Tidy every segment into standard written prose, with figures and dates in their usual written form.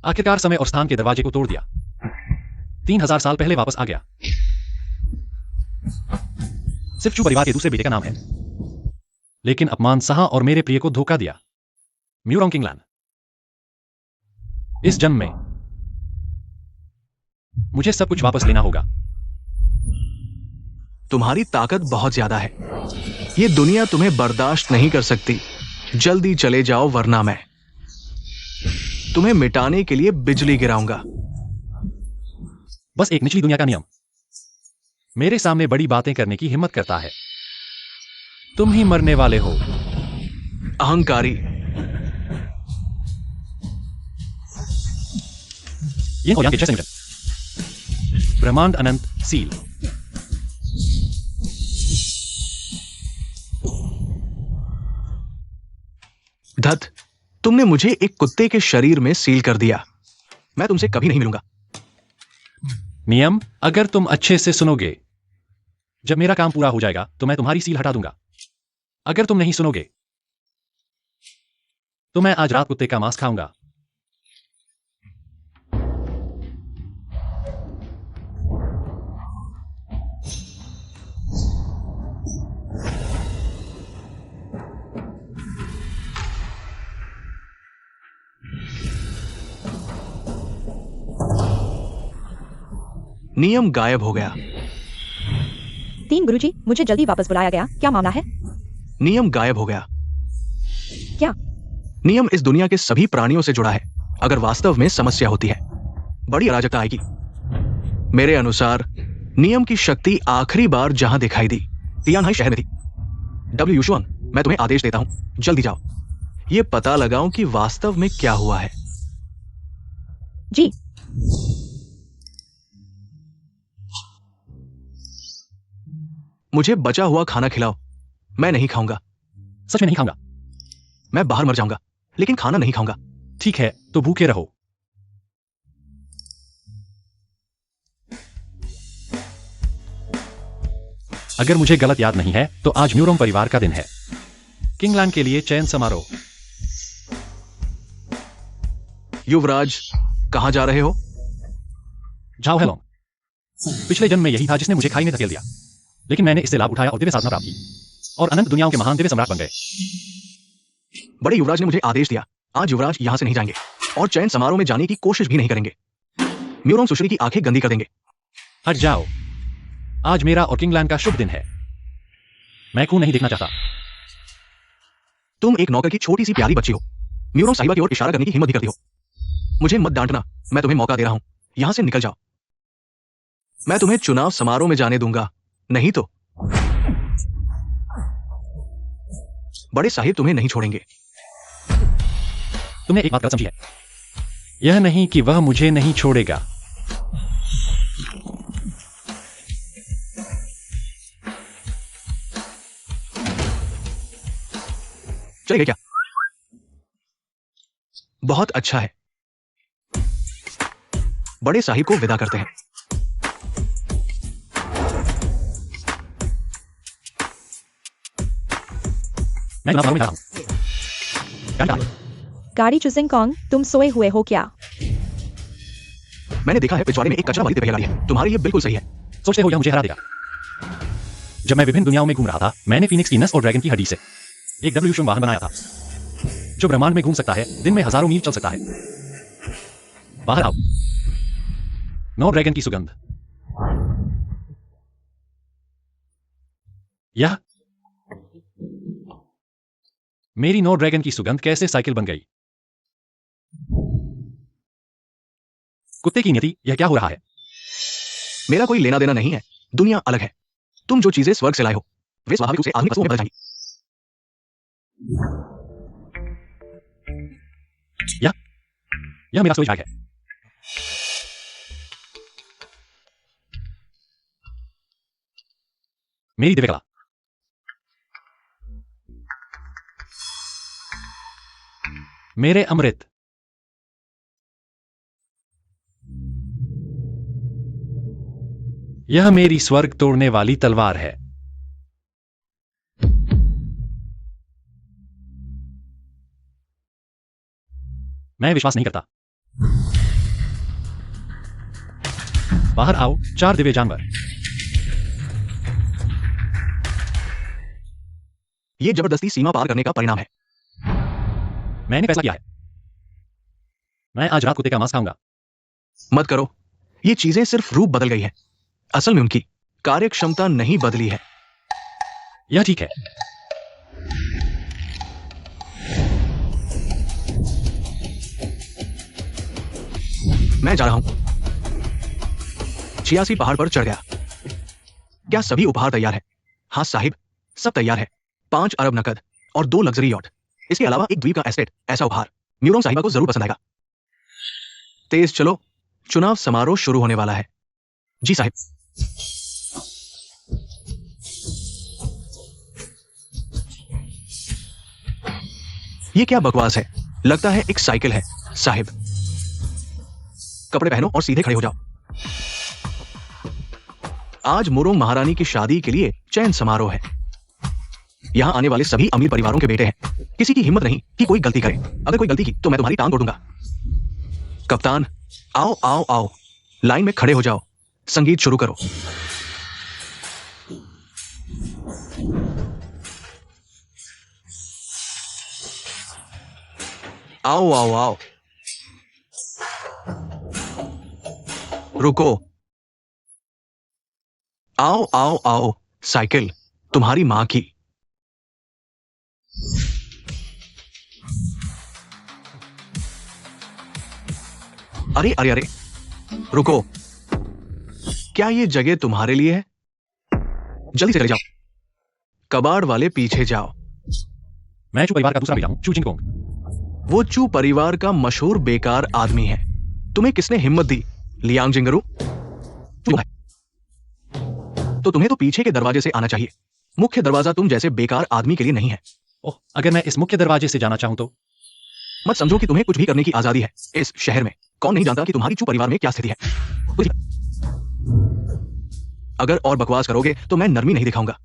आखिरकार समय और स्थान के दरवाजे को तोड़ दिया। 3000 साल पहले वापस आ गया। सिर्फ चू परिवार के दूसरे बेटे का नाम है, लेकिन अपमान सहा और मेरे प्रिय को धोखा दिया। म्यूरोंग किंगलैंड। इस जन्म में मुझे सब कुछ वापस लेना होगा। तुम्हारी ताकत बहुत ज्यादा है, ये दुनिया तुम्हें बर्दाश्त नहीं कर सकती। जल्दी चले जाओ वरना मैं तुम्हें मिटाने के लिए बिजली गिराऊंगा। बस एक निचली दुनिया का नियम मेरे सामने बड़ी बातें करने की हिम्मत करता है। तुम ही मरने वाले हो, अहंकारी। ये हो के 6 सेंटीमीटर। ब्रह्मांड अनंत सील। धत, तुमने मुझे एक कुत्ते के शरीर में सील कर दिया। मैं तुमसे कभी नहीं मिलूंगा। नियम, अगर तुम अच्छे से सुनोगे, जब मेरा काम पूरा हो जाएगा तो मैं तुम्हारी सील हटा दूंगा। अगर तुम नहीं सुनोगे तो मैं आज रात कुत्ते का मांस खाऊंगा। नियम गायब हो गया। 3 गुरुजी, मुझे जल्दी वापस बुलाया गया, क्या मामला है? नियम गायब हो गया। क्या? नियम इस दुनिया के सभी प्राणियों से जुड़ा है। अगर वास्तव में समस्या होती है, बड़ी अराजकता आएगी। मेरे अनुसार नियम की शक्ति आखिरी बार जहां दिखाई दी, तियानहाई शहर में थी। डब्ल्यू यूशुआंग, मैं तुम्हें आदेश देता हूं, जल्दी जाओ, ये पता लगाओ कि वास्तव में क्या हुआ है। जी। मुझे बचा हुआ खाना खिलाओ। मैं नहीं खाऊंगा। सच में नहीं खाऊंगा। मैं बाहर मर जाऊंगा, लेकिन खाना नहीं खाऊंगा। ठीक है, तो भूखे रहो। अगर मुझे गलत याद नहीं है तो आज म्यूरोंग परिवार का दिन है। किंगलैंड के लिए चयन समारोह। युवराज, कहां जा रहे हो? जाओ हेलोंग। पिछले जन्म में यही था जिसने मुझे खाई में धकेल दिया, लेकिन मैंने इससे लाभ उठाया और दिव्य साधना प्राप्त की और अनंत दुनियाओं के महान दिव्य सम्राट बन गए। बड़े युवराज ने मुझे आदेश दिया, आज युवराज यहां से नहीं जाएंगे और चयन समारोह में जाने की कोशिश भी नहीं करेंगे। म्यूरोंग सुश्री की आंखें गंदी कर देंगे। हट जाओ, आज मेरा और किंगलैंड का शुभ दिन है। मैं खून नहीं देखना चाहता। तुम एक नौकर की छोटी सी प्यारी बच्ची हो। म्यूरोंग साहिबा की ओर इशारा करने की हिम्मत भी करती हो। मुझे मत डांटना, मैं तुम्हें मौका दे रहा हूं, यहां से निकल जाओ। मैं तुम्हें चुनाव समारोह में जाने दूंगा, नहीं तो बड़े साहिब तुम्हें नहीं छोड़ेंगे। तुमने एक बात गलत समझी है। यह नहीं कि वह मुझे नहीं छोड़ेगा। चलेगा क्या? बहुत अच्छा है। बड़े साहिब को विदा करते हैं। मैं चुनाव समारोह में जा रहा हूं। गाड़ी चुसिंग कॉन्ग, तुम सोए हुए हो क्या? मैंने देखा है पिछवाड़े में एक कचरा वाली तिपहिया गाड़ी है। तुम्हारे लिए बिल्कुल सही है। सोचते हो यह मुझे हरा देगा? जब मैं विभिन्न दुनियाओं में घूम रहा था, मैंने फीनिक्स की नस और ड्रैगन की हड्डी से एक डब्ल्यू यूशुआंग वाहन बनाया था, जो ब्रह्मांड में घूम सकता है, दिन में हजारों मील चल सकता है। बाहर आओ। नो ड्रैगन की सुगंध। यह मेरी नो ड्रैगन की सुगंध कैसे साइकिल बन गई? कुत्ते की नियति, यह क्या हो रहा है? मेरा कोई लेना देना नहीं है। दुनिया अलग है। तुम जो चीजें स्वर्ग से लाए हो, वे स्वाभाविक रूप से आधुनिक वस्तुओं में बदल जाएंगी। यह मेरा स्टोरेज बैग है। मेरी दिव्य कला। मेरे अमृत। यह मेरी स्वर्ग तोड़ने वाली तलवार है। मैं विश्वास नहीं करता। बाहर आओ, 4 दिव्य जानवर। ये जबरदस्ती सीमा पार करने का परिणाम है। मैंने फैसला किया है, मैं आज रात कुत्ते का मांस खाऊंगा। मत करो, ये चीजें सिर्फ रूप बदल गई है, असल में उनकी कार्यक्षमता नहीं बदली है। यह ठीक है। मैं जा रहा हूं। 86 पहाड़ पर चढ़ गया। क्या सभी उपहार तैयार है? हाँ साहिब, सब तैयार है। 5 अरब नकद और 2 लग्जरी यॉट, इसके अलावा एक द्वीप का एस्टेट। ऐसा उपहार म्यूरोंग साहिबा को जरूर पसंद आएगा। तेज चलो, चुनाव समारोह शुरू होने वाला है। जी साहिब। ये क्या बकवास है? लगता है एक साइकिल है। साहिब, कपड़े पहनो और सीधे खड़े हो जाओ। आज मुरोंग महारानी की शादी के लिए चयन समारोह है। यहां आने वाले सभी अमीर परिवारों के बेटे हैं। किसी की हिम्मत नहीं कि कोई गलती करे। अगर कोई गलती की तो मैं तुम्हारी टांग तोड़ दूंगा। कप्तान, आओ आओ आओ, लाइन में खड़े हो जाओ। संगीत शुरू करो। आओ आओ आओ, रुको। आओ आओ आओ, साइकिल तुम्हारी मां की। अरे अरे अरे, रुको। क्या ये जगह तुम्हारे लिए है? जल्दी से चले जाओ। कबाड़ वाले पीछे जाओ। मैं चू परिवार का दूसरा बेटा हूं, चू जिंगकोंग। वो चू परिवार का मशहूर बेकार आदमी है। तुम्हें किसने हिम्मत दी, लियांग जिंगरू? तो तुम्हें तो पीछे के दरवाजे से आना चाहिए। मुख्य दरवाजा तुम जैसे बेकार आदमी के लिए नहीं है। ओह, अगर मैं इस मुख्य दरवाजे से जाना चाहूं तो? मत समझो कि तुम्हें कुछ भी करने की आजादी है इस शहर में। कौन नहीं जानता कि तुम्हारी चू परिवार में क्या स्थिति है। अगर और बकवास करोगे तो मैं नरमी नहीं दिखाऊंगा।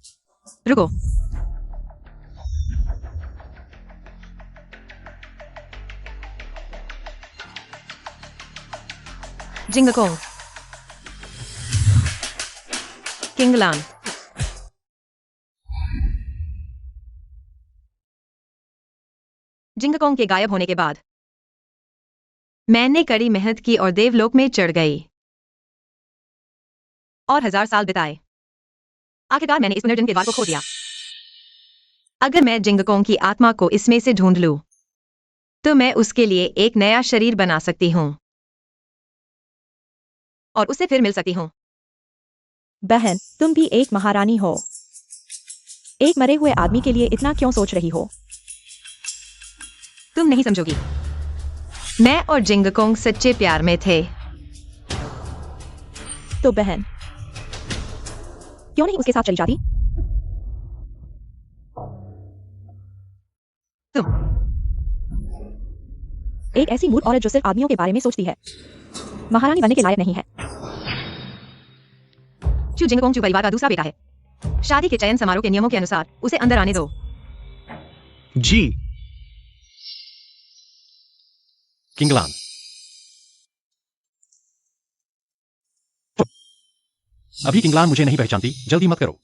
रुको। जिंगकोंग, किंगलान। जिंगकोंग के गायब होने के बाद मैंने कड़ी मेहनत की और देवलोक में चढ़ गई और 1000 साल बिताए। आखिरकार मैंने इस पुनर्जन्म के द्वार को खो दिया। अगर मैं जिंगकोंग की आत्मा को इसमें से ढूंढ लूं, तो मैं उसके लिए एक नया शरीर बना सकती हूं और उससे फिर मिल सकती हूं। बहन, तुम भी एक महारानी हो। एक मरे हुए आदमी के लिए इतना क्यों सोच रही हो? तुम नहीं समझोगी। मैं और जिंगकोंग सच्चे प्यार में थे। तो बहन, क्यों नहीं उसके साथ चली जाती? तुम एक ऐसी मूर्ख औरत जो सिर्फ आदमियों के बारे में सोचती है, महारानी बनने के लायक नहीं है। चू जिंगकोंग चू परिवार का दूसरा बेटा है। शादी के चयन समारोह के नियमों के अनुसार उसे अंदर आने दो। जी। किंगलान। अभी किंगलान मुझे नहीं पहचानती, जल्दी मत करो।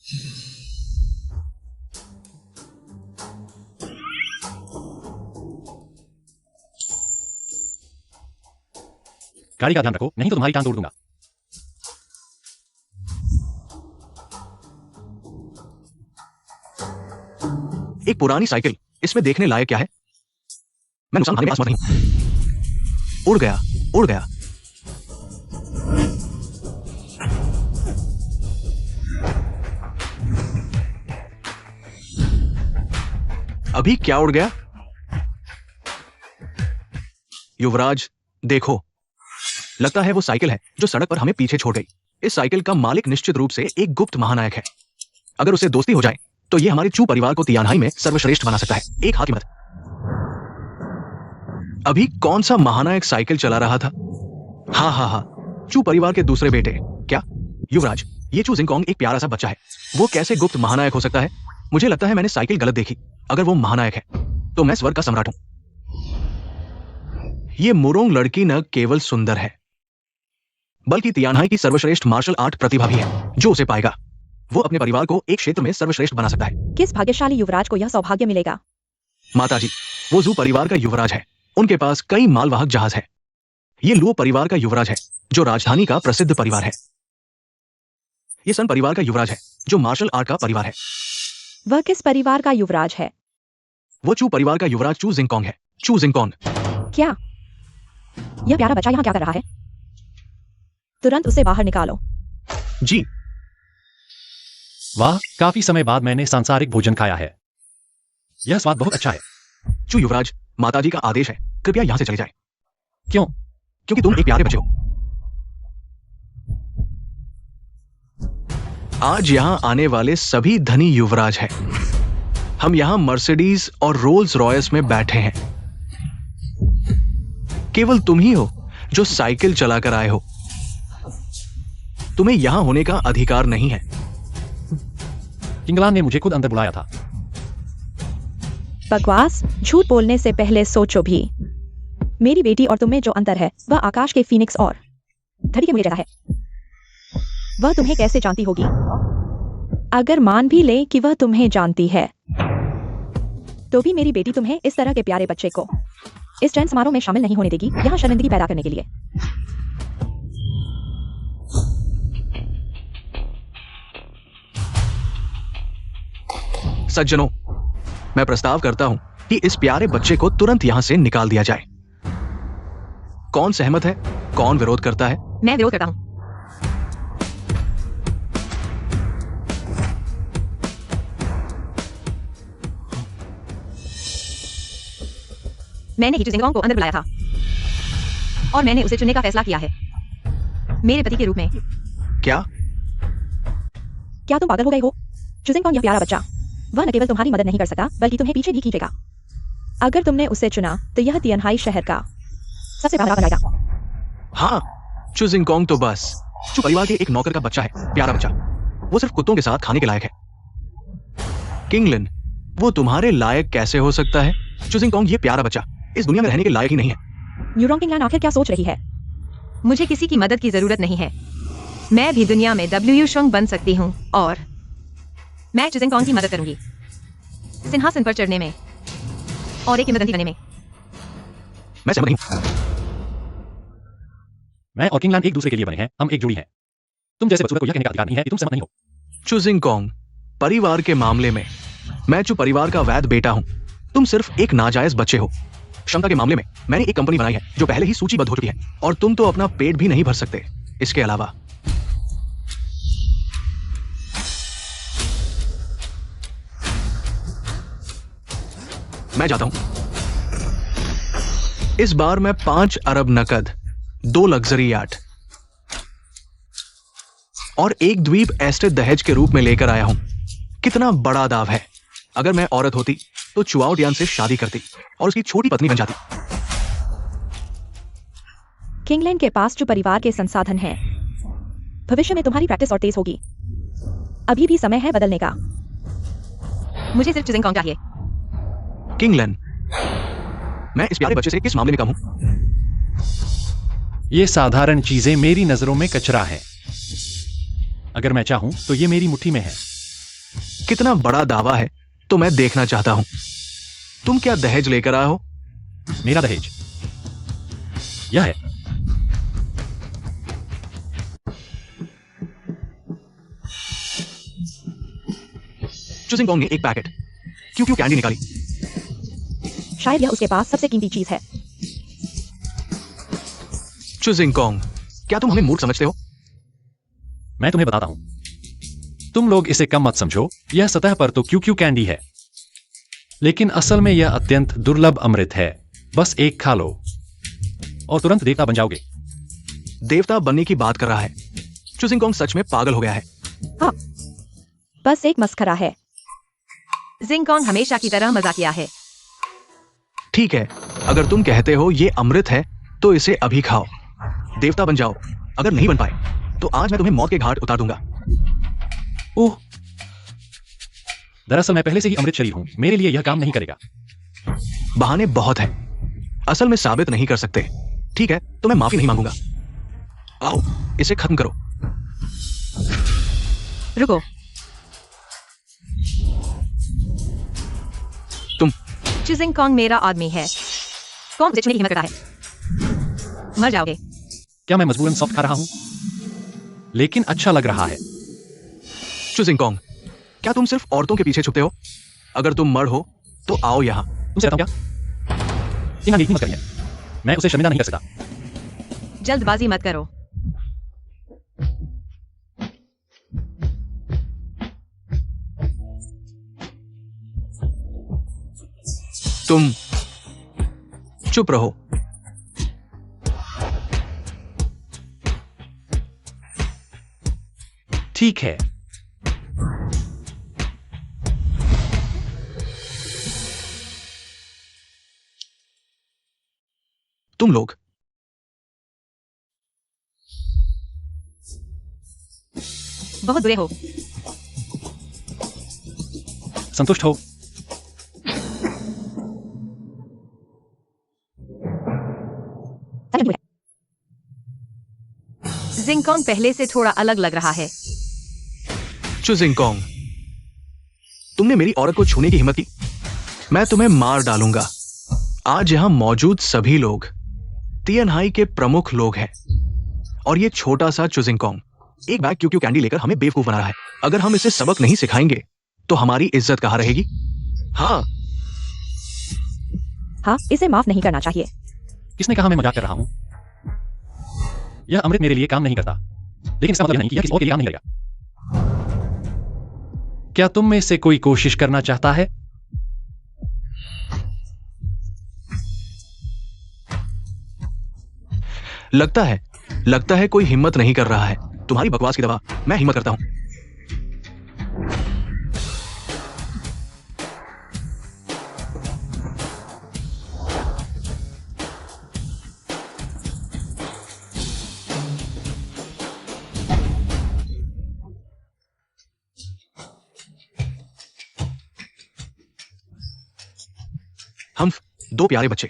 गाड़ी का ध्यान रखो, नहीं तो तुम्हारी टांग तोड़ दूंगा। एक पुरानी साइकिल, इसमें देखने लायक क्या है? मैं नुकसान खाने पास मत नहीं। उड़ गया, उड़ गया। अभी क्या उड़ गया? युवराज, देखो। लगता है वो साइकिल है जो सड़क पर हमें पीछे छोड़ गई। इस साइकिल का मालिक निश्चित रूप से एक गुप्त महानायक है। अगर उसे दोस्ती हो जाए तो ये हमारे चू परिवार को तियानहाई में सर्वश्रेष्ठ बना सकता है। एक हाथ की मत। अभी कौन सा महानायक साइकिल चला रहा था? हाँ हाँ हाँ, चू परिवार के दूसरे बेटे। क्या युवराज, ये चू जिंगकोंग एक प्यारा सा बच्चा है। वो कैसे गुप्त महानायक हो सकता है? मुझे लगता है मैंने साइकिल गलत देखी। अगर वो महानायक है तो मैं स्वर्ग का सम्राट हूं। ये मुरोंग लड़की न केवल सुंदर है बल्कि तियानहाई की सर्वश्रेष्ठ मार्शल आर्ट प्रतिभा भी है जो उसे पाएगा वो अपने परिवार को एक क्षेत्र में सर्वश्रेष्ठ बना सकता है। किस भाग्यशाली युवराज को यह सौभाग्य मिलेगा? माताजी, वो जू परिवार का युवराज है। उनके पास कई मालवाहक जहाज है। ये लुओ परिवार का युवराज है जो राजधानी का प्रसिद्ध परिवार है। ये सन परिवार का युवराज है जो मार्शल आर्ट का परिवार है। वह किस परिवार का युवराज है? वो चू परिवार का युवराज चू जिंगकोंग है। चू जिंगकोंग। क्या यह प्यारा बच्चा यहाँ क्या कर रहा है? तुरंत उसे बाहर निकालो। जी। वाह, काफी समय बाद मैंने सांसारिक भोजन खाया है। यह स्वाद बहुत अच्छा है। चू युवराज, माताजी का आदेश है, कृपया यहां से चले जाएं। क्यों? क्योंकि तुम एक प्यारे बच्चे हो। आज यहां आने वाले सभी धनी युवराज हैं। हम यहां मर्सिडीज और रोल्स रॉयस में बैठे हैं। केवल तुम ही हो जो साइकिल चलाकर आए हो। तुम्हें यहां होने का अधिकार नहीं है। किंगलान ने मुझे खुद अंदर बुलाया था। बकवास, झूठ बोलने से पहले सोचो भी। मेरी बेटी और तुम में जो अंतर है वह आकाश के फीनिक्स और धरती के मुझे जगह है। वह तुम्हें कैसे जानती होगी? अगर मान भी ले कि वह तुम्हें जानती है तो भी मेरी बेटी तुम्हें इस तरह के प्यारे बच्चे को इस चैन समारोह में शामिल नहीं होने देगी, यहां शर्मिंदगी पैदा करने के लिए। सज्जनों, मैं प्रस्ताव करता हूं कि इस प्यारे बच्चे को तुरंत यहां से निकाल दिया जाए। कौन सहमत है? कौन विरोध करता है? मैं विरोध करता हूँ। मैंने ही जिंगकोंग को अंदर बुलाया था और मैंने उसे चुनने का फैसला किया है मेरे पति के रूप में। क्या तुम पागल हो गए हो? जिंगकोंग यह प्यारा बच्चा, वह न केवल तुम्हारी मदद नहीं कर सकता बल्कि तुम्हें पीछे भी खींचेगा। अगर तुमने उसे चुना तो यह तियानहाई शहर का सबसे बड़ा बनाएगा। हाँ, चू जिंगकोंग तो बस चू परिवार के एक नौकर का बच्चा है, प्यारा बच्चा। वो सिर्फ कुत्तों के साथ खाने के लायक है। किंगलिन, वो तुम्हारे लायक कैसे हो सकता है? चू जिंगकोंग ये प्यारा बच्चा इस दुनिया में रहने के लायक ही नहीं है। यूरोंग किंगलैंड आखिर क्या सोच रही है? मुझे किसी की मदद की जरूरत नहीं है। मैं भी दुनिया में डब्ल्यू शुंग बन सकती हूँ और मैं जिंगकोंग की मदद करूंगी सिंहासन पर चढ़ने में और एक किंवदंती बनने में। मैं सहमत नहीं हूं। मैं और किंगलैंड एक दूसरे के लिए बने हैं। हम एक जोड़ी हैं। तुम जैसे बचपन को यह कहने का अधिकार नहीं है कि तुम सहमत नहीं हो। चू जिंगकोंग, परिवार के मामले में मैं चू परिवार का वैध बेटा हूं। तुम सिर्फ एक नाजायज बच्चे हो। क्षमता के मामले में मैंने एक कंपनी बनाई है जो पहले ही सूचीबद्ध हो चुकी है और तुम तो अपना पेट भी नहीं भर सकते। इसके अलावा मैं जाता हूं। इस बार मैं 5 अरब नकद, 2 लग्जरी याट और एक द्वीप एस्टेट दहेज के रूप में लेकर आया हूं। कितना बड़ा दाव है। अगर मैं औरत होती तो चुआओ डियान से शादी करती और उसकी छोटी पत्नी बन जाती। किंगलैंड के पास जो परिवार के संसाधन हैं, भविष्य में तुम्हारी प्रैक्टिस और तेज होगी। अभी भी समय है बदलने का। मुझे सिर्फ जिंगकोंग चाहिए। किंगलैंड, मैं इस प्यारे बच्चे से किस मामले में कम हूं? ये साधारण चीजें मेरी नजरों में कचरा है। अगर मैं चाहूं तो ये मेरी मुट्ठी में है। कितना बड़ा दावा है तो मैं देखना चाहता हूं। तुम क्या दहेज लेकर आए हो? मेरा दहेज यह है। चू जिंगकोंग ने एक पैकेट क्यू कैंडी निकाली। शायद यह उसके पास सबसे कीमती चीज है। चू जिंगकोंग, क्या तुम हमें मूर्ख समझते हो? मैं तुम्हें बताता हूं। तुम लोग इसे कम मत समझो। यह सतह पर तो क्यू कैंडी है, लेकिन असल में यह अत्यंत दुर्लभ अमृत है। बस एक खा लो और तुरंत देवता बन जाओगे। देवता बनने की बात कर रहा है। चू जिंगकोंग सच में पागल हो गया है। हाँ, बस एक मस्खरा है। जिंगकोंग हमेशा की तरह मजाकिया है। ठीक है, अगर तुम कहते हो ये अमृत है तो इसे अभी खाओ। देवता बन जाओ। अगर नहीं बन पाए तो आज मैं तुम्हें मौत के घाट उतार दूंगा। ओह, दरअसल मैं पहले से ही अमृत शरीर हूं। मेरे लिए यह काम नहीं करेगा। बहाने बहुत हैं। असल में साबित नहीं कर सकते। ठीक है, तो मैं माफी नहीं मांगूंगा। आओ, इसे खत्म करो। रुको। तुम चुजिंग कॉन्ग मेरा आदमी है। कौन मुझे छूने की हिम्मत करता है? मर जाओगे। क्या मैं मजबूरन सॉफ्ट खा रहा हूं? लेकिन अच्छा लग रहा है। चुजिंग कॉन्ग, क्या तुम सिर्फ औरतों के पीछे छुपते हो? अगर तुम मर्द हो तो आओ यहाँ। तुमसे कहता हूं क्या? यहाँ नीति मत करिए। मैं उसे शर्मिंदा नहीं कर सकता। जल्दबाजी मत करो। तुम चुप रहो। ठीक है। तुम लोग बहुत बुरे हो। संतुष्ट हो? जिंगकॉन्ग पहले से थोड़ा अलग लग रहा है। चुजिंग कॉन्ग, तुमने मेरी औरत को छूने की हिम्मत की? मैं तुम्हें मार डालूंगा। आज यहां मौजूद सभी लोग तियानहाई के प्रमुख लोग हैं, और ये छोटा सा चुजिंग कॉन्ग एक बैग क्यू क्यू कैंडी लेकर हमें बेवकूफ बना रहा है। अगर हम इसे सबक नहीं सिखाएंगे तो हमारी इज्जत कहां रहेगी? हाँ, हाँ, इसे माफ नहीं करना चाहिए। किसने कहा मैं मजाक कर रहा हूं? यह अमृत मेरे लिए काम नहीं करता, लेकिन इसका मतलब नहीं कि यह किसी और के लिए काम नहीं करेगा। क्या तुम में से कोई कोशिश करना चाहता है? लगता है कोई हिम्मत नहीं कर रहा है। तुम्हारी बकवास की दवा मैं हिम्मत करता हूं। हम दो प्यारे बच्चे।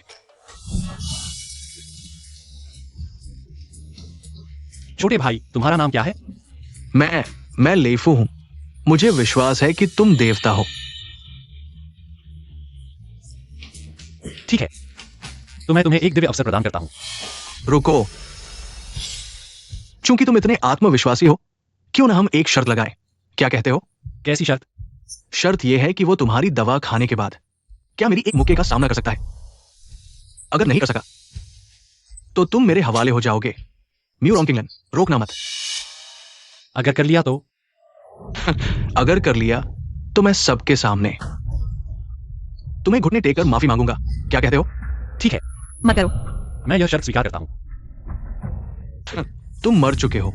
छोटे भाई, तुम्हारा नाम क्या है? मैं लेफू हूं। मुझे विश्वास है कि तुम देवता हो। ठीक है, तो मैं तुम्हें एक दिव्य अवसर प्रदान करता हूं। रुको, चूंकि तुम इतने आत्मविश्वासी हो, क्यों ना हम एक शर्त लगाएं? क्या कहते हो? कैसी शर्त? शर्त यह है कि वो तुम्हारी दवा खाने के बाद क्या मेरी एक मुक्के का सामना कर सकता है? अगर नहीं कर सका तो तुम मेरे हवाले हो जाओगे। म्यूरॉन्ग किंगलन, रोकना मत। अगर कर लिया तो? अगर कर लिया तो मैं सबके सामने तुम्हें घुटने टेक कर माफी मांगूंगा। क्या कहते हो? ठीक है, मत करो। मैं यह शर्त स्वीकार करता हूं। तुम मर चुके हो।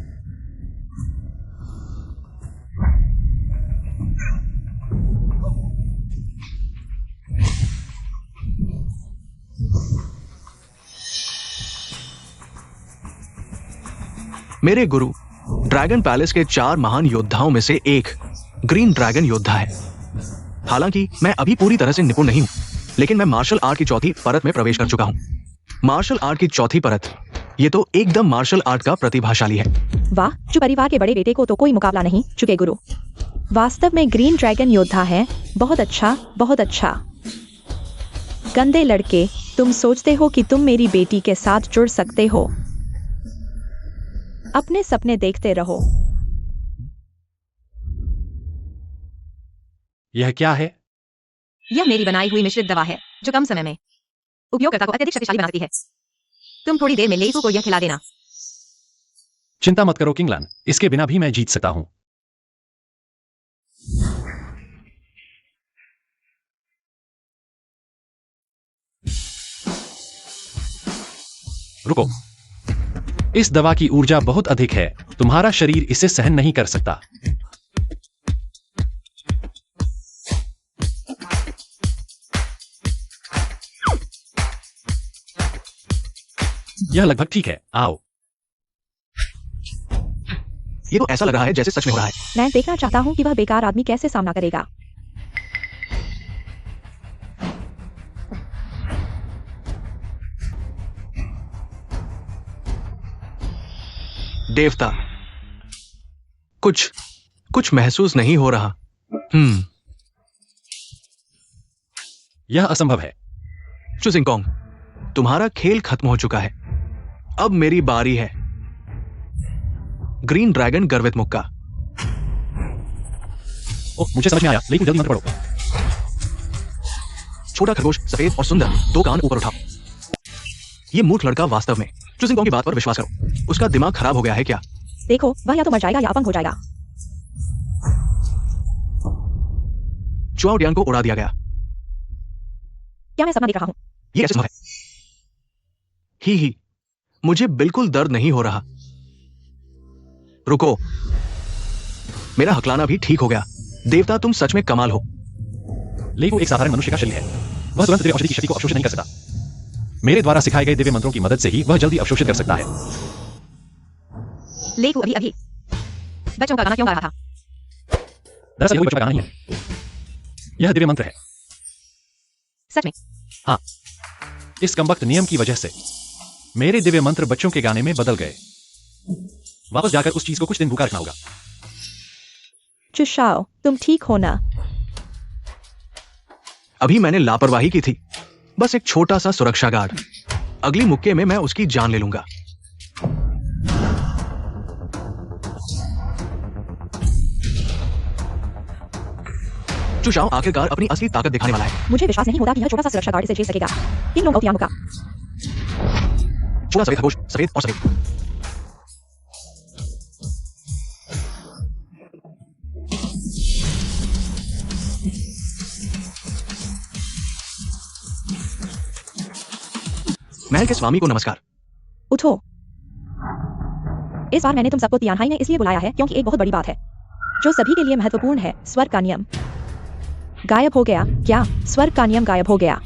मेरे गुरु ड्रैगन पैलेस के 4 महान योद्धाओं में से एक ग्रीन ड्रैगन योद्धा है। हालांकि मैं अभी पूरी तरह से निपुण नहीं हूं, लेकिन मैं मार्शल आर्ट की चौथी परत में प्रवेश कर चुका हूं। मार्शल आर्ट की चौथी परत, ये तो एकदम मार्शल आर्ट का प्रतिभाशाली है। वाह, जो परिवार के बड़े बेटे को तो कोई मुकाबला नहीं। चुके गुरु वास्तव में ग्रीन ड्रैगन योद्धा है। बहुत अच्छा, बहुत अच्छा। गंदे लड़के, तुम सोचते हो कि तुम मेरी बेटी के साथ जुड़ सकते हो? अपने सपने देखते रहो। यह क्या है? यह मेरी बनाई हुई मिश्रित दवा है, जो कम समय में उपयोगकर्ता को अत्यधिक शक्तिशाली बनाती है। तुम थोड़ी देर में लेफू को यह खिला देना। चिंता मत करो किंगलन, इसके बिना भी मैं जीत सकता हूं। रुको, इस दवा की ऊर्जा बहुत अधिक है। तुम्हारा शरीर इसे सहन नहीं कर सकता। यह लगभग ठीक है। आओ। ये तो ऐसा लग रहा है जैसे सच में हो रहा है। मैं देखना चाहता हूँ कि वह बेकार आदमी कैसे सामना करेगा। देवता। कुछ कुछ महसूस नहीं हो रहा। यह असंभव है। चुजिंगकोंग, तुम्हारा खेल खत्म हो चुका है। अब मेरी बारी है। ग्रीन ड्रैगन गर्वित मुक्का। ओह, मुझे समझ में आया, लेकिन जल्दी मंत्र पढ़ो। छोटा खरगोश, सफेद और सुंदर, 2 कान ऊपर उठाओ। ये मूर्ख लड़का वास्तव में चुजिंगकोंग की बात पर विश्वास करो। उसका दिमाग खराब हो गया है क्या? देखो, वह या तो मर जाएगा या अपंग हो जाएगा। चुआओ टियान को उड़ा दिया गया। क्या मैं सपना देख रहा हूँ? ये कैसे संभव है? ही, मुझे बिल्कुल दर्द नहीं हो रहा। रुको, मेरा हकलाना भी ठीक हो गया। देवता, तुम सच में कमाल हो। लेकिन वो एक साधारण मनुष्य का शरीर है। वह तुरंत दिव्य औषधि की शक्ति को अवशोषित नहीं कर सकता। मेरे द्वारा सिखाए गए दिव्य मंत्रों की मदद से ही वह जल्दी अवशोषित कर सकता है। लेकू अभी बच्चों का गाना क्यों गा रहा था? दरअसल कोई बच्चों का गाना नहीं है। यह दिव्य मंत्र है। सच में? हाँ, इस कमबख्त नियम की वजह से मेरे दिव्य मंत्र बच्चों के गाने में बदल गए। वापस जाकर उस चीज को कुछ दिन भूखा रखना होगा। चुशाओ, तुम ठीक हो ना? अभी मैंने लापरवाही की थी। बस एक छोटा सा सुरक्षा गार्ड। अगली मुक्के में मैं उसकी जान ले लूंगा। चुशाओ आखिरकार अपनी असली ताकत दिखाने वाला है। मुझे विश्वास नहीं होता कि यह छोटा सा सुरक्षा गार्ड इसे झेल सकेगा। 3 लोग औतियामुका। छोटा सफेद खरगोश, सफेद और सफेद। महल के स्वामी को नमस्कार। उठो। इस बार मैंने तुम सबको तियानहाई में इसलिए बुलाया है क्योंकि एक बहुत बड़ी बात है जो सभी के लिए महत्वपूर्ण है। स्वर्ग का नियम गायब हो गया। क्या स्वर्ग का नियम गायब हो गया?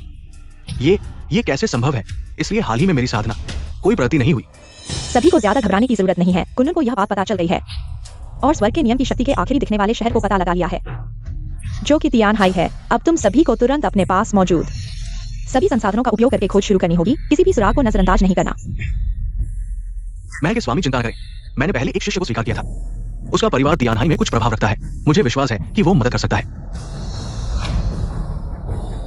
ये कैसे संभव है? इसलिए हाल ही में मेरी साधना कोई प्रगति नहीं हुई। सभी को ज्यादा घबराने की जरूरत नहीं है। कुन्नन को यह बात पता चल गई है और स्वर्ग के नियम की शक्ति के आखिरी दिखने वाले शहर को पता लगा लिया है जो कि तियानहाई है। अब तुम सभी को तुरंत अपने पास मौजूद सभी संसाधनों का उपयोग करके खोज शुरू करनी होगी। किसी भी सुराग को नजरअंदाज नहीं करना। महल के स्वामी चिंता करें। मैंने पहले एक शिष्य को स्वीकार किया था। उसका परिवार तियानहाई में कुछ प्रभाव रखता है। मुझे विश्वास है कि वो मदद कर सकता है।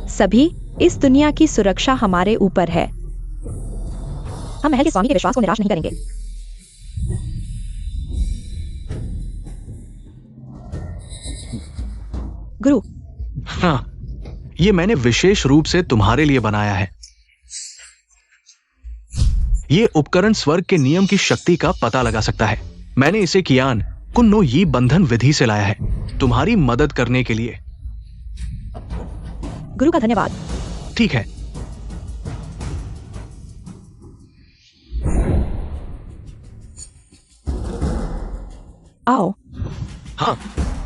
सभी, इस दुनिया की सुरक्षा हमारे ऊपर है। हम महल के स्वामी के विश्वास को निराश नहीं करेंगे। गुरु, हाँ, ये मैंने विशेष रूप से तुम्हारे लिए बनाया है। ये उपकरण स्वर्ग के नियम की शक्ति का पता लगा सकता है। मैंने इसे कियान कुन्नो यी बंधन विधि से लाया है तुम्हारी मदद करने के लिए। गुरु का धन्यवाद। ठीक है। आओ। हाँ,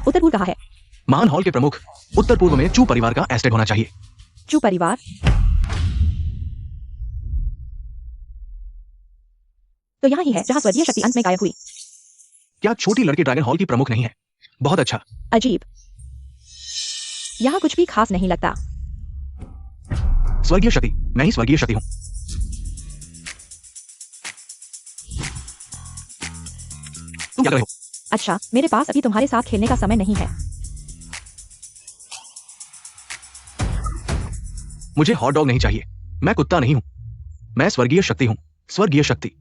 उत्तर पूर्व कहाँ है? महान हॉल के प्रमुख उत्तर पूर्व में चू परिवार का एस्टेट होना चाहिए। चू परिवार? तो यहाँ ही है जहाँ स्वर्गीय शक्ति अंत में गायब हुई। क्या छोटी लड़की ड्रैगन हॉल की प्रमुख नहीं है? बहुत अच्छा। अजीब। यहाँ कुछ भी खास नहीं लगता। स्वर्गीय शक्ति, मैं ही स्वर्गीय शक्ति हूँ। तुम क्या कर रहे हो? अच्छा, मेरे पास अभी तुम्हारे साथ खेलने का समय नहीं है। मुझे हॉट डॉग नहीं चाहिए। मैं कुत्ता नहीं हूँ। मैं स्वर्गीय शक्ति हूँ। स्वर्गीय शक्ति।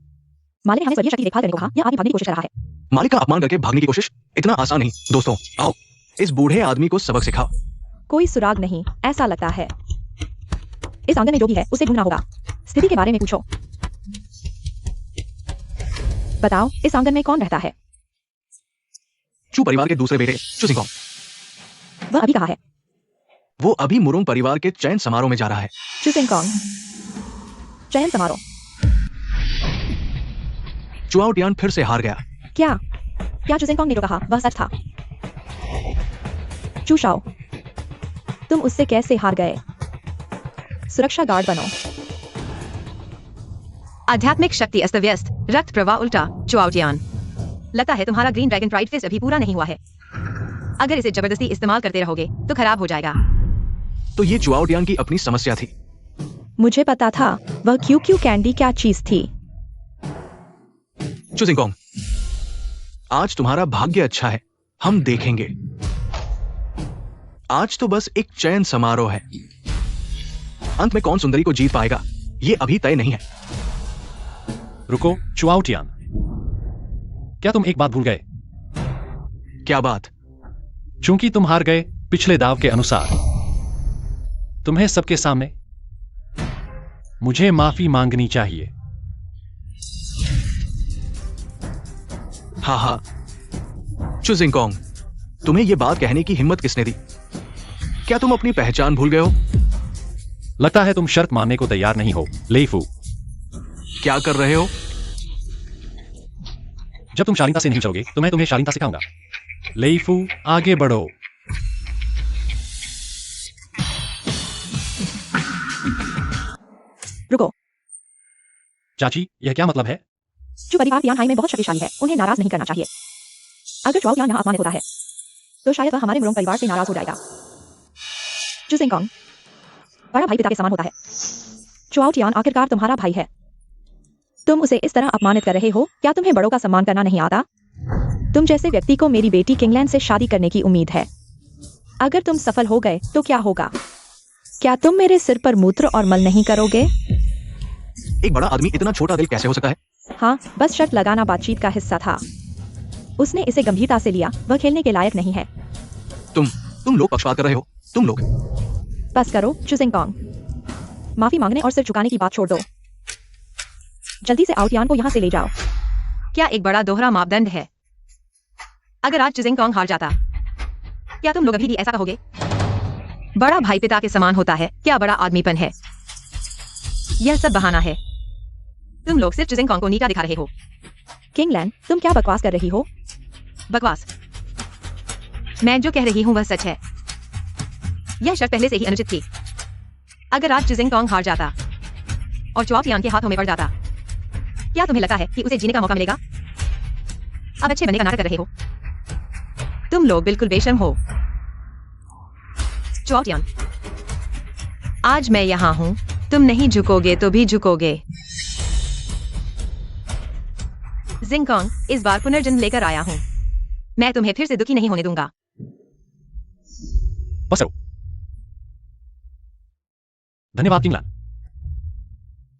मालिक ने हमें स्वर्गीय शक्ति देखभाल करने को कहा। यह आदमी भागने की कोशिश कर रहा है। मालिक का अपमान करके भागने की कोशिश इतना आसान नहीं। दोस्तों, आओ इस बूढ़े आदमी को सबक सिखाओ। कोई सुराग नहीं, ऐसा लगता है। इस आंगन में जो भी है उसे ढूंढना होगा। स्थिति के बारे में पूछो। बताओ, इस आंगन में कौन रहता है? चू परिवार के दूसरे बेटे चुसिंगकोंग। वह अभी कहाँ है? वो अभी मुरुंग परिवार के चयन समारोह में जा रहा है। चुसिंगकोंग, चयन समारोह? चुआओ टियान फिर से हार गया। क्या चुसिंगकोंग ने जो कहा वह सच था? चूशाओ, तुम उससे कैसे हार गए? सुरक्षा गार्ड बनो। आध्यात्मिक शक्ति अस्त व्यस्त, रक्त प्रवाह उल्टा। चुआउटियान, लगता है तुम्हारा ग्रीन ड्रैगन प्राइड फेस्ट अभी पूरा नहीं हुआ है। अगर इसे जबरदस्ती इस्तेमाल करते रहोगे तो खराब हो जाएगा। तो ये चुआओ टियान की अपनी समस्या थी। मुझे पता था वह क्यू कैंडी क्या चीज थी। चुसिंगकोंग, आज तुम्हारा भाग्य अच्छा है, हम देखेंगे। आज तो बस एक चयन समारोह है। अंत में कौन सुंदरी को जीत पाएगा, ये अभी तय नहीं है। रुको चुआओ टियान, क्या तुम एक बात भूल गए? क्या बात? चूंकि तुम हार गए पिछले दाव के अनुसार, तुम्हें सबके सामने मुझे माफी मांगनी चाहिए। हाँ हाँ, चु जिंगकोंग, तुम्हें यह बात कहने की हिम्मत किसने दी? क्या तुम अपनी पहचान भूल गए हो? लगता है तुम शर्त मानने को तैयार नहीं हो, लेईफू। क्या कर रहे हो? जब तुम शालीनता से नहीं चलोगे तो मैं तुम्हें शालीनता सिखाऊंगा। लेईफू, आगे बढ़ो। रुको। चाची, यह क्या मतलब है? जो परिवार तियानहाई में बहुत शक्तिशाली है, उन्हें नाराज नहीं करना चाहिए। अगर चुआओ तियान यहाँ अपमानित होता है तो शायद वह हमारे मुरोंग परिवार से नाराज हो जाएगा। चु जिंगकोंग, बड़ा भाई पिता के समान होता है। चुआओ तियान आखिरकार तुम्हारा भाई है। तुम उसे इस तरह अपमानित कर रहे हो। क्या तुम्हें बड़ों का सम्मान करना नहीं आता? तुम जैसे व्यक्ति को मेरी बेटी किंगलैंड से शादी करने की उम्मीद है। अगर तुम सफल हो गए तो क्या होगा? क्या तुम मेरे सिर पर मूत्र और मल नहीं करोगे? एक बड़ा आदमी इतना छोटा दिल कैसे हो सकता है? हाँ, बस शर्त लगाना बातचीत का हिस्सा था। उसने इसे गंभीरता से लिया। वह खेलने के लायक नहीं है। तुम लोग पक्षपात कर रहे हो। तुम लोग। बस करो चु जिंगकोंग। माफी मांगने और सिर झुकाने की बात छोड़ दो। जल्दी से आउटियान को यहाँ से ले जाओ। क्या एक बड़ा दोहरा मापदंड है? अगर आज जिंगकोंग हार जाता, क्या तुम लोग अभी भी ऐसा कहोगे? बड़ा भाई पिता के समान होता है। क्या बड़ा आदमीपन है? यह सब बहाना है। तुम लोग सिर्फ जिंगकोंग को नीचा दिखा रहे हो। किंगलैंड, तुम क्या बकवास कर रही हो? बकवास? मैं जो कह रही हूँ वह सच है। यह शर्त पहले से ही अनुचित थी। अगर आज जिंगकोंग हार जाता और चुआओ तियान के हाथों में पड़ जाता, क्या तुम्हें लगता है कि उसे जीने का मौका मिलेगा? अब अच्छे बनने का नाटक कर रहे हो। तुम लोग बिल्कुल बेशर्म हो। चुआओ तियान, आज मैं यहाँ हूँ। तुम नहीं झुकोगे तो भी झुकोगे। जिंगकोंग, इस बार पुनर्जन्म लेकर आया हूँ। मैं तुम्हें फिर से दुखी नहीं होने दूंगा। बस करो। धन्यवाद किंगलैंड।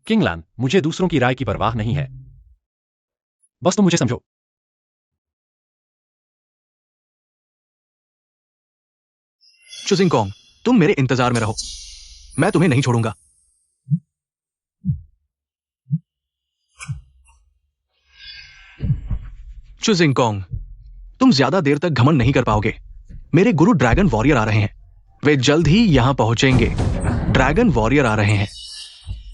किंगलैंड, मुझे दूसरों की राय की परवाह नहीं है। बस तुम मुझे समझो। चु जिंगकोंग, तुम मेरे इंतजार में रहो। मैं तुम्हें नहीं छोड़ूंगा। चु जिंगकोंग, तुम ज्यादा देर तक घमंड नहीं कर पाओगे। मेरे गुरु ड्रैगन वॉरियर आ रहे हैं। वे जल्द ही यहां पहुंचेंगे। ड्रैगन वॉरियर आ रहे हैं।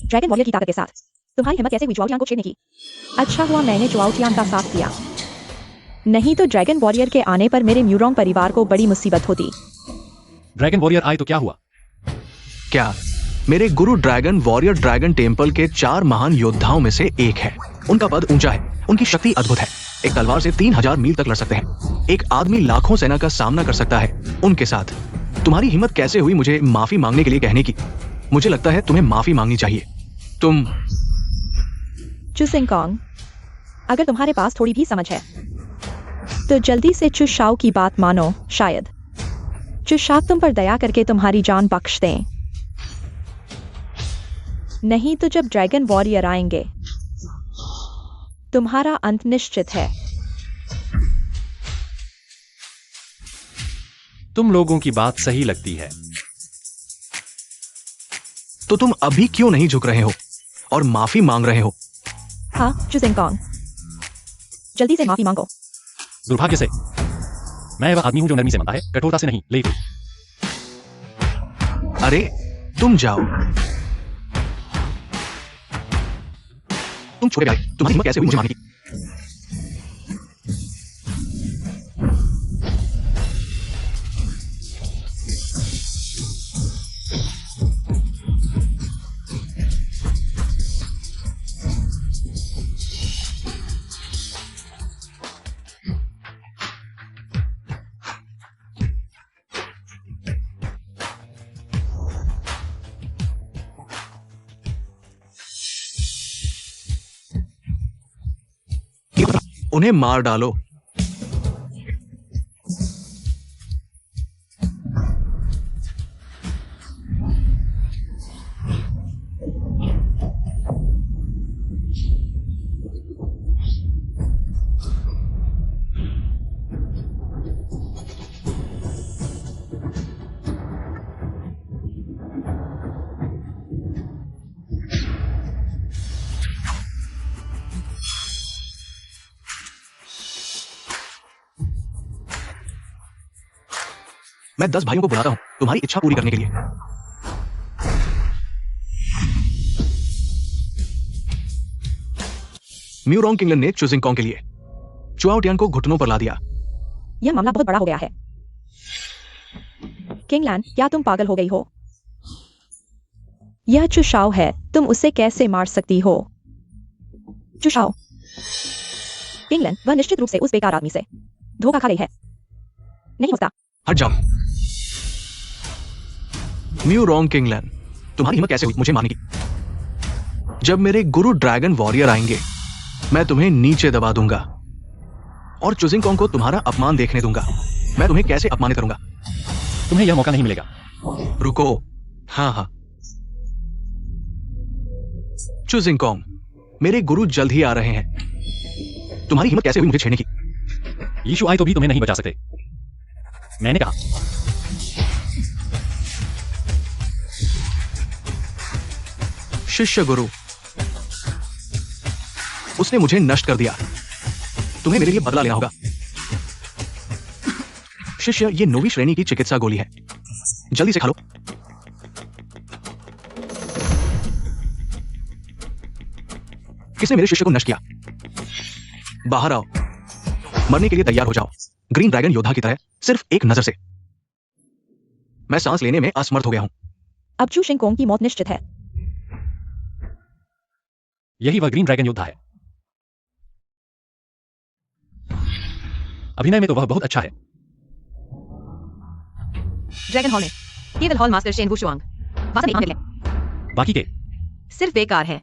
ड्रैगन वॉरियर की ताकत के साथ तुम्हारी हिम्मत कैसे हुई चुआओ तियान को छेड़ने की? अच्छा हुआ मैंने चुआओ तियान का साथ दिया। नहीं तो ड्रैगन वॉरियर के आने पर मेरे म्यूरोंग परिवार को बड़ी मुसीबत होती। ड्रैगन वॉरियर आए तो क्या हुआ? क्या? मेरे गुरु ड्रैगन वॉरियर ड्रैगन टेम्पल के 4 महान योद्धाओं में से एक है। उनका पद ऊंचा है, उनकी शक्ति अद्भुत है। एक तलवार से 3000 मील तक लड़ सकते हैं। एक आदमी लाखों सेना का सामना कर सकता है उनके साथ। तुम्हारी हिम्मत कैसे हुई मुझे माफी मांगने के लिए कहने की? मुझे लगता है तुम्हें माफी मांगनी चाहिए। तुम। चु जिंगकोंग, अगर तुम्हारे पास थोड़ी भी समझ है तो जल्दी से चु शाओ की बात मानो। शायद चु शाओ तुम पर दया करके तुम्हारी जान बख्श दें। नहीं तो जब ड्रैगन वॉरियर आएंगे तुम्हारा अंत निश्चित है। तुम लोगों की बात सही लगती है। तो तुम अभी क्यों नहीं झुक रहे हो और माफी मांग रहे हो? हाँ चु जिंगकोंग, जल्दी से माफी मांगो। दुर्भाग्य से मैं वह आदमी हूं जो नरमी से मानता है, कठोरता से नहीं। लेईफू, अरे तुम जाओ। तुम छोटे भाई, तुम्हारी हिम्मत कैसे हुई मुझे मारने की? उन्हें मार डालो। मैं 10 भाइयों को बुलाता हूं तुम्हारी इच्छा पूरी करने के लिए। म्यूरोंग किंगलन ने चुजिंग कॉन्ग के लिए चुआओ टियान को घुटनों पर ला दिया। यह मामला बहुत बड़ा हो गया है। किंगलैन, क्या तुम पागल हो गई हो? यह चुशाओ है, तुम उसे कैसे मार सकती हो? चुशाओ। किंगलैन, वह निश्चित रूप से उस बेकार आदमी से धोखा खा गई है। नहीं होता। हट जाओ। म्यूरोंग किंगलन, तुम्हारी हिम्मत कैसे हुई मुझे मारने की? जब मेरे गुरु ड्रैगन वॉरियर आएंगे मैं तुम्हें नीचे दबा दूंगा और चुजिंग कॉन्ग को तुम्हारा अपमान देखने दूंगा। मैं तुम्हें कैसे अपमानित करूंगा? तुम्हें यह मौका नहीं मिलेगा। रुको। हाँ, चुजिंग कॉन्ग, मेरे गुरु जल्द ही आ रहे हैं। तुम्हारी हिम्मत कैसे हुई मुझे छेड़ने की? यीशु आए तो भी तुम्हें नहीं बचा सकते। मैंने कहा। शिष्य गुरु, उसने मुझे नष्ट कर दिया। तुम्हें मेरे लिए बदला लेना होगा। शिष्य, ये 9वीं श्रेणी की चिकित्सा गोली है, जल्दी से खा लो। किसने मेरे शिष्य को नष्ट किया? बाहर आओ। मरने के लिए तैयार हो जाओ, ग्रीन ड्रैगन योद्धा की तरह, सिर्फ एक नजर से। मैं सांस लेने में असमर्थ हो गया हूं। अब चू शिंग कोंग की मौत निश्चित है। यही वह ग्रीन ड्रैगन योद्धा है। अभिनय में तो वह बहुत अच्छा है। ड्रैगन हॉल में केवल हॉल मास्टर शेन वुशुआंग वास्तव में है। बाकी के सिर्फ बेकार है।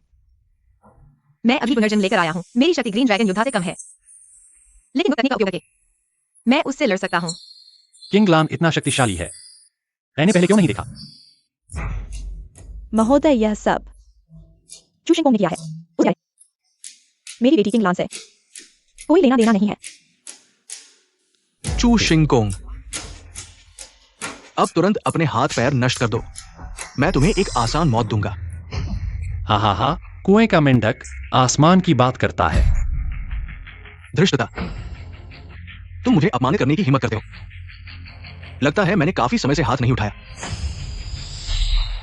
मैं अभी पुनर्जन्म लेकर आया हूं। मेरी शक्ति ग्रीन ड्रैगन योद्धा से कम है, लेकिन वो तकनीक का उपयोग करके मैं उससे लड़ सकता हूं। किंगलान इतना शक्तिशाली है, मैंने पहले क्यों नहीं देखा? महोदय, यह सब चू शिंग कोंग ने किया है। उसे मेरी बेटी किंगलान से कोई लेना देना नहीं है। चू शिंग कोंग, अब तुरंत अपने हाथ पैर नष्ट कर दो। मैं तुम्हें एक आसान मौत दूंगा। हा, कुएं का मेंढक आसमान की बात करता है। धृष्टता, तुम मुझे अपमानित करने की हिम्मत करते हो। लगता है मैंने काफी समय से हाथ नहीं उठाया।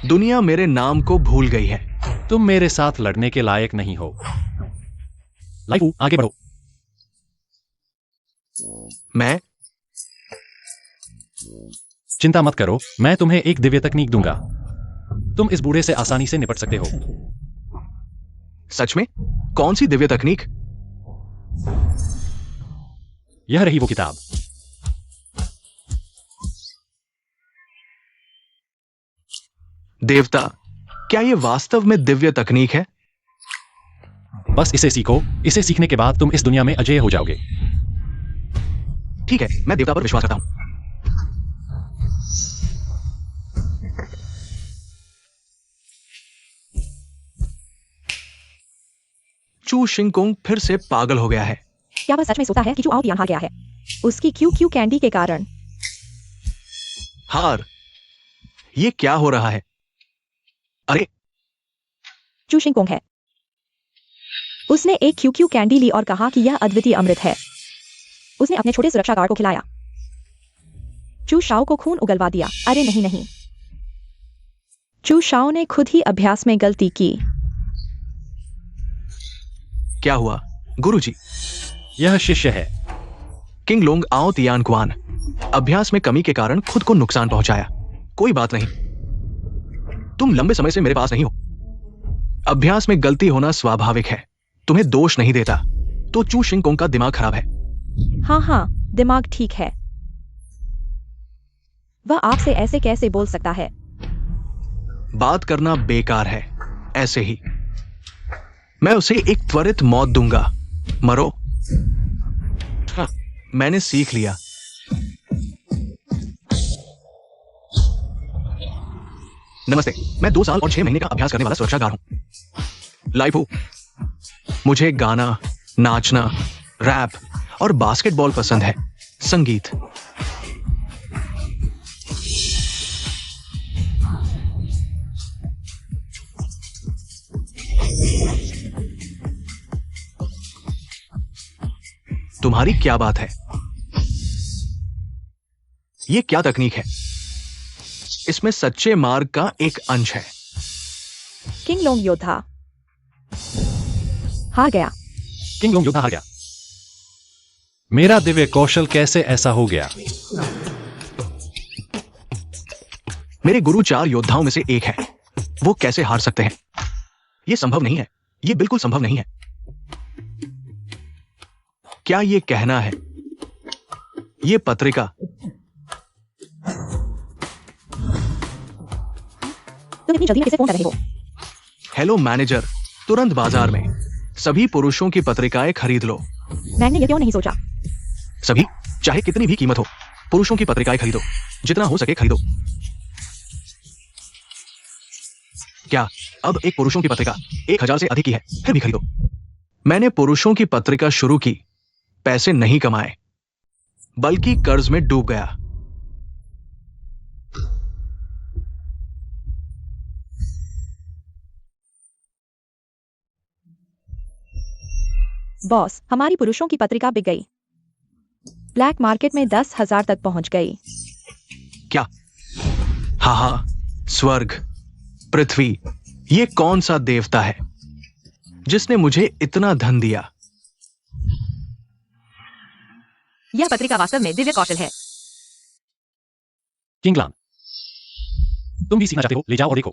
दुनिया मेरे नाम को भूल गई है। तुम मेरे साथ लड़ने के लायक नहीं हो। लाइफू, आगे बढ़ो। मैं चिंता मत करो, मैं तुम्हें एक दिव्य तकनीक दूंगा। तुम इस बूढ़े से आसानी से निपट सकते हो। सच में? कौन सी दिव्य तकनीक? यह रही वो किताब। देवता, क्या यह वास्तव में दिव्य तकनीक है? बस इसे सीखो। इसे सीखने के बाद तुम इस दुनिया में अजेय हो जाओगे। ठीक है, मैं देवता पर विश्वास करता हूं। चू शिंग कोंग फिर से पागल हो गया है। क्या वह सच में सोचता है कि चू आओ टियान हार गया है? उसकी क्यू कैंडी के कारण। हार? ये क्या हो रहा है? अरे, चू शिंग कोंग है। उसने एक क्यू कैंडी ली और कहा कि यह अद्वितीय अमृत है। उसने अपने छोटे सुरक्षा गार्ड को खिलाया। चू शाओ को खून उगलवा दिया। अरे नहीं, चू शाओ ने खुद ही अभ्यास में गलती की। क्या हुआ गुरुजी? यह शिष्य है। किंग लोंग आओ तियान क्वान, अभ्यास में कमी के कारण खुद को नुकसान पहुंचाया। कोई बात नहीं, तुम लंबे समय से मेरे पास नहीं हो। अभ्यास में गलती होना स्वाभाविक है, तुम्हें दोष नहीं देता। तो चू शिंग कोंग का दिमाग खराब है। हाँ, दिमाग ठीक है। वह आपसे ऐसे कैसे बोल सकता है? बात करना बेकार है। ऐसे ही मैं उसे एक त्वरित मौत दूंगा। मरो। हाँ, मैंने सीख लिया। नमस्ते, मैं 2 साल और 6 महीने का अभ्यास करने वाला सुरक्षा गार्ड हूं। लाइफू, मुझे गाना, नाचना, रैप और बास्केटबॉल पसंद है। संगीत। तुम्हारी क्या बात है? ये क्या तकनीक है? इसमें सच्चे मार्ग का एक अंश है। किंग लोंग योद्धा हार गया। किंग लोंग योद्धा हार गया। मेरा दिव्य कौशल कैसे ऐसा हो गया? मेरे गुरु 4 योद्धाओं में से एक है, वो कैसे हार सकते हैं? यह संभव नहीं है, यह बिल्कुल संभव नहीं है। क्या यह कहना है? यह पत्रिका तुम इतनी जल्दी में किसे फोन कर रहे हो? हेलो मैनेजर, तुरंत बाजार में सभी पुरुषों की पत्रिकाएं खरीद लो। मैंने ये क्यों नहीं सोचा? सभी, चाहे कितनी भी कीमत हो, पुरुषों की पत्रिकाएं खरीदो, जितना हो सके खरीदो। क्या अब एक पुरुषों की पत्रिका 1000 से अधिक की है, फिर भी खरीदो। मैंने पुरुषों की पत्रिका शुरू की, पैसे नहीं कमाए, बल्कि कर्ज में डूब गया। बॉस, हमारी पुरुषों की पत्रिका बिक गई। ब्लैक मार्केट में 10,000 तक पहुंच गई। क्या? हाँ, स्वर्ग, पृथ्वी, ये कौन सा देवता है जिसने मुझे इतना धन दिया? यह पत्रिका वास्तव में दिव्य कौशल है। किंगलान, तुम भी सीखना चाहते हो? ले जाओ और देखो।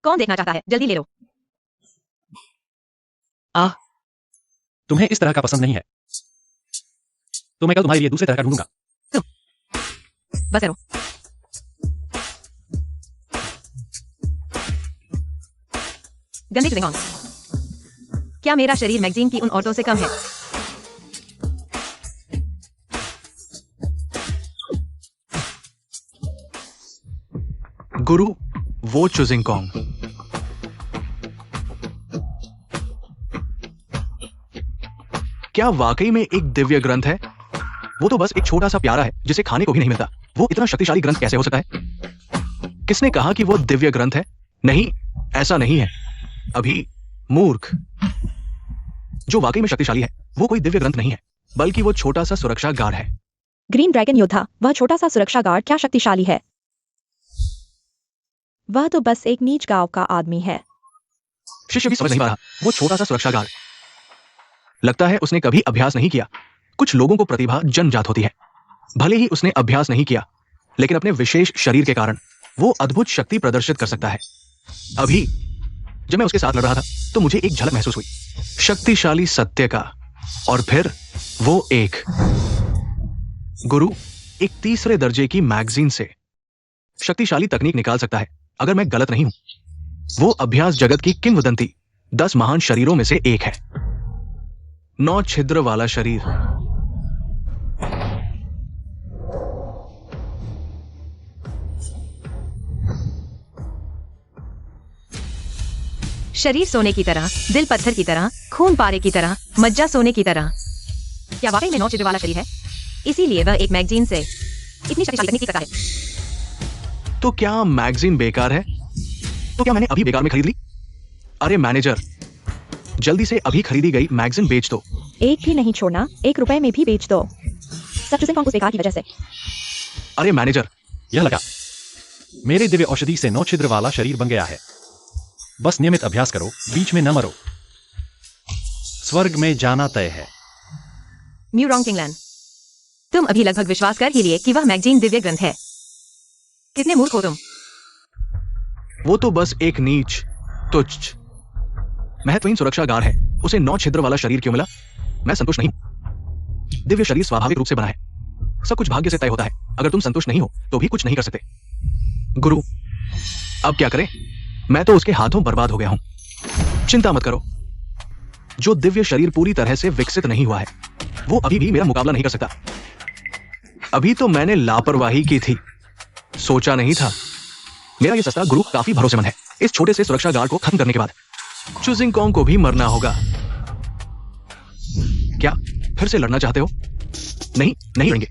कौन देखना चाहता है? जल्दी ले लो। तुम्हें इस तरह का पसंद नहीं है तो मैं कल तुम्हारे लिए दूसरे तरह का ढूंढूंगा। बस करो। गंदे चुदेंगोंग, क्या मेरा शरीर मैगजीन की उन औरतों से कम है? गुरु वो चुजिंगकोंग, क्या वाकई में एक दिव्य ग्रंथ है? वो तो बस एक छोटा सा प्यारा है जिसे खाने को भी नहीं मिलता। वो इतना शक्तिशाली ग्रंथ कैसे हो सकता है? किसने कहा कि वो दिव्य ग्रंथ है? नहीं, ऐसा नहीं है। अभी मूर्ख, जो वाकई में शक्तिशाली है वो कोई दिव्य ग्रंथ नहीं है, बल्कि वो छोटा सा सुरक्षा गार्ड है। ग्रीन ड्रैगन योद्धा, वह छोटा सा सुरक्षा गार्ड क्या शक्तिशाली है? वह तो बस एक नीच गांव का आदमी है। शिष्य भी समझ नहीं पा रहा, वो छोटा सा सुरक्षा गार्ड। लगता है उसने कभी अभ्यास नहीं किया। कुछ लोगों को प्रतिभा जन्मजात होती है। भले ही उसने अभ्यास नहीं किया, लेकिन अपने विशेष शरीर के कारण वो अद्भुत शक्ति प्रदर्शित कर सकता है। अभी जब मैं उसके साथ लड़ रहा था तो मुझे एक झलक महसूस हुई, शक्तिशाली सत्य का। और फिर वो एक गुरु एक तीसरे दर्जे की मैगजीन से शक्तिशाली तकनीक निकाल सकता है। अगर मैं गलत नहीं हूं, वो अभ्यास जगत की किंवदंती 10 महान शरीरों में से एक है। 9 छिद्र वाला शरीर। शरीर सोने की तरह, दिल पत्थर की तरह, खून पारे की तरह, मज्जा सोने की तरह। क्या वाकई में 9 छिद्र वाला शरीर है? इसीलिए वह एक मैगजीन से इतनी शक्तिशाली तकनीक सीख सकता है। तो क्या मैगजीन बेकार है? तो क्या मैंने अभी बेकार में खरीद ली? अरे मैनेजर, जल्दी से अभी खरीदी गई मैगजीन बेच दो। एक भी नहीं छोड़ना, 1 रुपए में भी बेच दो। सब चुजिंगकोंग उस बेकार की वजह से। अरे मैनेजर, यह लगा, मेरे दिव्य औषधि से 9 छिद्र वाला शरीर बन गया है। बस नियमित अभ्यास करो, बीच में न मरो। स्वर्ग में जाना तय है। म्यूरोंग किंगलैंड, तुम अभी लगभग विश्वास कर ही लिए कि वह मैगजीन दिव्य ग्रंथ है। कितने मूर्ख हो तुम। वो तो बस एक नीच, तुच्छ, महत्वहीन सुरक्षा गार्ड है। उसे 9 छिद्र वाला शरीर क्यों मिला? मैं संतुष्ट नहीं हूं। दिव्य शरीर स्वाभाविक रूप से बना है। सब कुछ भाग्य से तय होता है। अगर तुम संतुष्ट नहीं हो तो भी कुछ नहीं कर सकते। गुरु, अब क्या करें? मैं तो उसके हाथों बर्बाद हो गया हूं। चिंता मत करो, जो दिव्य शरीर पूरी तरह से विकसित नहीं हुआ है, वो अभी भी मेरा मुकाबला नहीं कर सकता। अभी तो मैंने लापरवाही की थी, सोचा नहीं था। मेरा ये सस्ता गुरु काफी भरोसेमंद है। इस छोटे से सुरक्षा गार्ड को खत्म करने के बाद चुजिंगकोंग को भी मरना होगा। क्या फिर से लड़ना चाहते हो? नहीं, नहीं लड़ेंगे।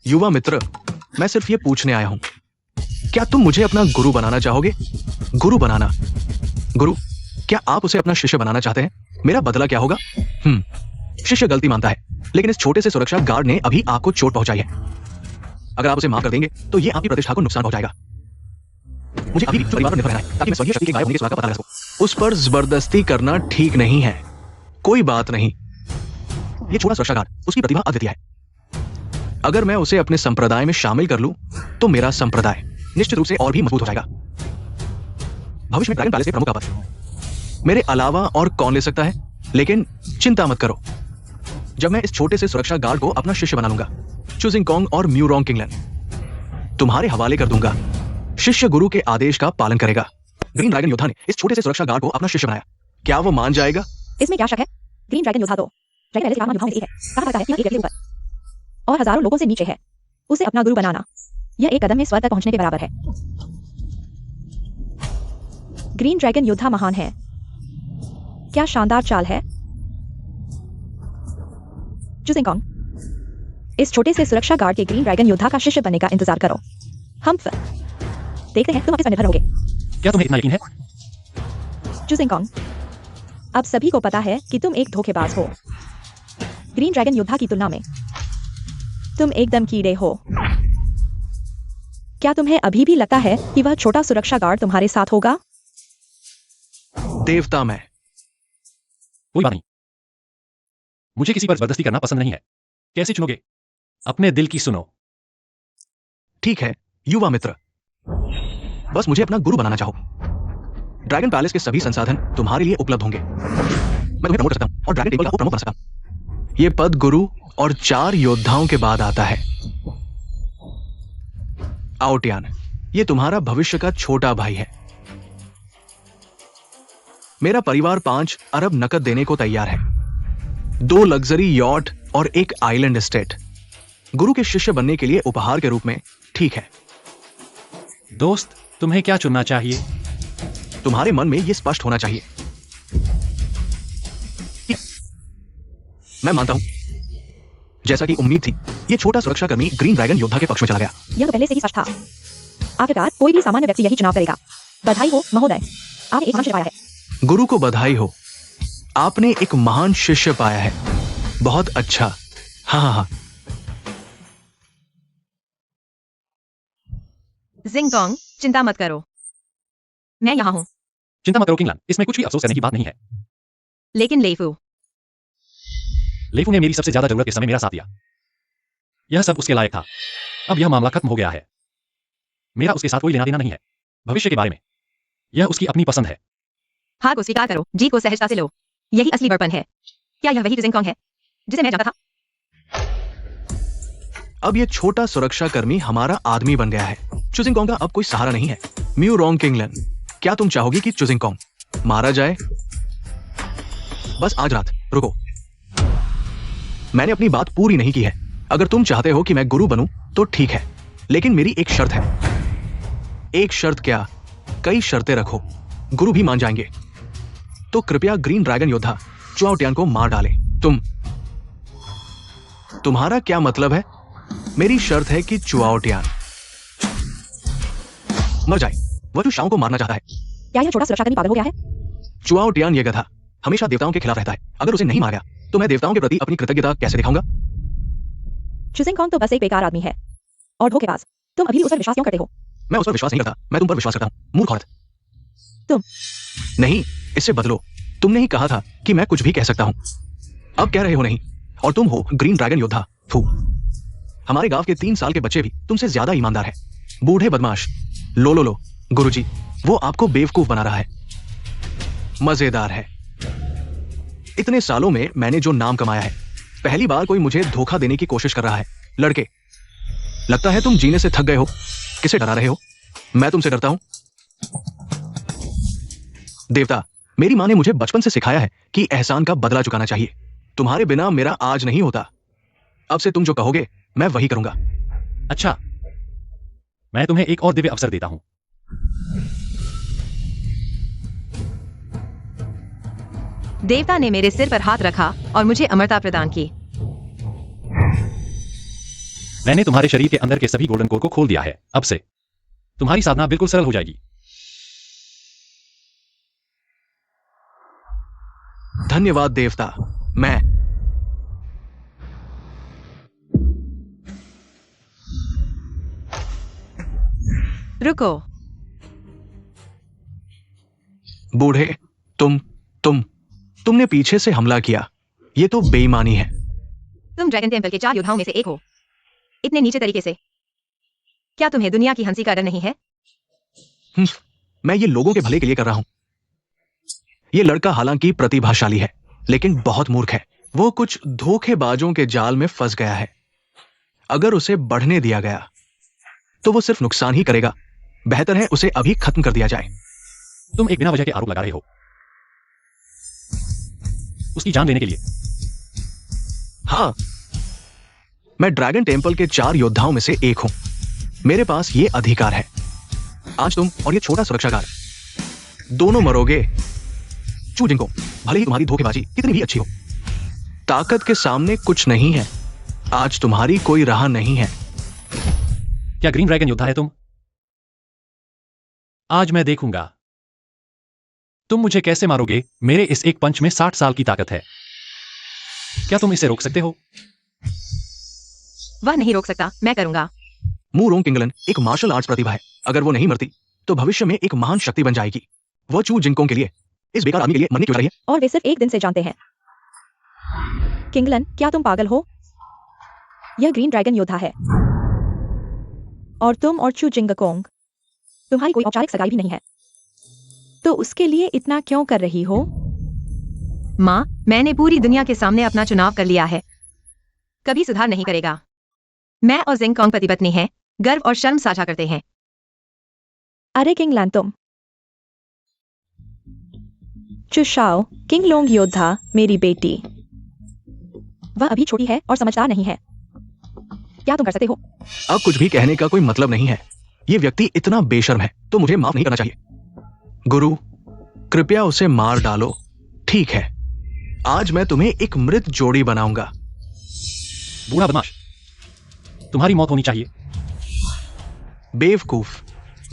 युवा मित्र, मैं सिर्फ ये पूछने आया हूं, क्या तुम मुझे अपना गुरु बनाना चाहोगे? गुरु बनाना। गुरु, क्या आप उसे अपना शिष्य बनाना चाहते हैं? मेरा बदला क्या होगा? शिष्य गलती मानता है, लेकिन इस छोटे से सुरक्षा गार्ड ने अभी आपको चोट पहुंचाई है। अगर आप उसे माफ कर देंगे तो ये आपकी प्रतिष्ठा को नुकसान पहुंचाएगा। मुझे अभी भी जो परिवार पर निर्भर रहना है ताकि मैं स्वर्गीय शक्ति के गायब होने के सुराग का पता लगा सकूं। उस पर जबरदस्ती करना ठीक नहीं है। कोई बात नहीं, ये छोटा सुरक्षा गार्ड, उसकी प्रतिभा अद्वितीय है। अगर मैं उसे अपने संप्रदाय में शामिल कर लूं तो मेरा संप्रदाय निश्चित रूप से और भी मजबूत हो जाएगा। भविष्य में ड्रैगन पैलेस के प्रमुख का पद मेरे अलावा और कौन ले सकता है? लेकिन चिंता मत करो, जब मैं इस छोटे से सुरक्षा गार्ड को अपना शिष्य बना लूंगा, चूजिंग कॉन्ग और म्यूरोंग किंगलन तुम्हारे हवाले कर दूंगा। शिष्य गुरु के आदेश का पालन करेगा। ग्रीन ड्रैगन योद्धा ने इस छोटे से सुरक्षा गार्ड को अपना शिष्य बनाया। क्या वो मान जाएगा? इसमें क्या शक है? ग्रीन ड्रैगन योद्धा तो ड्रैगन पैलेस के आत्मा योद्धाओं में से एक है। कहा जाता है कि यह एक व्यक्ति ऊपर और हजारों लोगों से नीचे है। उसे अपना गुरु बनाना यह एक कदम में स्वर्ग तक पहुंचने के बराबर है। ग्रीन ड्रैगन योद्धा महान है। क्या शानदार चाल है। चूजिंग कॉन्ग, इस छोटे से सुरक्षा गार्ड के ग्रीन ड्रैगन योद्धा का शिष्य बनने का इंतजार करो। हम फिर देखते हैं तुम किस पर निर्भर होगे। क्या तुम्हें इतना यकीन है? चूजिंग कॉन्ग, अब सभी को पता है कि तुम एक धोखेबाज हो। ग्रीन ड्रैगन योद्धा की तुलना में तुम एकदम कीड़े हो। क्या तुम्हें अभी भी लगता है कि वह छोटा सुरक्षा गार्ड तुम्हारे साथ होगा? देवता मैं कोई बात नहीं, मुझे किसी पर जबरदस्ती करना पसंद नहीं है। कैसे चुनोगे? अपने दिल की सुनो। ठीक है युवा मित्र, बस मुझे अपना गुरु बनाना चाहो। ड्रैगन पैलेस के सभी संसाधन तुम्हारे लिए उपलब्ध होंगे। मैं तुम्हें प्रमोट कर सकता हूं और ड्रैगन टेबल का उप प्रमुख बना सकता हूं। यह पद गुरु और 4 योद्धाओं के बाद आता है। आउटियान, यह तुम्हारा भविष्य का छोटा भाई है। मेरा परिवार 5 अरब नकद देने को तैयार है, 2 लग्जरी यॉट और 1 आइलैंड एस्टेट। गुरु के शिष्य बनने के लिए उपहार के रूप में ठीक है। दोस्त, तुम्हें क्या चुनना चाहिए? तुम्हारे मन में यह स्पष्ट होना चाहिए। मैं मानता हूं, जैसा कि उम्मीद थी, यह छोटा सुरक्षाकर्मी ग्रीन ड्रैगन योद्धा के पक्ष में चला गया। यह तो पहले से ही स्पष्ट था। आखिरकार कोई भी सामान्य व्यक्ति यही चुनाव करेगा। बधाई हो महोदय, आपने एक महान शिष्य पाया है। गुरु को बधाई हो, आपने एक महान शिष्य पाया है। बहुत अच्छा। हाँ। जिंगकोंग, चिंता मत करो, मैं यहाँ हूँ। चिंता मत करो किंगलन, इसमें कुछ भी अफसोस करने की बात नहीं है। लेकिन लेफू लेफू ने मेरी सबसे ज्यादा जरूरत के समय मेरा साथ दिया। यह सब उसके लायक था। अब यह मामला खत्म हो गया है। मेरा उसके साथ कोई लेना देना नहीं है। भविष्य के बारे में यह उसकी अपनी पसंद है। हार को स्वीकार करो, जीत को सहजता से लो। यही असली बड़पन है। क्या यह वही जिंगकोंग है जिसे मैं जानता था? अब यह छोटा सुरक्षाकर्मी हमारा आदमी बन गया है। चूजिंग कॉन्ग का अब कोई सहारा नहीं है। म्यूरोंग किंगलन, क्या तुम चाहोगी कि चूजिंग कॉन्ग मारा जाए? बस आज रात रुको, मैंने अपनी बात पूरी नहीं की है। अगर तुम चाहते हो कि मैं गुरु बनूं तो ठीक है, लेकिन मेरी एक शर्त है। एक शर्त क्या, कई शर्तें रखो, गुरु भी मान जाएंगे। तो कृपया ग्रीन ड्रैगन योद्धा चुआओटियान को मार डालें। तुम्हारा क्या मतलब है? मेरी शर्त है कि चुआओटियान मर जाए। वह जो शाओ को मारना चाहता है। क्या यह छोटा सुरक्षाकर्मी पागल हो गया है? चुआओटियान ये गधा हमेशा देवताओं के खिलाफ रहता है। अगर उसे नहीं मारा तो मैं देवताओं के प्रति अपनी कृतज्ञता कैसे दिखाऊंगा? चूजिंग कॉन्ग तो बस एक बेकार आदमी है और धोखेबाज। तुम अभी भी उस पर विश्वास क्यों करते हो? मैं उस पर विश्वास नहीं करता, मैं तुम पर विश्वास करता हूं, मूर्ख औरत। तुम नहीं, इससे बदलो। तुमने ही कहा था कि मैं कुछ भी कह सकता हूं। अब कह रहे हो नहीं, और तुम हो ग्रीन ड्रैगन योद्धा। फू। हमारे गांव के 3 साल के बच्चे भी तुमसे ज्यादा ईमानदार है। बूढ़े बदमाश। लो गुरुजी, वो आपको बेवकूफ बना रहा है। मजेदार है। इतने सालों में मैंने जो नाम कमाया है, पहली बार कोई मुझे धोखा देने की कोशिश कर रहा है। लड़के, लगता है तुम जीने से थक गए हो। किसे डरा रहे हो? मैं तुमसे डरता हूं? देवता, मेरी मां ने मुझे बचपन से सिखाया है कि एहसान का बदला चुकाना चाहिए। तुम्हारे बिना मेरा आज नहीं होता। अब से तुम जो कहोगे मैं वही करूंगा। अच्छा, मैं तुम्हें एक और दिव्य अवसर देता हूं। देवता ने मेरे सिर पर हाथ रखा और मुझे अमरता प्रदान की। मैंने तुम्हारे शरीर के अंदर के सभी गोल्डन कोर को खोल दिया है। अब से तुम्हारी साधना बिल्कुल सरल हो जाएगी। धन्यवाद देवता। रुको। बूढ़े, तुमने पीछे से हमला किया। ये तो बेईमानी है। तुम ड्रैगन टेम्पल के 4 योद्धाओं में से एक हो, इतने नीचे तरीके से। क्या तुम्हें दुनिया की हंसी का डर नहीं है? मैं ये लोगों के भले के लिए कर रहा हूं। ये लड़का हालांकि प्रतिभाशाली है, लेकिन बहुत मूर्ख है। वो कुछ धोखेबाजों के जाल में फंस गया है। अगर उसे बढ़ने दिया गया तो वो सिर्फ नुकसान ही करेगा। बेहतर है उसे अभी खत्म कर दिया जाए। तुम एक बिना वजह के आरोप लगा रहे हो उसकी जान लेने के लिए। हाँ, मैं ड्रैगन टेम्पल के 4 योद्धाओं में से एक हूं। मेरे पास ये अधिकार है। आज तुम और ये छोटा सुरक्षा गार्ड दोनों मरोगे। चू जिंगकोंग, भले ही तुम्हारी धोखेबाजी कितनी भी अच्छी हो, ताकत के सामने कुछ नहीं है। आज तुम्हारी कोई राह नहीं है। क्या ग्रीन ड्रैगन योद्धा है तुम? आज मैं देखूंगा तुम मुझे कैसे मारोगे। मेरे इस एक पंच में 60 साल की ताकत है। क्या तुम इसे रोक सकते हो? वह नहीं रोक सकता, मैं करूंगा। मू रोंग किंगलन एक मार्शल आर्ट्स प्रतिभा है। अगर वो नहीं मरती तो भविष्य में एक महान शक्ति बन जाएगी। वो चू जिंगकोंग के लिए, इस बेकार आदमी के लिए मरने क्यों जा रही है? और वे सिर्फ एक दिन से जानते हैं। किंगलन, क्या तुम पागल हो? यह ग्रीन ड्रैगन योद्धा है और तुम और चू जिंगकोंग, तुम्हारी कोई औपचारिक सगाई भी नहीं है, तो उसके लिए इतना क्यों कर रही हो? माँ, मैंने पूरी दुनिया के सामने अपना चुनाव कर लिया है। कभी सुधार नहीं करेगा। मैं और जिंगकोंग पति पत्नी हैं, गर्व और शर्म साझा करते हैं। अरे किंगलन, तुम चुशाओ किंगलोंग योद्धा, मेरी बेटी, वह अभी छोटी है और समझदार नहीं है। क्या तुम कर सकते हो? अब कुछ भी कहने का कोई मतलब नहीं है। ये व्यक्ति इतना बेशर्म है तो मुझे माफ नहीं करना चाहिए। गुरु, कृपया उसे मार डालो। ठीक है, आज मैं तुम्हें एक मृत जोड़ी बनाऊंगा। बूढ़ा बदमाश, तुम्हारी मौत होनी चाहिए। बेवकूफ,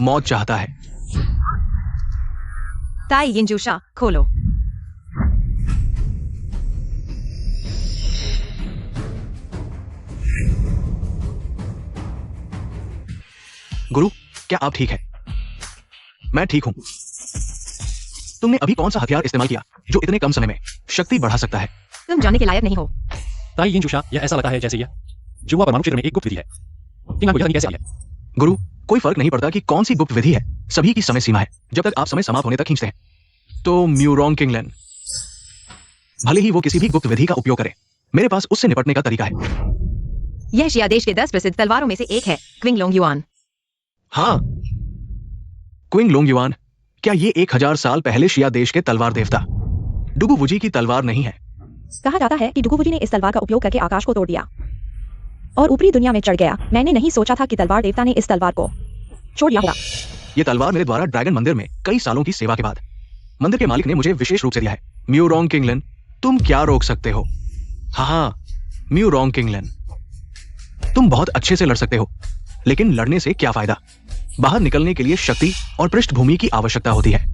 मौत चाहता है। ताई यिनजूशा, खोलो। गुरु, क्या आप ठीक है? मैं ठीक हूं। तुमने अभी कौन सा हथियार इस्तेमाल किया जो इतने कम समय में शक्ति बढ़ा सकता है? तुम जानने के लायक नहीं हो। ताई यिनजूशा, यह ऐसा लगता है जैसे यह जुआ परमाणु क्षेत्र में एक गुप्त विधि है। किंगलन को यह नहीं कैसे आई है? गुरु, कोई फर्क नहीं पड़ता कि कौन सी गुप्त विधि है। सभी की समय सीमा है, जब तक आप समय समाप्त होने तक खींचते हैं। तो म्यू रोंग किंगलन, भले ही वो किसी भी गुप्त विधि का उपयोग करे, मेरे पास उससे निपटने का तरीका है। यह शिया देश के 10 प्रसिद्ध तलवारों में से एक है, क्विंगलोंग युआन। हाँ, क्विंग लोंग युआन। क्या ये 1000 साल पहले शिया देश के तलवार देवता डुगु वुजी की तलवार नहीं है? कहा जाता है कि डुगुवुजी ने इस तलवार का उपयोग करके आकाश को तोड़ दिया और ऊपरी दुनिया में चढ़ गया। मैंने नहीं सोचा था कि तलवार देवता ने इस तलवार को छोड़ दिया होगा। ये तलवार मेरे द्वारा ड्रैगन मंदिर में कई सालों की सेवा के बाद मंदिर के मालिक ने मुझे विशेष रूप से दिया है। म्यू रोंग किंगलन, तुम क्या रोक सकते हो? हाँ, म्यू रोंग किंगलन, तुम बहुत अच्छे से लड़ सकते हो, लेकिन लड़ने से क्या फायदा? बाहर निकलने के लिए शक्ति और पृष्ठभूमि की आवश्यकता होती है।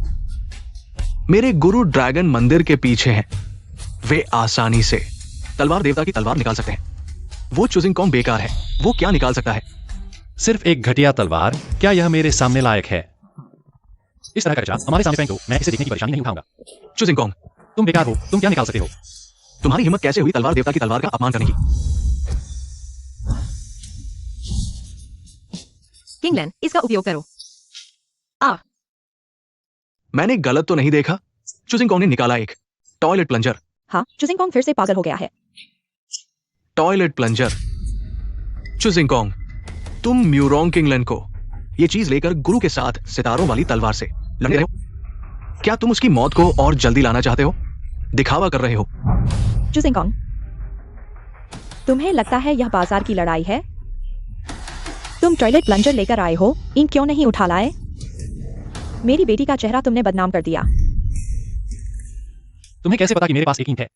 मेरे गुरु ड्रैगन मंदिर के पीछे हैं। वे आसानी से तलवार देवता की तलवार निकाल सकते हैं। वो चू जिंगकोंग बेकार है, वो क्या निकाल सकता है? सिर्फ एक घटिया तलवार। क्या यह मेरे सामने लायक है? इस तरह का कचरा हमारे सामने फेंक दो, मैं इसे देखने की परेशानी नहीं उठाऊंगा। चू जिंगकोंग, तुम बेकार हो, तुम क्या निकाल सकते हो? तुम्हारी हिम्मत कैसे हुई तलवार देवता की तलवार का अपमान करने की? किंगलन, इसका उपयोग करो। मैंने गलत तो नहीं देखा? चू जिंगकोंग ने निकाला एक टॉयलेट प्लंजर। हाँ, चू जिंगकोंग फिर से पागल हो गया है। Toilet plunger. चू जिंगकोंग, तुम म्यू रोंग किंगलन को ये चीज लेकर गुरु के साथ सितारों वाली तलवार से लड़े रहे हो। क्या तुम उसकी मौत को और जल्दी लाना चाहते हो? दिखावा कर रहे हो। चू जिंगकोंग, तुम्हें लगता है यह बाजार की लड़ाई है? तुम टॉयलेट प्लंजर लेकर आए हो, इन क्यों नहीं उठा लाए? मेरी बेटी का चेहरा तुमने बदनाम कर दिया। तुम्हें कैसे पता कि मेरे पास एक ईंट है?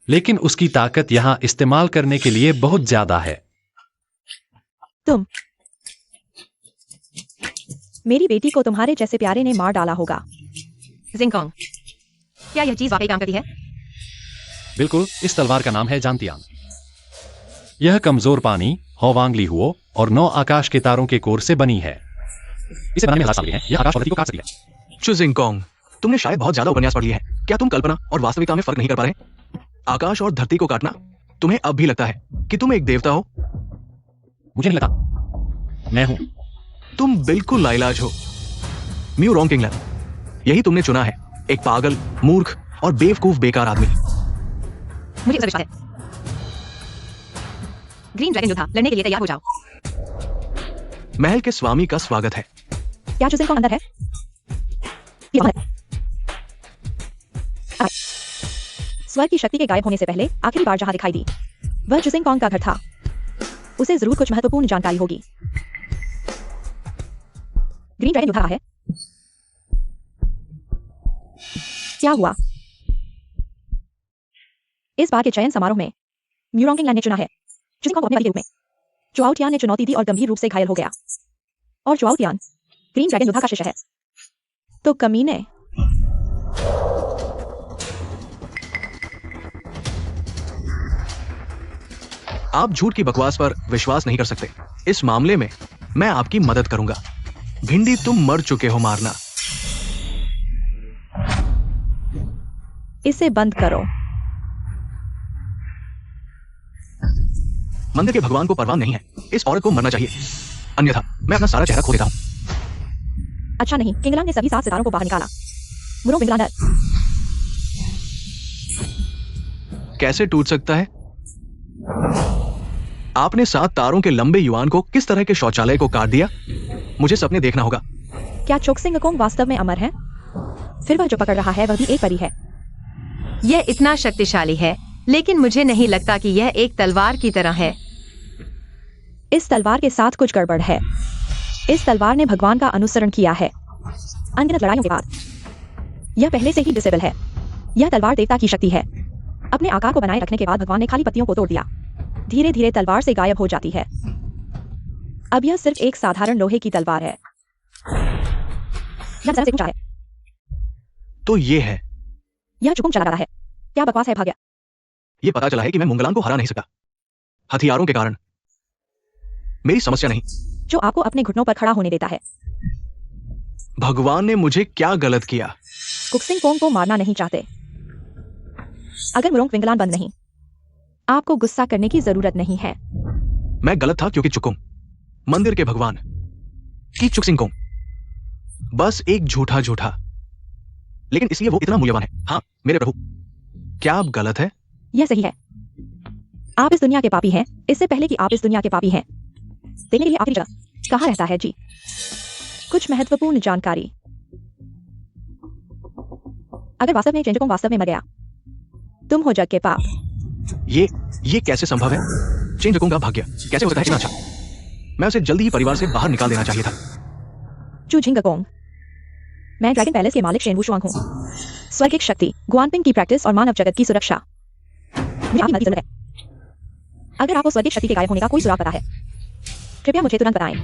लेकिन उसकी ताकत यहां इस्तेमाल करने के लिए बहुत ज्यादा है। तुम, मेरी बेटी को तुम्हारे जैसे प्यारे ने मार डाला होगा। जिंगकोंग, क्या यह चीज वाकई काम करती है? बिल्कुल, इस तलवार का नाम है जानतियान। यह कमजोर पानी, होवांग ली हुओ और 9 आकाश के तारों के कोर से बनी है। इसे बनाने में 1000 साल लगे हैं। यह आकाश और धरती को काट सकती है। चू जिंगकोंग, तुमने शायद बहुत ज्यादा उपन्यास पढ़ लिए हैं। क्या तुम कल्पना और वास्तविकता में फर्क नहीं कर पा रहे? आकाश और धरती को काटना तुम्हें अब भी लगता है कि तुम एक देवता हो? मुझे नहीं लगता मैं हूं। तुम बिल्कुल लाइलाज हो। म्यू रोंग किंगलर, यही तुमने चुना है, एक पागल, मूर्ख और बेवकूफ बेकार आदमी। मुझे उस पर विश्वास है। ग्रीन ड्रैगन योद्धा, लड़ने के लिए तैयार हो जाओ। महल के स्वामी का स्वागत है। क्या चू जिंगकोंग अंदर है? ये बाहर है। स्वर्ग की शक्ति के गायब होने से पहले आखिरी बार जहां दिखाई दी वह चू जिंगकोंग का घर था। उसे जरूर कुछ महत्वपूर्ण जानकारी होगी। ग्रीन ड्रैगन योद्धा है। क्या हुआ? इस बार के चयन समारोह में म्यू रोंग किंगलर ने चुना है चू जिंगकोंग को अपने पति के रूप में। चुआओ टियान ने चुनौती दी और गंभीर रूप से घायल हो गया। और चुआओ टियान ग्रीन ड्रैगन योद्धा का शिष्य है। तो कमीने, आप झूठ की बकवास पर विश्वास नहीं कर सकते। इस मामले में मैं आपकी मदद करूंगा। भिंडी, तुम मर चुके हो मारना। इसे बंद करो। मंदिर के भगवान को परवाह नहीं है, इस औरत को मरना चाहिए, अन्यथा मैं अपना सारा चेहरा खो देता हूं। अच्छा नहीं, किंगलान ने सभी 7 सितारों को बाहर निकाला। मुरो विंगलांडर, कैसे टूट सकता है? आपने 7 तारों के लंबे युआन को किस तरह के शौचालय को काट दिया? मुझे सपने देखना होगा। क्या चोक जिंगकोंग वास्तव में अमर है? फिर वह जो पकड़ रहा है वह भी एक परी है। यह इतना शक्तिशाली है, लेकिन मुझे नहीं लगता कि यह एक तलवार की तरह है। इस तलवार के साथ कुछ गड़बड़ है। इस तलवार ने भगवान का अनुसरण किया है अनगिनत लड़ाइयों के बाद। यह पहले से ही डिसेबल है। यह तलवार देवता की शक्ति है। अपने आकार को बनाए रखने के बाद भगवान ने खाली पत्तियों को तोड़ दिया। धीरे धीरे तलवार से गायब हो जाती है। अब यह सिर्फ एक साधारण लोहे की तलवार है। यह जरा से ऊंचा है। तो ये है। यह चुकुम चला रहा है। क्या बकवास है भाग्य। ये पता चला है कि मैं मुंगलान को हरा नहीं सका, हथियारों के कारण। मेरी समस्या नहीं। जो आपको अपने घुटनों पर खड़ा होने देता है। भगवान ने मुझे क्या गलत किया? कुक्सिंगपोंग को मारना नहीं चाहते। अगर मुरोंग विंगलान बंद नहीं, आपको गुस्सा करने की जरूरत नहीं है। मैं गलत था क्योंकि चुकुम, मंदिर के भगवान की चुकसिंगकोंग, बस एक झूठा झूठा, लेकिन इसलिए वो इतना मूल्यवान है। हाँ मेरे प्रभु, क्या आप गलत है? यह सही है। आप इस दुनिया के पापी हैं, इससे पहले कि आप इस दुनिया के पापी हैं। देखने के लिए आखिरी जगह कहाँ रहता है जी? कुछ महत्वपूर्ण जानकारी। अगर वास्तव में चेंजकोंग वास्तव में मर गया, तुम हो जग के पाप। ये कैसे संभव है? चेंजकोंग का भाग्य कैसे हो सकता है इतना अच्छा? मैं उसे जल्दी ही परिवार से बाहर निकाल देना चाहिए था। चू जिंगकोंग, मैं ड्रैगन पैलेस के मालिक शेन वुशुआंग हूँ। स्वर्गिक शक्ति, गुआनपिंग की प्रैक्टिस और मानव जगत की सुरक्षा। मुझे आपकी मदद की जरूरत है। अगर आपको स्वर्गिक शक्ति के गायब होने का कोई सुराग पता है, कृपया मुझे तुरंत बताएं।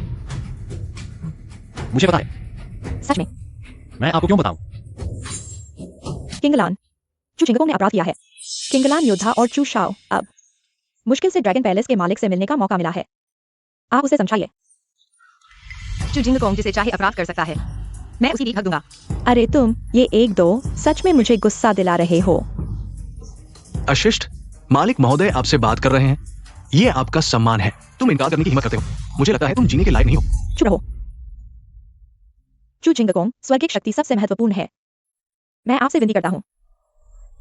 मुझे पता है। सच में? मैं आपको क्यों बताऊं? किंगलान, चू जिंगकोंग ने अपराध किया है। किंगलान योद्धा और चू शाओ अब मुश्किल से ड्रैगन पैलेस के मालिक से मिलने का मौका मिला है। आप उसे समझाइए। चू जिंगकोंग जिसे चाहे अपराध कर सकता है, मैं उसी की हक दूंगा। अरे तुम ये 1-2 सच में मुझे गुस्सा दिला रहे हो। अशिष्ट, मालिक महोदय आपसे बात कर रहे हैं। ये आपका सम्मान है। तुम इनकार करने की हिम्मत करते हो। मुझे लगता है तुम जीने के लायक नहीं हो। चुप रहो। चू जिंगकोंग, स्वर्गिक शक्ति सबसे महत्वपूर्ण है। मैं आपसे विनती करता हूँ,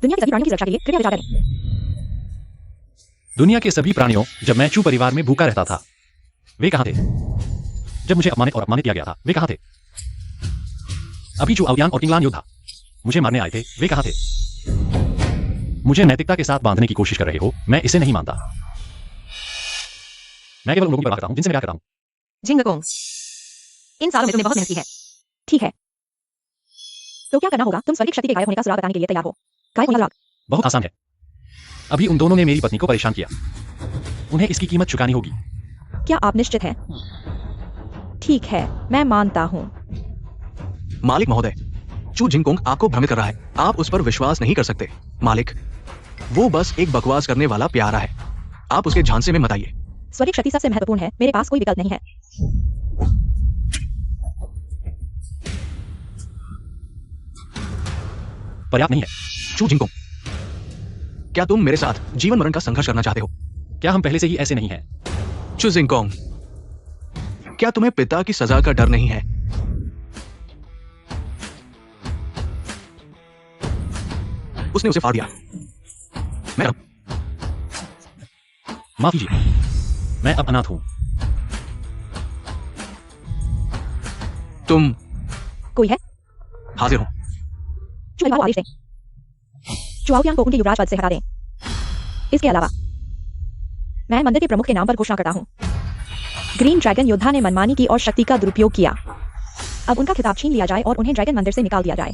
दुनिया के सभी प्राणियों की सुरक्षा के लिए कृपया विचार करें। दुनिया के सभी प्राणियों, जब मैं चू परिवार में भूखा रहता था, वे कहां थे? जब मुझे अपमानित और अपमानित किया गया था, वे कहां थे? अभी चू आउयांग और किंगलान योद्धा मुझे मारने आए थे, वे कहां थे? मुझे नैतिकता के साथ बांधने की कोशिश कर रहे हो, मैं इसे नहीं मानता। मैं केवल उन लोगों की परवाह करता हूं जिनसे मैं प्यार करता हूं। जिंगकोंग, इन सालों में तुमने बहुत मेहनत की है। ठीक है, तो क्या करना होगा? तुम स्वर्गिक शक्ति के गायब होने का सुराग बताने के लिए तैयार हो। गायब होने का सुराग। बहुत आसान है। अभी उन दोनों ने मेरी पत्नी को परेशान किया, उन्हें इसकी कीमत चुकानी होगी। क्या आप निश्चित हैं? ठीक है, मैं मानता हूँ। मालिक महोदय, चू जिंगकोंग आपको भ्रमित कर रहा है। आप उस पर विश्वास नहीं कर सकते। मालिक, वो बस एक बकवास करने वाला प्यारा है। आप उसके झांसे में मत आइए। स्वर्गिक शक्ति सबसे महत्वपूर्ण है। मेरे पास कोई विकल्प नहीं है। पर्याप्त नहीं है। चू जिंगकोंग, क्या तुम मेरे साथ जीवन मरण का संघर्ष करना चाहते हो? क्या हम पहले से ही ऐसे नहीं हैं? चू जिंगकोंग, क्या तुम्हें पिता की सजा का डर नहीं है? उसने उसे फाड़ दिया। मैं माफ कीजिए, मैं अब अनाथ हूं। तुम कोई है? हाजिर हो। चू परिवार को आदेश दें, चुआओयांग को उनके युवराज पद से हटा दें। इसके अलावा मैं मंदिर के प्रमुख के नाम पर घोषणा करता हूं, ग्रीन ड्रैगन योद्धा ने मनमानी की और शक्ति का दुरुपयोग किया। अब उनका खिताब छीन लिया जाए और उन्हें ड्रैगन मंदिर से निकाल दिया जाए।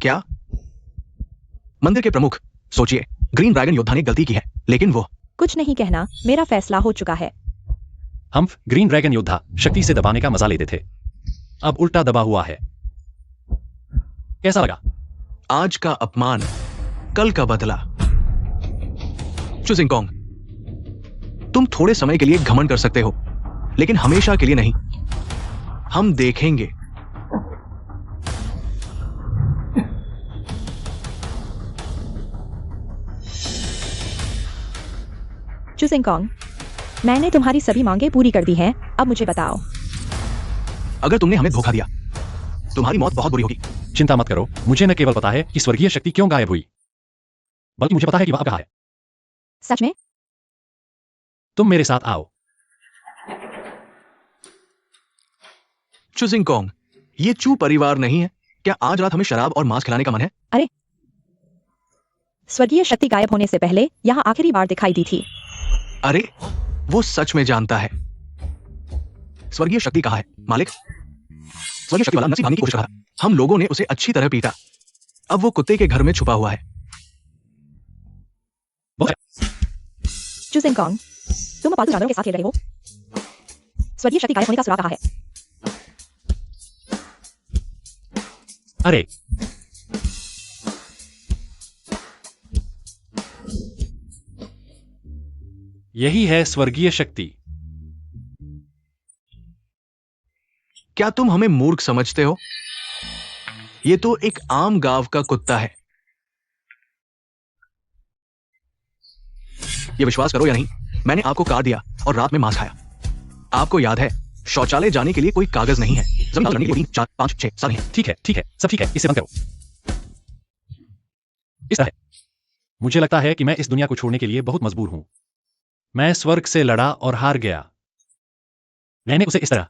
क्या? मंदिर के प्रमुख, सोचिए, ग्रीन ड्रैगन योद्धा ने गलती की है, लेकिन वो कुछ नहीं कहना, मेरा फैसला हो चुका है। हम ग्रीन ड्रैगन योद्धा शक्ति से दबाने का मजा लेते थे, अब उल्टा दबा हुआ है। कैसा लगा? आज का अपमान, कल का बदला। चू जिंगकोंग, तुम थोड़े समय के लिए घमंड कर सकते हो, लेकिन हमेशा के लिए नहीं। हम देखेंगे। चू जिंगकोंग, मैंने तुम्हारी सभी मांगें पूरी कर दी हैं, अब मुझे बताओ। अगर तुमने हमें धोखा दिया, तुम्हारी मौत बहुत बुरी होगी। चिंता मत करो, मुझे न केवल पता है कि स्वर्गीय शक्ति क्यों गायब हुई, बल्कि मुझे पता है कि वह कहाँ है। सच में? तुम मेरे साथ आओ। चू जिंगकोंग, ये चू परिवार नहीं है। क्या आज रात हमें शराब और मांस खिलाने का मन है? अरे, स्वर्गीय शक्ति गायब होने से पहले यहां आखिरी बार दिखाई दी थी। अरे, वो सच में जानता है। स्वर्गीय शक्ति कहाँ है, मालिक? स्वर्गीय शक्ति वाला नसी भागने की कोशिश कर रहा। हम लोगों ने उसे अच्छी तरह पीटा। अब वो कुत्ते के घर में छुपा हुआ है। चू जिंगकोंग, तुम पालतू जानवरों के साथ खेल रहे हो। स्वर्गीय शक्ति गायब होने का सुराग कहाँ है? अरे, यही है स्वर्गीय शक्ति। क्या तुम हमें मूर्ख समझते हो? ये तो एक आम गांव का कुत्ता है। ये विश्वास करो या नहीं, मैंने आपको काट दिया और रात में मांस खाया। आपको याद है, शौचालय जाने के लिए कोई कागज नहीं है। जमीन पर लड़ने के लिए 3, 4, 5, 6 साल हैं। ठीक है, सब ठीक है, इसे बंद करो। इस तरह मुझे लगता है कि मैं इस दुनिया को छोड़ने के लिए बहुत मजबूर हूं। मैं स्वर्ग से लड़ा और हार गया। मैंने उसे इस तरह।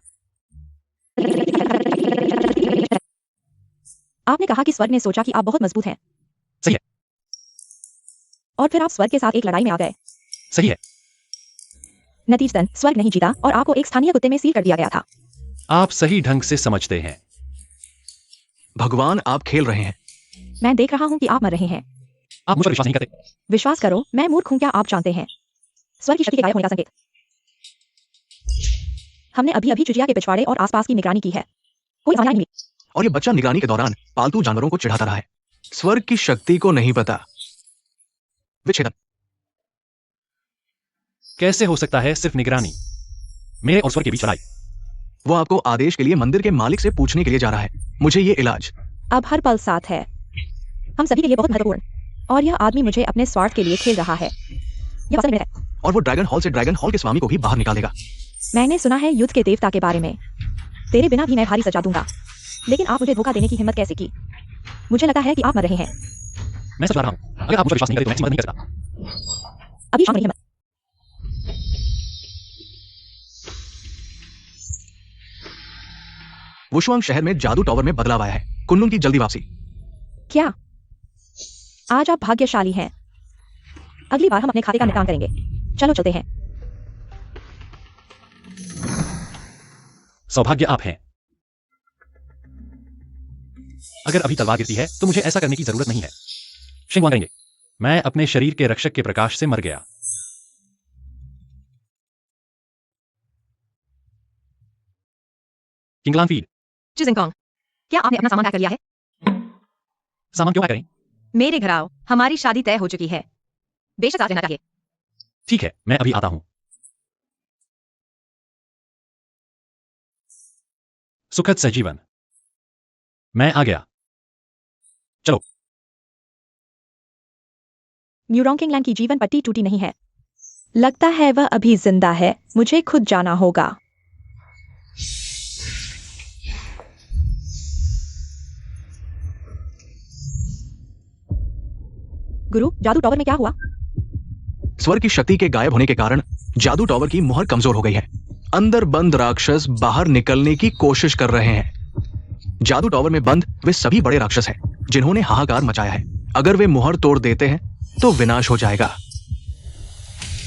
आपने कहा कि स्वर्ग ने सोचा कि आप बहुत मजबूत हैं। सही है। और फिर आप स्वर्ग के साथ एक लड़ाई में आ गए। सही है। नतीजतन स्वर्ग नहीं जीता और आपको एक स्थानीय कुत्ते में सील कर दिया गया था। आप सही ढंग से समझते हैं। भगवान, आप खेल रहे हैं। मैं देख रहा हूं कि आप मर रहे हैं। आप मुझ पर विश्वास नहीं करते। विश्वास करो, मैं मूर्ख हूं क्या आप जानते हैं? स्वर्ग की शक्ति के गायब होने का संकेत। हमने अभी अभी चुचिया के पिछवाड़े और आसपास की निगरानी की है। कोई समस्या नहीं मिली। और ये बच्चा निगरानी के दौरान पालतू जानवरों को चिढ़ाता रहा है। स्वर्ग की शक्ति को नहीं पता। विच्छेदन कैसे हो सकता है सिर्फ निगरानी? मेरे और स्वर्ग के बीच लड़ाई। वो आपको आदेश के लिए मंदिर के मालिक से पूछने के लिए जा रहा है। मुझे ये इलाज। अब हर पल साथ है, हम सभी के लिए बहुत महत्वपूर्ण। और यह आदमी मुझे अपने स्वार्थ के लिए खेल रहा है। यह असल में है। और वो ड्रैगन हॉल से ड्रैगन हॉल के स्वामी को भी बाहर निकालेगा। मैंने सुना है युद्ध के देवता के बारे में। तेरे बिना भी मैं भारी सजा दूंगा, लेकिन आप मुझे धोखा देने की हिम्मत कैसे की? मुझे लगता है कि आप मर रहे हैं। मैं सच बता रहा हूं, अगर आप मुझ पर विश्वास नहीं करते तो मैं ऐसी मदद नहीं कर सकता। अभी शाम नहीं हिम्मत। वुशुआंग शहर में जादू टावर में बदलाव आया है। कुनलुन की जल्दी वापसी। क्या आज आप भाग्यशाली हैं? अगली बार हम अपने खाते का निपटान करेंगे। चलो चलते हैं। सौभाग्य आप हैं। अगर अभी तलवार गिरती है तो मुझे ऐसा करने की जरूरत नहीं है। शिंगवांग करेंगे। मैं अपने शरीर के रक्षक के प्रकाश से मर गया। किंगलान फीड। चू जिंगकोंग, क्या आपने अपना सामान पैक कर लिया है? सामान क्यों पैक करें? मेरे घर आओ, हमारी शादी तय हो चुकी है। बेशक आज रहना चाहिए। ठीक है, मैं अभी आता हूं। सुखद सहजीवन। मैं आ गया। चलो। म्यूरोंग किंगलैंड की जीवन पट्टी टूटी नहीं है। लगता है वह अभी जिंदा है। मुझे खुद जाना होगा। गुरु, जादू टॉवर में क्या हुआ? स्वर की शक्ति के गायब होने के कारण जादू टॉवर की मोहर कमजोर हो गई है। अंदर बंद राक्षस बाहर निकलने की कोशिश कर रहे हैं। जादू टॉवर में बंद वे सभी बड़े राक्षस हैं जिन्होंने हाहाकार मचाया है। अगर वे मोहर तोड़ देते हैं तो विनाश हो जाएगा।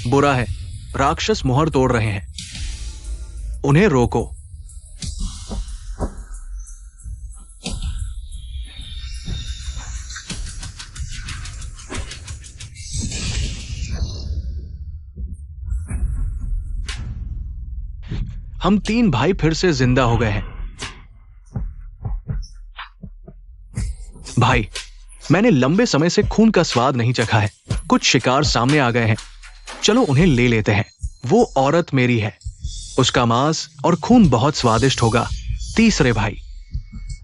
बुरा है, राक्षस मोहर तोड़ रहे हैं। उन्हें रोको। हम 3 भाई फिर से जिंदा हो गए हैं। भाई, मैंने लंबे समय से खून का स्वाद नहीं चखा है। कुछ शिकार सामने आ गए हैं। चलो उन्हें ले लेते हैं। वो औरत मेरी है। उसका मांस और खून बहुत स्वादिष्ट होगा। तीसरे भाई,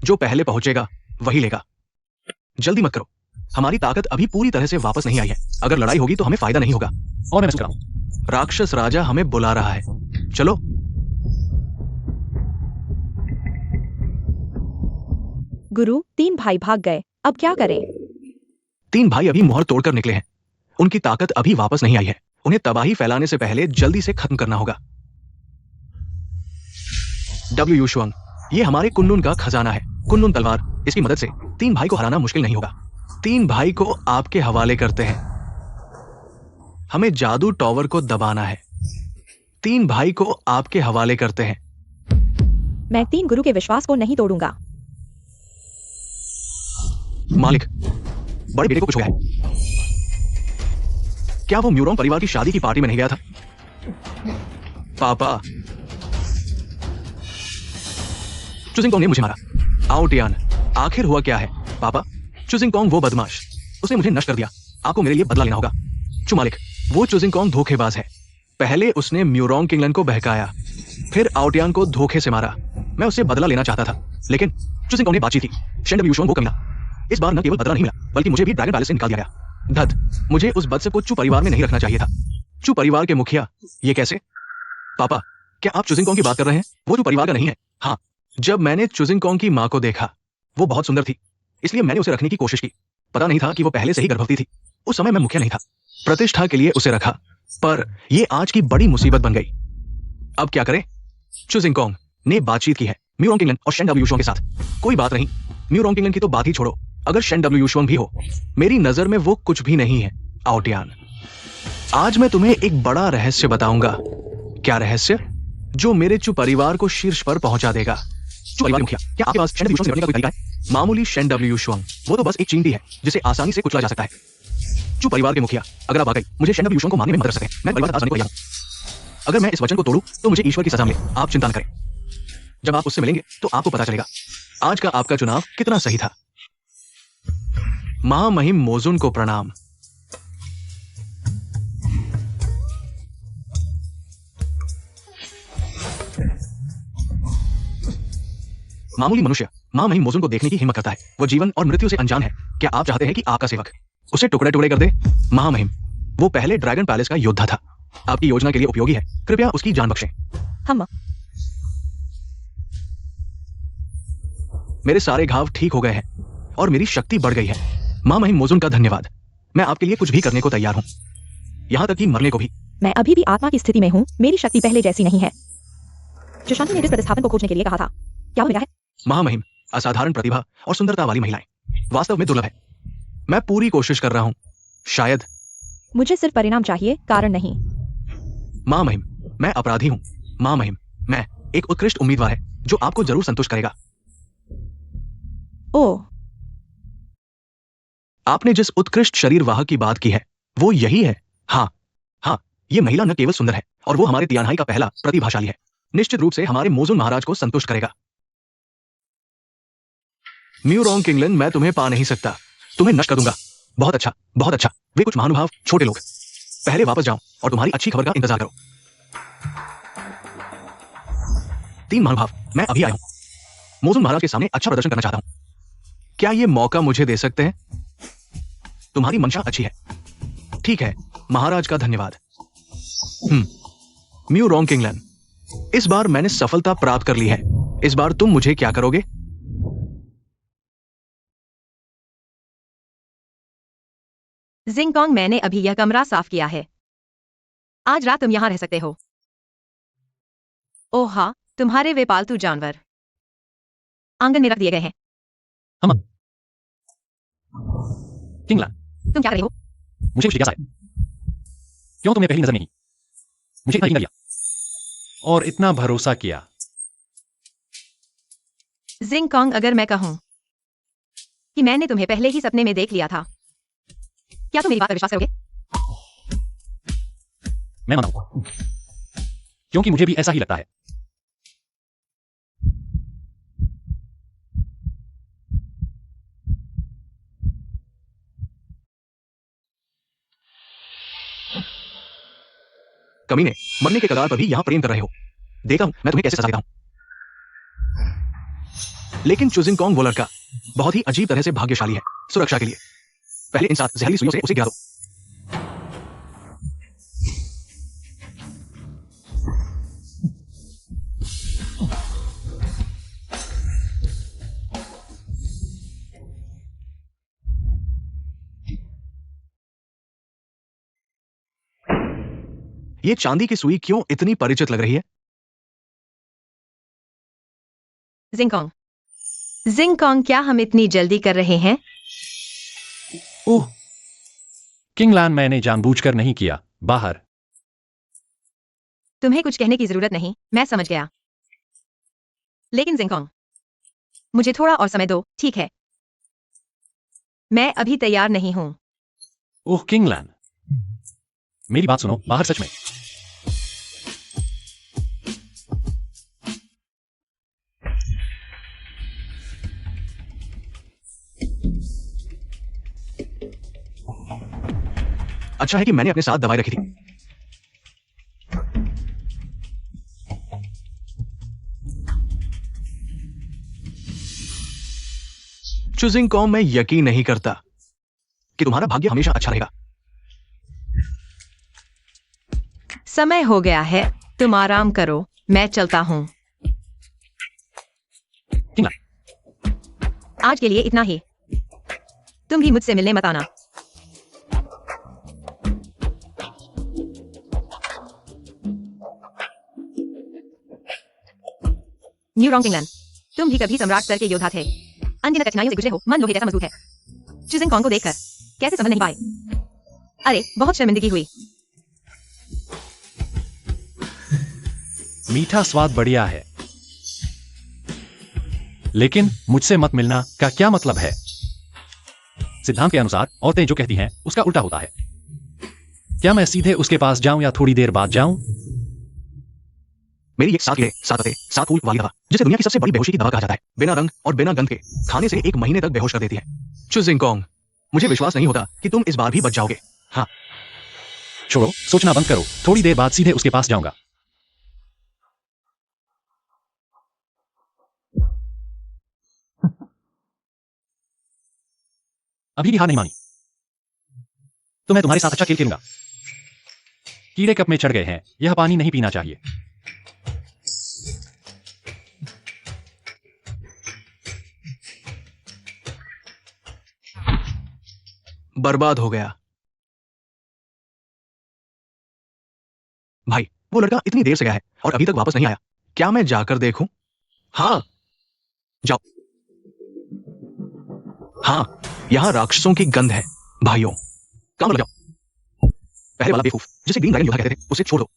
जो पहले पहुंचेगा वही लेगा। जल्दी मत करो, हमारी ताकत अभी पूरी तरह से वापस नहीं आई है। अगर लड़ाई होगी तो हमें फायदा नहीं होगा। और मैं महसूस कर रहा हूं। राक्षस राजा हमें बुला रहा है। चलो। गुरु, 3 भाई भाग गए। अब क्या करें? 3 भाई अभी मोहर तोड़कर निकले हैं। उनकी ताकत अभी वापस नहीं आई है। उन्हें तबाही फैलाने से पहले जल्दी से खत्म करना होगा। डब्ल्यू युशुआंग, ये हमारे कुन्नुन का खजाना है। कुन्नुन तलवार, इसकी मदद से 3 भाई को हराना मुश्किल नहीं होगा। 3 भाई को आपके हवाले करते हैं। हमें जादू टॉवर को दबाना है। 3 भाई को आपके हवाले करते हैं। मैं 3 गुरु के विश्वास को नहीं तोड़ूंगा। मालिक, बड़े बेटे को कुछ हो गया है। क्या वो म्यूरोंग परिवार की शादी की पार्टी में नहीं गया था? पापा, चुजिंगकोंग ने मुझे मारा। आओ टियान, आखिर हुआ क्या है? पापा, चुजिंगकोंग वो बदमाश, उसने मुझे नष्ट कर दिया। आपको मेरे लिए बदला लेना होगा। चु मालिक, वो चुजिंगकोंग धोखेबाज है। पहले उसने म्यूरोंग किंगलैंड को बहकाया, फिर आउटियान को धोखे से मारा। मैं उससे बदला लेना चाहता था, लेकिन चुजिंगकोंग ने बातचीत की। शेंडब युशुआंग वो कमीना। इस बार न केवल बदला नहीं मिला, बल्कि मुझे भी ड्रैगन पैलेस से निकाल दिया गया। धत, मुझे उस बदसब को चू परिवार में नहीं रखना चाहिए था। चू परिवार के मुखिया, ये कैसे? पापा, क्या आप चुजिंगकोंग की बात कर रहे हैं? वो चू परिवार का नहीं है। हाँ, जब मैंने चुजिंगकोंग की माँ को देखा, वो बहुत सुंदर थी, इसलिए मैंने उसे रखने की कोशिश की। पता नहीं था कि वो पहले से ही गर्भवती थी। उस समय मैं मुखिया नहीं था। प्रतिष्ठा के लिए उसे रखा, पर यह आज की बड़ी मुसीबत बन गई। अब क्या करें? चुजिंगकोंग ने बातचीत की है म्यूरोंग किंगलैंड और शेन डब्ल्यू युशुआंग के साथ। कोई बात नहीं, म्यूरोंग किंगलैंड की तो बात ही छोड़ो। अगर शेन डब्ल्यू युशुआंग भी हो, मेरी नजर में वो कुछ भी नहीं है। आउटियान, आज मैं तुम्हें एक बड़ा रहस्य बताऊंगा। क्या रहस्य? जो मेरे चू परिवार को शीर्ष पर पहुंचा देगा। चू परिवार के मुखिया, क्या आपके पास शेन डब्ल्यू युशुआंग से निपटने का कोई तरीका है? मामूली शेन डब्ल्यू युशुआंग, वो तो बस एक चींटी है जिसे आसानी से कुचला जा सकता है। चू परिवार के मुखिया, अगर आप वाकई मुझे शेन डब्ल्यू युशुआंग को मारने में मदद कर सकें, मैं परिवार का को तैयार हूं। अगर मैं इस वचन को तोड़ूं तो मुझे ईश्वर की सजा मिले। आप चिंता न करें। जब आप उससे मिलेंगे तो आपको पता चलेगा आज का आपका चुनाव कितना सही था। महामहिम मोजुन को प्रणाम। मामूली मनुष्य महामहिम मोजुन को देखने की हिम्मत करता है। वो जीवन और मृत्यु से अनजान है। क्या आप चाहते हैं कि आपका सेवक उसे टुकड़े टुकड़े कर दे? महामहिम, वो पहले ड्रैगन पैलेस का योद्धा था। आपकी योजना के लिए उपयोगी है। कृपया उसकी जान बख्शें। हम मेरे सारे घाव ठीक हो गए हैं और मेरी शक्ति बढ़ गई है। महामहिम मोजुन का धन्यवाद। मैं आपके लिए कुछ भी करने को तैयार हूं, यहां तक कि मरने को भी। मैं अभी भी आत्मा की स्थिति में हूँ। मेरी शक्ति पहले जैसी नहीं है। जो शांति ने इस प्रतिस्थापन को खोजने के लिए कहा था, क्या वो मिला है? महामहिम, असाधारण प्रतिभा और सुंदरता वाली महिलाएं वास्तव में दुर्लभ है। मैं पूरी कोशिश कर रहा हूं। शायद मुझे सिर्फ परिणाम चाहिए, कारण नहीं। महामहिम, मैं अपराधी हूं। महामहिम, मैं एक उत्कृष्ट उम्मीदवार है जो आपको जरूर संतुष्ट करेगा। ओह, आपने जिस उत्कृष्ट शरीर वाहक की बात की है वो यही है। हाँ हाँ, ये महिला न केवल सुंदर है और वो हमारे तियानहाई का पहला प्रतिभाशाली है। निश्चित रूप से हमारे मोजुन महाराज को संतुष्ट करेगा। म्यूरोंग किंगलैंड, मैं तुम्हें पा नहीं सकता। तुम्हें नष्ट कर दूंगा। बहुत अच्छा, बहुत अच्छा। वे कुछ महानुभाव छोटे लोग। पहले वापस जाओ और तुम्हारी अच्छी खबर का इंतजार करो। 3 महानुभाव, मैं अभी आया हूं। मोजुन महाराज के सामने अच्छा प्रदर्शन करना चाहता हूं। क्या ये मौका मुझे दे सकते हैं? तुम्हारी मंशा अच्छी है। ठीक है, महाराज का धन्यवाद। म्यू रोंग किंगलन, इस बार मैंने सफलता प्राप्त कर ली है। इस बार तुम मुझे क्या करोगे? जिंगकोंग, मैंने अभी यह कमरा साफ किया है। आज रात तुम यहां रह सकते हो। ओह हाँ, तुम्हारे वे पालतू जानवर आंगन में रख दिए गए हैं। किंगलान, तुम क्या कर रहे हो? मुझे कुछ जिज्ञासा है। क्यों तुमने पहली नजर नहीं? मुझे इतना यकीन किया और इतना भरोसा किया। जिंगकोंग, अगर मैं कहूं कि मैंने तुम्हें पहले ही सपने में देख लिया था, क्या तुम मेरी बात पर विश्वास करोगे? मैं माना हूं, क्योंकि मुझे भी ऐसा ही लगता है। कमीने, मरने के कगार पर भी यहां प्रेम कर रहे हो। देखा हूं मैं तुम्हें कैसे सजा देता हूं। लेकिन चुजिंग कॉन्ग वो लड़का बहुत ही अजीब तरह से भाग्यशाली है। सुरक्षा के लिए पहले इन 7 जहरीली सुइयों से उसे गिरा दो। ये चांदी की सुई क्यों इतनी परिचित लग रही है? जिंगकोंग, जिंगकोंग, क्या हम इतनी जल्दी कर रहे हैं? ओह किंगलान, मैंने जानबूझकर नहीं किया। बाहर। तुम्हें कुछ कहने की जरूरत नहीं, मैं समझ गया। लेकिन जिंगकोंग, मुझे थोड़ा और समय दो, ठीक है? मैं अभी तैयार नहीं हूं। ओह किंगलान, मेरी बात सुनो। बाहर सच में। अच्छा है कि मैंने अपने साथ दवाई रखी थी। चुजिंग कॉम, मैं यकीन नहीं करता कि तुम्हारा भाग्य हमेशा अच्छा रहेगा। समय हो गया है, तुम आराम करो, मैं चलता हूं। किंगलान, आज के लिए इतना ही। तुम भी मुझसे मिलने मत आना। न्यू रोंग किंगलन, तुम भी कभी सम्राट स्तर के योद्धा थे। अनगिनत कठिनाइयों से गुजरे हो, मन लोहे जैसा मजबूत है। चुजिंग कॉन्ग को देखकर कैसे समझ नहीं पाए? अरे, बहुत शर्मिंदगी हुई। मीठा स्वाद बढ़िया है, लेकिन मुझसे मत मिलना का क्या मतलब है? सिद्धांत के अनुसार औरतें जो कहती हैं उसका उल्टा होता है। क्या मैं सीधे उसके पास जाऊं या थोड़ी देर बाद जाऊं? मेरी ये 7 कीड़े, 7 अते, 7 फूल वाली दवा, जिसे दुनिया की सबसे बड़ी बेहोशी की दवा कहा जाता है, बिना रंग और बिना गंध के खाने से 1 महीने तक बेहोश कर देती है। चुजिंग कॉन्ग, मुझे विश्वास नहीं होता कि तुम इस बार भी बच जाओगे। हाँ, छोड़ो, सोचना बंद करो। थोड़ी देर बाद सीधे उसके पास जाऊंगा। अभी भी हार नहीं मानी तो मैं तुम्हारे साथ अच्छा खेल खेलूंगा। कीड़े कप में चढ़ गए हैं, यह पानी नहीं पीना चाहिए। बर्बाद हो गया। भाई, वो लड़का इतनी देर से गया है और अभी तक वापस नहीं आया। क्या मैं जाकर देखूं? हाँ, जाओ। हाँ, यहां राक्षसों की गंध है। भाइयों, काम लग जाओ। पहले वाला बेवकूफ जिसे ग्रीन ड्रैगन योद्धा कहते थे, उसे छोड़ दो।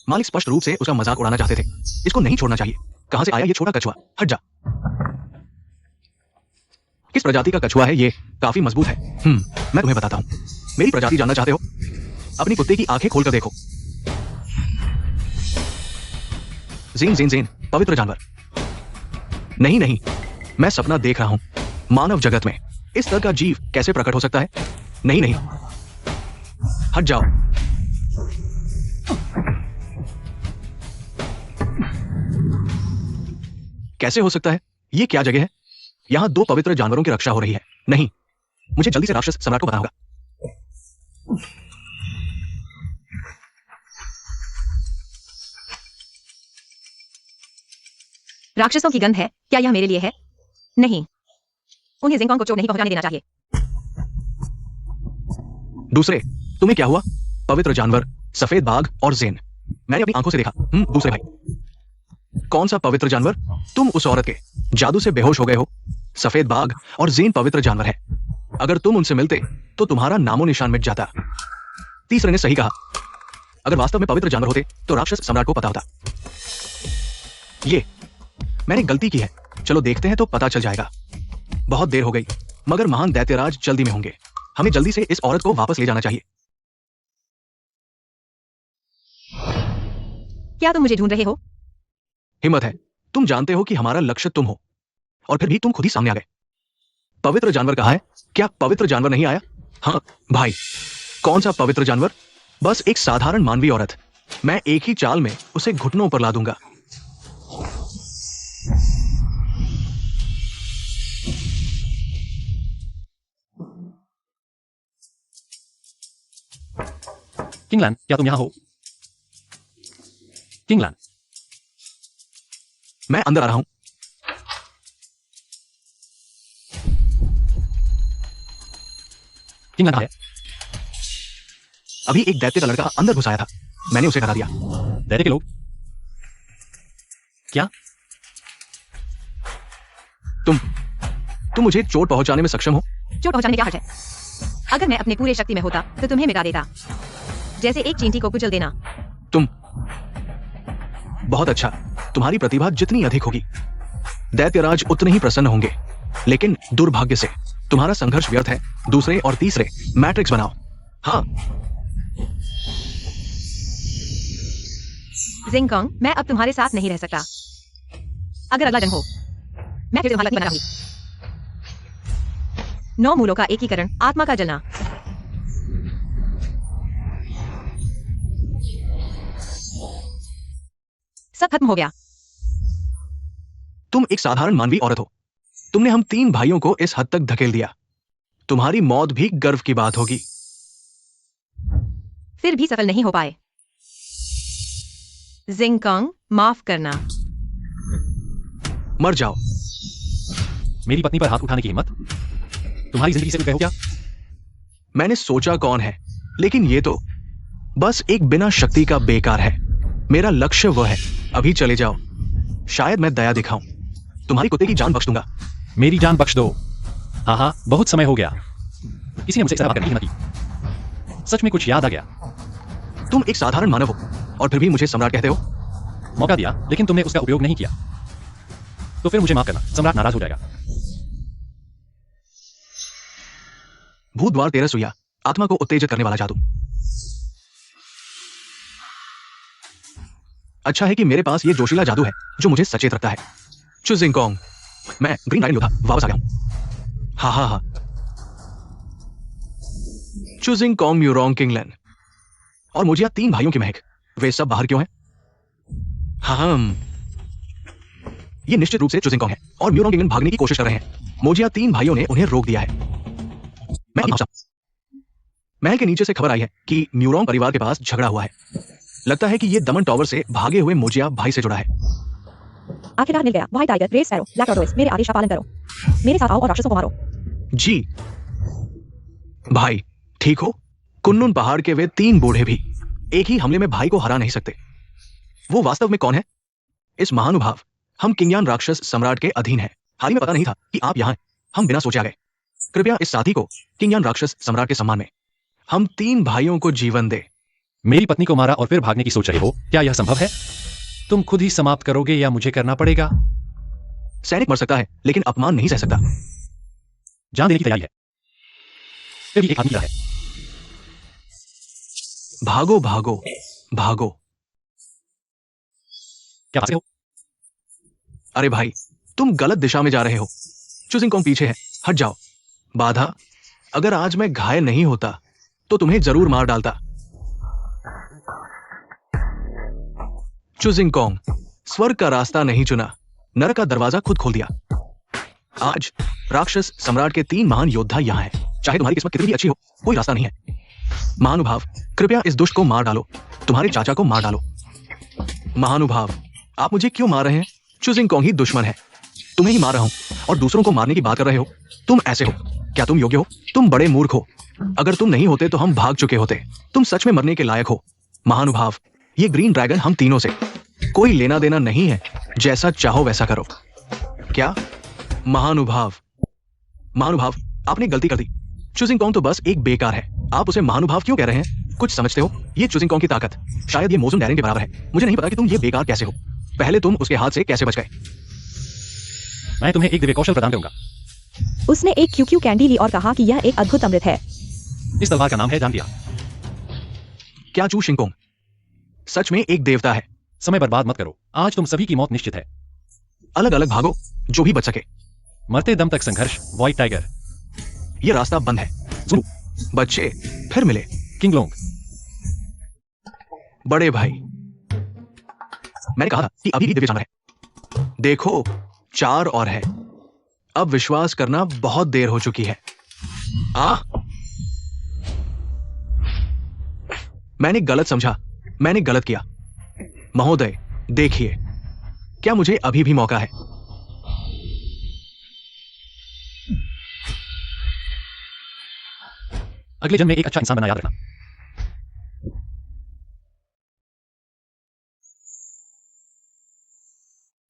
मालिक स्पष्ट रूप से उसका मजाक उड़ाना चाहते थे। इसको नहीं छोड़ना चाहिए। कहां से आया ये छोटा कछुआ? हट जा। किस प्रजाति का कछुआ है ये? काफी मजबूत है। मैं तुम्हें बताता हूं। मेरी प्रजाति जानना चाहते हो? अपनी कुत्ते की आंखें खोलकर देखो। जीन जीन जीन, पवित्र जानवर। नहीं नहीं, मैं सपना देख रहा हूं। मानव जगत में इस तरह का जीव कैसे प्रकट हो सकता है? नहीं नहीं, हट जाओ। कैसे हो सकता है? ये क्या जगह है? यहां 2 पवित्र जानवरों की रक्षा हो रही है। नहीं, मुझे जल्दी से राक्षस सम्राट को बताना होगा। राक्षसों की गंध है, क्या यह मेरे लिए है? नहीं, उन्हें जिंगकोंग को चोट नहीं पहुंचाने देना चाहिए। दूसरे, तुम्हें क्या हुआ? पवित्र जानवर, सफेद बाघ और जेन, मैंने अपनी आंखों से देखा। दूसरे भाई, कौन सा पवित्र जानवर? तुम उस औरत के जादू से बेहोश हो गए हो। सफेद बाघ और जेन पवित्र जानवर है। अगर तुम उनसे मिलते तो तुम्हारा नामो निशान मिट जाता। तीसरे ने सही कहा, अगर वास्तव में पवित्र जानवर होते तो राक्षस सम्राट को पता होता। ये मैंने गलती की है, चलो देखते हैं तो पता चल जाएगा। बहुत देर हो गई, मगर महान दैत्यराज जल्दी में होंगे। हमें जल्दी से इस औरत को वापस ले जाना चाहिए। क्या तुम मुझे ढूंढ रहे हो? हिम्मत है, तुम जानते हो कि हमारा लक्ष्य तुम हो, और फिर भी तुम खुद ही सामने आ गए। पवित्र जानवर कहाँ है? क्या पवित्र जानवर नहीं आया? हाँ भाई, कौन सा पवित्र जानवर? बस एक साधारण मानवीय औरत। मैं एक ही चाल में उसे घुटनों पर ला दूंगा। किंगलैंड, क्या तुम यहाँ हो? किंगलैंड, मैं अंदर आ रहा हूं। किंगलैंड है। अभी एक दैत्य का लड़का अंदर घुस आया था, मैंने उसे हटा दिया। दैत्य के लोग? क्या? तुम मुझे चोट पहुंचाने में सक्षम हो? चोट पहुंचाने में क्या हर्ज है? अगर मैं अपने पूरे शक्ति में होता तो तुम्हें मिटा देता, जैसे एक चींटी को कुचल देना। तुम बहुत अच्छा, तुम्हारी प्रतिभा जितनी अधिक होगी, दैत्यराज उतने ही प्रसन्न होंगे। लेकिन दुर्भाग्य से तुम्हारा संघर्ष व्यर्थ है। दूसरे और तीसरे, मैट्रिक्स बनाओ। हाँ, जिंगकोंग, मैं अब तुम्हारे साथ नहीं रह सकता। अगर अगला जंग हो, मैं फिर तुम्हारा बना रहूंगी। 9 मूलों का एकीकरण, आत्मा का जलना। सब खत्म हो गया। तुम एक साधारण मानवीय औरत हो। तुमने हम 3 भाइयों को इस हद तक धकेल दिया। तुम्हारी मौत भी गर्व की बात होगी। फिर भी सफल नहीं हो पाए। जिंगकोंग, माफ करना। मर जाओ। मेरी पत्नी पर हाथ उठाने की हिम्मत? तुम्हारी जिंदगी से उठ गए हो क्या? मैंने सोचा कौन है, लेकिन ये तो बस एक बिना शक्ति का बेकार है। मेरा लक्ष्य वह है। अभी चले जाओ, शायद मैं दया दिखाऊं। तुम्हारी कुत्ते की जान बख्श दूंगा। मेरी जान बख्श दो। हाँ, बहुत समय हो गया। किसी ने मुझसे इस तरह बात करने की हिम्मत की। सच में कुछ याद आ गया। तुम एक साधारण मानव हो और फिर भी मुझे सम्राट कहते हो। मौका दिया, लेकिन तुमने उसका उपयोग नहीं किया। तो फिर मुझे माफ करना, सम्राट नाराज हो जाएगा। भूत द्वार 13 सुइया, आत्मा को उत्तेजित करने वाला जादू। अच्छा है कि मेरे पास ये जोशीला जादू है जो मुझे सचेत रखता है। चू जिंगकोंग, मैं ग्रीन राइन लूथा वापस आ गया हूं। हा। चू जिंगकोंग, म्यूरोंग, किंगलैंड और मुझे 3 भाइयों की महक, वे सब बाहर क्यों हैं? हाँ, ये निश्चित रूप से चू जिंगकोंग है और म्यूरोंग किंगलैंड भागने की कोशिश कर रहे हैं। मोजिया 3 भाइयों ने उन्हें रोक दिया है। मैं अभी पहुंचा। महल के नीचे से खबर आई है कि म्यूरोंग परिवार के पास झगड़ा हुआ है। लगता है कि ये दमन टॉवर से भागे हुए मोजिया भाई से जुड़ा है। आखिरकार मिल गया। White tiger, red sparrow, black tortoise, मेरे आदेश का पालन करो। मेरे साथ आओ और राक्षसों को मारो। जी भाई, ठीक हो? कुन्नुन पहाड़ के वे 3 बूढ़े भी एक ही हमले में भाई को हरा नहीं सकते। वो वास्तव में कौन है? इस महानुभाव, हम किंगयान राक्षस सम्राट के अधीन हैं। हाल ही में पता नहीं था कि आप यहाँ हैं। हम बिना सोचे आ गए। कृपया इस साथी को किंगयान राक्षस सम्राट के सम्मान में हम 3 भाइयों को जीवन दे। मेरी पत्नी को मारा और फिर भागने की सोच रहे हो, क्या यह संभव है? तुम खुद ही समाप्त करोगे या मुझे करना पड़ेगा? सैनिक मर सकता है, लेकिन अपमान नहीं सह सकता। जान देने की तैयारी है। फिर भी एक आदमी है। भागो भागो भागो। क्या पास हो? अरे भाई, तुम गलत दिशा में जा रहे हो। चू जिंगकोंग पीछे है, हट जाओ। बाधा, अगर आज मैं घायल नहीं होता तो तुम्हें जरूर मार डालता। चू जिंगकोंग, स्वर्ग का रास्ता नहीं चुना, नरक का दरवाजा खुद खोल दिया। आज राक्षस सम्राट के 3 महान योद्धा यहाँ हैं। चाहे तुम्हारी किस्मत कितनी भी अच्छी हो, कोई रास्ता नहीं है। महानुभाव, कृपया इस दुष्ट को मार डालो। तुम्हारे चाचा को मार डालो। महानुभाव, आप मुझे क्यों मार रहे हैं? चूजिंग कॉन्ग ही दुश्मन है। तुम्हें ही मार रहा हूं और दूसरों को मारने की बात कर रहे हो। तुम ऐसे हो? क्या तुम योग्य हो? तुम बड़े मूर्ख हो। अगर तुम नहीं होते तो हम भाग चुके होते। तुम सच में मरने के लायक हो। महानुभाव, ये ग्रीन ड्रैगन हम तीनों से कोई लेना देना नहीं है। जैसा चाहो वैसा करो। क्या? महानुभाव, महानुभाव, आपने गलती कर दी। चूजिंग कॉन्ग तो बस एक बेकार है। आप उसे महानुभाव क्यों कह रहे हैं? कुछ समझते हो? ये चूजिंग कॉन्ग की ताकत शायद ये मोज़ुन डैरेन के बराबर है। मुझे नहीं पता कि तुम ये बेकार कैसे हो। पहले तुम उसके हाथ से कैसे बच गए? मैं तुम्हें एक दिव्य कौशल प्रदान करूंगा। उसने एक क्यूक्यू कैंडी ली और कहा कि यह एक अद्भुत अमृत है। इस तलवार का नाम है जानतिया। क्या चू शिंगकोंग सच में एक देवता है? समय बर्बाद मत करो, आज तुम सभी की मौत निश्चित है। अलग अलग भागो, जो भी बच सके। मरते दम तक संघर्ष, व्हाइट टाइगर। ये रास्ता बंद है। सुनो, बच्चे फिर मिले। किंग लोंग। बड़े भाई, मैंने कहा था कि अभी भी दिव्य जानवर है। देखो, 4 और है। अब विश्वास करना बहुत देर हो चुकी है। मैंने गलत समझा, मैंने गलत किया। महोदय, देखिए, क्या मुझे अभी भी मौका है? अगले जन्म में एक अच्छा इंसान बनना याद रखना।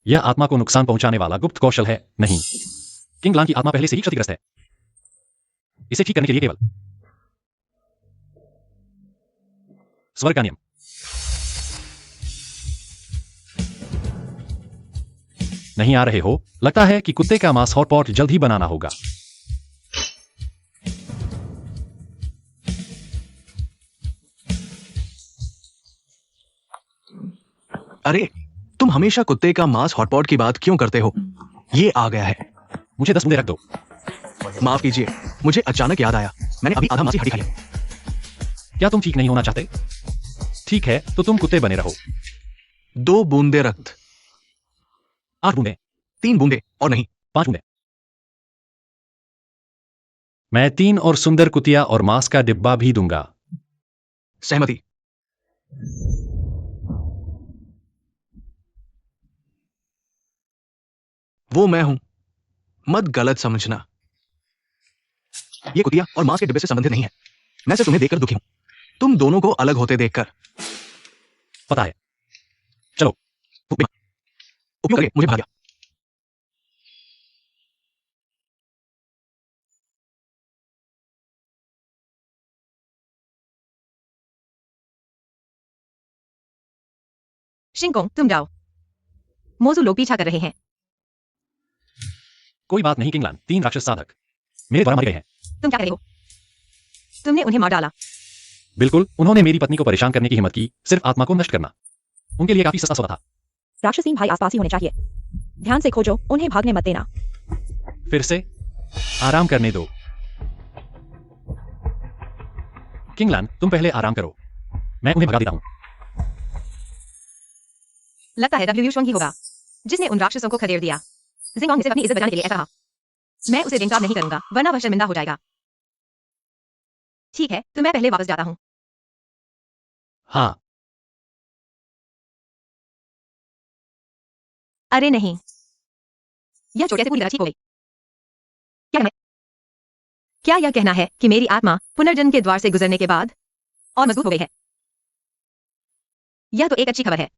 यह आत्मा को नुकसान पहुंचाने वाला गुप्त कौशल है नहीं। किंग लान की आत्मा पहले से ही क्षतिग्रस्त है। इसे ठीक करने के लिए केवल स्वर्ग का नियम। नहीं आ रहे हो? लगता है कि कुत्ते का मांस हॉटपॉट जल्द ही बनाना होगा। अरे, तुम हमेशा कुत्ते का मांस हॉटपॉट की बात क्यों करते हो? ये आ गया है। मुझे 10 बूंदे रख दो। माफ कीजिए, मुझे अचानक याद आया, मैंने अभी आधा मांस की हड्डी खाई है। क्या तुम ठीक नहीं होना चाहते? ठीक है, तो तुम कुत्ते बने रहो। 2 बूंदे रक्त। 8 बूंदे। 3 बूंदे और नहीं 5 बूंदे। मैं 3 और सुंदर कुतिया और मांस का डिब्बा भी दूंगा। सहमति। वो मैं हूं, मत गलत समझना। ये कुतिया और मांस के डिब्बे से संबंधित नहीं है। मैं सिर्फ तुम्हें देखकर दुखी हूं, तुम दोनों को अलग होते देखकर। पता है। चलो। उपयोग करके मुझे भगा दिया। शिंगकोंग, तुम जाओ। मोजू लोग पीछा कर रहे हैं। कोई बात नहीं किंगलान, 3 राक्षस साधक मेरे द्वारा मारे गए हैं। तुम क्या कर रहे हो? तुमने उन्हें मार डाला। बिल्कुल, उन्होंने मेरी पत्नी को परेशान करने की हिम्मत की, सिर्फ आत्मा को नष्ट करना। उनके लिए काफी सस्ता सौदा था। राक्षसीन भाई आसपास ही होने चाहिए। ध्यान से खोजो, उन्हें भागने मत देना। फिर से आराम करने दो। किंगलान, तुम पहले आराम करो, मैं उन्हें भगा देता हूं। लगता है डब्ल्यू शुआंग ही होगा जिसने उन राक्षसों को खदेड़ दिया। जिंगोंग ने सिर्फ अपनी इज्जत बचाने के लिए ऐसा कहा। मैं उसे रिंगचाप नहीं करूंगा, वरना वह शर्मिंदा हो जाएगा। ठीक है, तो मैं पहले वापस जाता हूं। हाँ। अरे नहीं, यह चोट से पूरी तरह ठीक हो गई। क्या यह कहना है कि मेरी आत्मा पुनर्जन्म के द्वार से गुजरने के बाद और मजबूत हो गई है? यह तो एक अच्छी खबर है।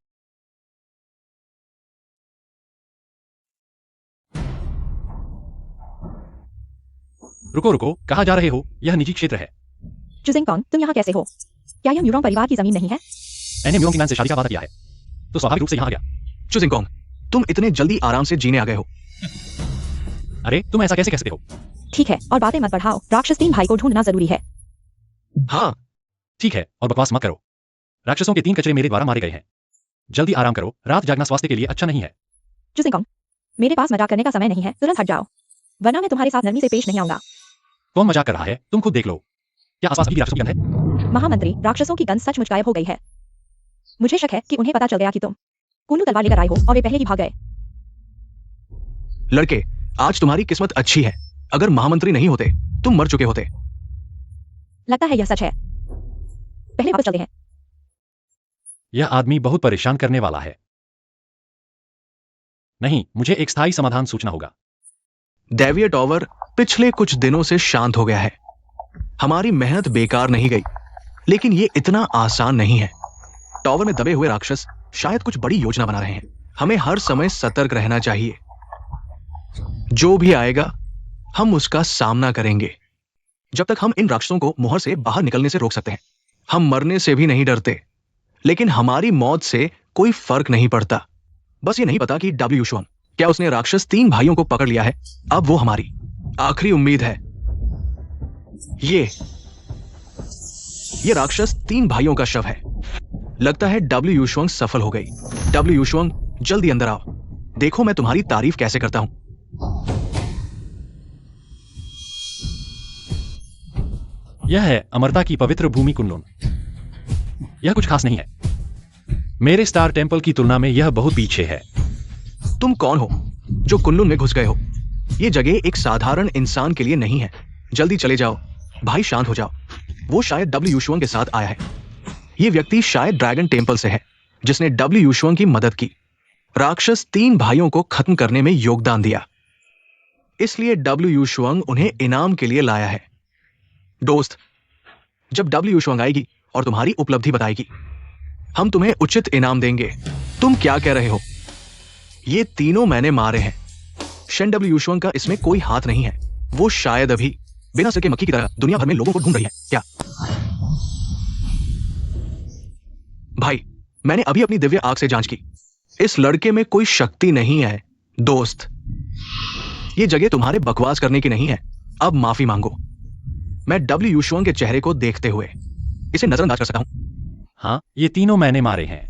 रुको रुको, कहाँ जा रहे हो? यह निजी क्षेत्र है। चुजिंगकोंग, तुम यहाँ कैसे हो? क्या यह म्यूरोंग परिवार की जमीन नहीं है? मैंने म्यूरोंग की मैन से शादी का वादा किया है, तो स्वाभाविक रूप से यहाँ आ गया। चुजिंगकोंग, तुम इतने जल्दी आराम से जीने आ गए हो। अरे, तुम ऐसा कैसे कह सकते हो? ठीक है, और बातें मत बढ़ाओ। राक्षस 3 भाई को ढूंढना जरूरी है। हाँ, ठीक है, और बकवास मत करो। राक्षसों के 3 कचरे मेरे द्वारा मारे गए हैं। जल्दी आराम करो, रात जागना स्वास्थ्य के लिए अच्छा नहीं है। चुजिंगकोंग, मेरे पास मजाक करने का समय नहीं है, तुरंत हट जाओ, वरना मैं तुम्हारे साथ नरमी से पेश नहीं आऊंगा। कौन मजाक कर रहा है? तुम खुद देख लो। क्या आसपास अभी भी राक्षसों की गंध है? महामंत्री, राक्षसों की गंध सचमुच गायब हो गई है। मुझे शक है कि उन्हें पता चल गया कि तुम कुल्लू तलवार लेकर आए हो और वे पहले ही भाग गए। लड़के, आज तुम्हारी किस्मत अच्छी है। अगर महामंत्री नहीं होते, तुम मर चुके होते। लगता है यह सच है। पहले वापस चलते हैं। यह आदमी बहुत परेशान करने वाला है। नहीं, मुझे एक स्थायी समाधान सोचना होगा। दैवीय टॉवर पिछले कुछ दिनों से शांत हो गया है। हमारी मेहनत बेकार नहीं गई, लेकिन ये इतना आसान नहीं है। टॉवर में दबे हुए राक्षस शायद कुछ बड़ी योजना बना रहे हैं। हमें हर समय सतर्क रहना चाहिए। जो भी आएगा हम उसका सामना करेंगे। जब तक हम इन राक्षसों को मोहर से बाहर निकलने से रोक सकते हैं। हम मरने से भी नहीं डरते, लेकिन हमारी मौत से कोई फर्क नहीं पड़ता। बस ये नहीं पता कि डब्ल्यू युशुआंग, क्या उसने राक्षस 3 भाइयों को पकड़ लिया है? अब वो हमारी आखिरी उम्मीद है। ये राक्षस 3 भाइयों का शव है। लगता है डब्ल्यू युशुआंग सफल हो गई। डब्ल्यू युशुआंग, जल्दी अंदर आओ। देखो मैं तुम्हारी तारीफ कैसे करता हूं। यह है अमरता की पवित्र भूमि कुनलुन। यह कुछ खास नहीं है। मेरे स्टार टेंपल की तुलना में यह बहुत पीछे है। तुम कौन हो जो कुनलुन में घुस गए हो? ये जगह एक साधारण इंसान के लिए नहीं है। जल्दी चले जाओ। भाई शांत हो जाओ। वो शायद डब्ल्यू युशुआंग के साथ आया है। ये व्यक्ति शायद ड्रैगन टेंपल से है, जिसने डब्ल्यू युशुआंग की मदद की। राक्षस 3 भाइयों को खत्म करने में योगदान दिया, इसलिए डब्ल्यू युशुआंग उन्हें इनाम के लिए लाया है। दोस्त, जब डब्ल्यू युशुआंग आएगी और तुम्हारी उपलब्धि बताएगी, हम तुम्हें उचित इनाम देंगे। तुम क्या कह रहे हो? ये तीनों मैंने मारे हैं। शन डब्ल्यू युशुआंग का इसमें कोई हाथ नहीं है। वो शायद अभी बिना सिर के मक्खी की तरह दुनिया भर में लोगों को ढूंढ रही है। क्या भाई, मैंने अभी अपनी दिव्य आंख से जांच की। इस लड़के में कोई शक्ति नहीं है। दोस्त, ये जगह तुम्हारे बकवास करने की नहीं है। अब माफी मांगो। मैं डब्ल्यू युशुआंग के चेहरे को देखते हुए इसे नजरअंदाज कर सकता हूं। हाँ, ये तीनों मैंने मारे हैं।